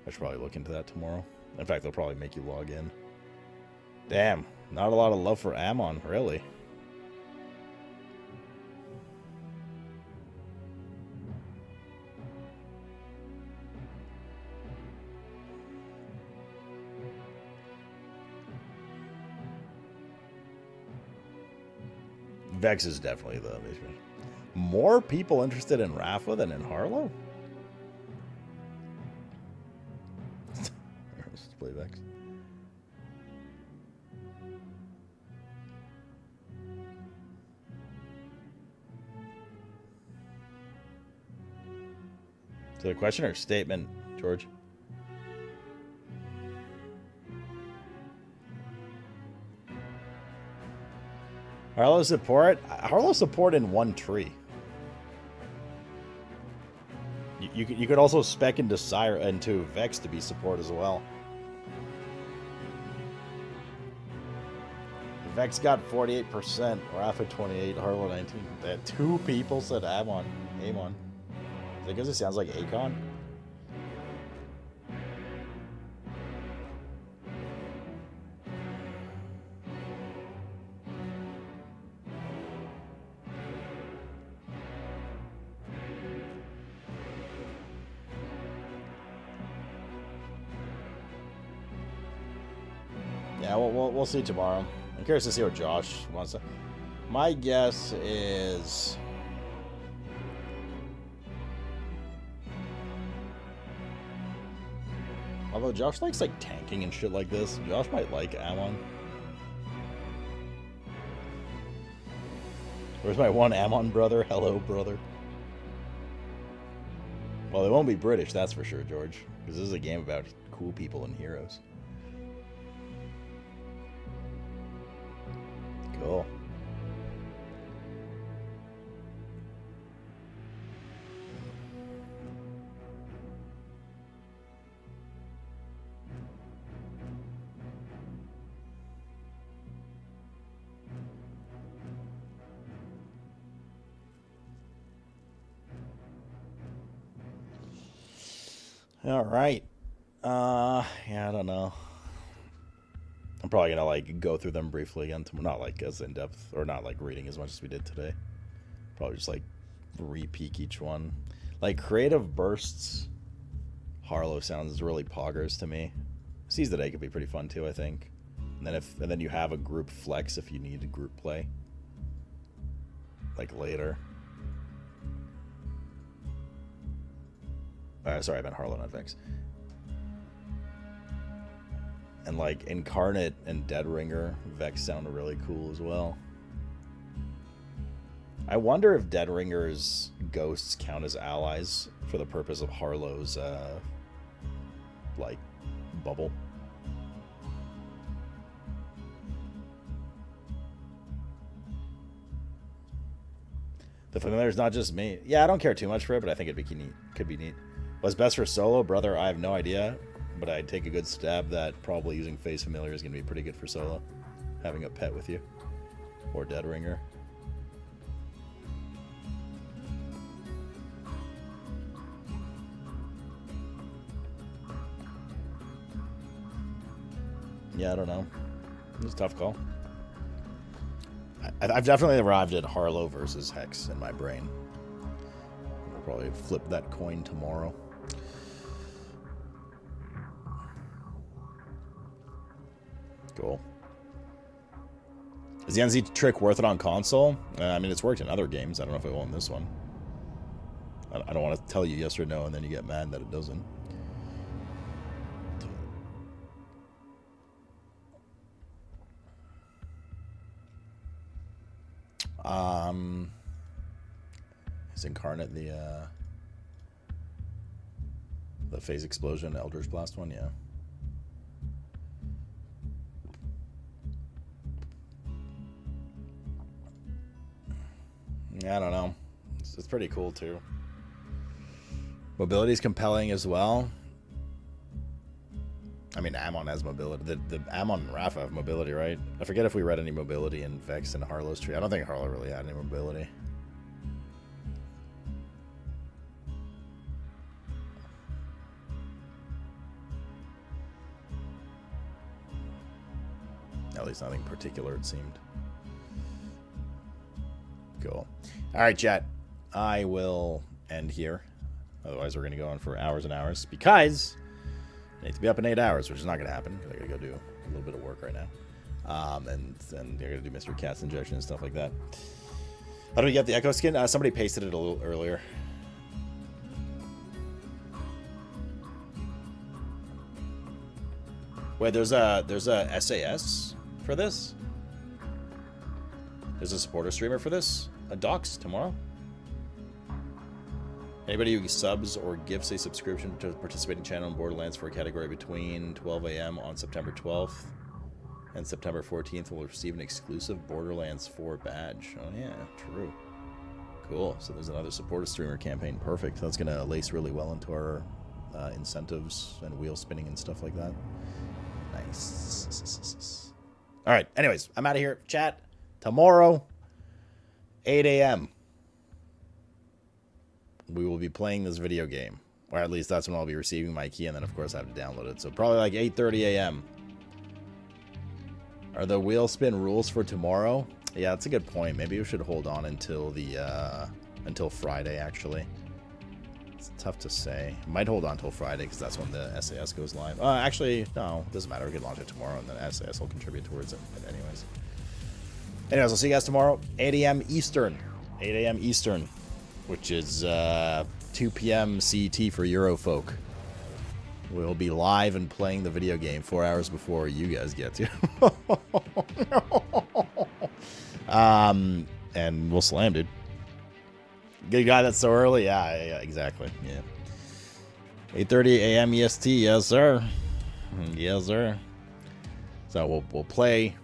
Speaker 5: I should probably look into that tomorrow. In fact, they'll probably make you log in. Damn. Not a lot of love for Ammon, really. Vex is definitely the more people interested in Rafa than in Harlow. Let's play Vex. Is it a question or a statement, George? Harlow support? Harlow support in one tree. You could also spec into into Vex to be support as well. Vex got 48%, Rafa 28, Harlow 19. That 2 people said Amon. Is it because it sounds like Akon? Yeah, we'll see tomorrow. I'm curious to see what Josh wants to... My guess is... Although Josh likes like tanking and shit like this, Josh might like Ammon. Where's my one Ammon brother? Hello, brother. Well, they won't be British, that's for sure, George. Because this is a game about cool people and heroes. Cool. All right. Yeah, I don't know. I'm probably gonna like go through them briefly again tomorrow. Not like as in depth, or not like reading as much as we did today. Probably just like re-peek each one. Like creative bursts. Harlow sounds really poggers to me. Seize the Day could be pretty fun too, I think. And then you have a group flex if you need a group play. Like later. Sorry, I meant Harlow, not Vex. And like Incarnate and Dead Ringer, Vex sound really cool as well. I wonder if Dead Ringer's ghosts count as allies for the purpose of Harlow's like bubble. The familiar is not just me. Yeah, I don't care too much for it, but I think it'd be neat. Could be neat. What's best for solo, brother? I have no idea, but I'd take a good stab that probably using Phase Familiar is going to be pretty good for solo. Having a pet with you. Or Dead Ringer. Yeah, I don't know. It's a tough call. I've definitely arrived at Harlow versus Hex in my brain. I'll probably flip that coin tomorrow. Cool. Is the NZ trick worth it on console? I mean, it's worked in other games. I don't know if it will in this one. I don't want to tell you yes or no, and then you get mad that it doesn't. Is Incarnate the Phase Explosion Eldritch Blast one? Yeah. Yeah, I don't know. It's pretty cool too. Mobility is compelling as well. I mean, Amon has mobility. The Amon and Rafa have mobility, right? I forget if we read any mobility in Vex and Harlow's tree. I don't think Harlow really had any mobility. At least nothing particular, it seemed. Cool. All right, chat. I will end here. Otherwise, we're going to go on for hours and hours because I need to be up in 8 hours, which is not going to happen because I got to go do a little bit of work right now. And then I got to do Mr. Cat's injection and stuff like that. How do we get the Echo skin? Somebody pasted it a little earlier. Wait, there's a SAS for this? There's a supporter streamer for this? A Docs tomorrow? Anybody who subs or gifts a subscription to a participating channel in Borderlands for a category between 12 a.m. on September 12th and September 14th will receive an exclusive Borderlands 4 badge. Oh yeah, true. Cool. So there's another supporter streamer campaign. Perfect. That's going to lace really well into our incentives and wheel spinning and stuff like that. Nice. All right. Anyways, I'm out of here. Chat. Tomorrow, 8 a.m. we will be playing this video game. Or at least that's when I'll be receiving my key, and then of course I have to download it. So probably like 8:30 a.m. Are the wheel spin rules for tomorrow? Yeah, that's a good point. Maybe we should hold on until the until Friday, actually. It's tough to say. Might hold on until Friday because that's when the SAS goes live. Actually, no, it doesn't matter. We could launch it tomorrow, and then SAS will contribute towards it anyways. Anyways, I'll see you guys tomorrow, 8 a.m. Eastern. 8 a.m. Eastern, which is 2 p.m. CET for Eurofolk. We'll be live and playing the video game 4 hours before you guys get to. And we'll slam, dude. Good guy that's so early? Yeah, exactly. Yeah. 8:30 a.m. EST, yes, sir. Yes, sir. So we'll play.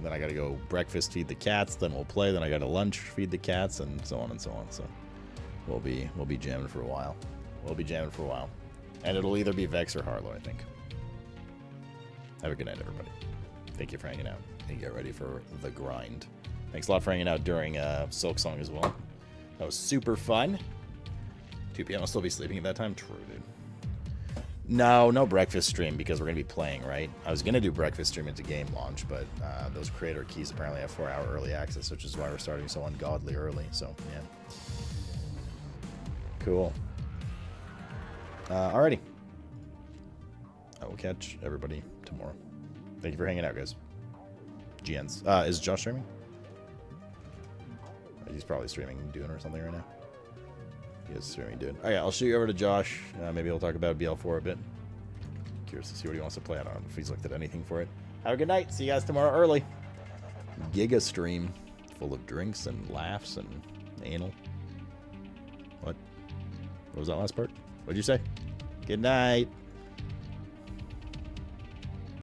Speaker 5: Then I gotta go breakfast, feed the cats. Then we'll play. Then I gotta lunch, feed the cats, and so on and so on. So we'll be jamming for a while. We'll be jamming for a while, and it'll either be Vex or Harlow, I think. Have a good night, everybody. Thank you for hanging out, and get ready for the grind. Thanks a lot for hanging out during Silk Song as well. That was super fun. 2 p.m. I'll still be sleeping at that time. True, dude. No breakfast stream because we're going to be playing, right? I was going to do breakfast stream into game launch, but those creator keys apparently have 4-hour early access, which is why we're starting so ungodly early. So, yeah. Cool. Alrighty. I will catch everybody tomorrow. Thank you for hanging out, guys. GNs. Is Josh streaming? He's probably streaming Dune or something right now. He is streaming, dude. Oh, yeah, I'll shoot you over to Josh. Maybe he'll talk about BL4 a bit. Curious to see what he wants to play. I don't know if he's looked at anything for it. Have a good night. See you guys tomorrow early. Giga stream full of drinks and laughs and anal. What? What was that last part? What'd you say? Good night.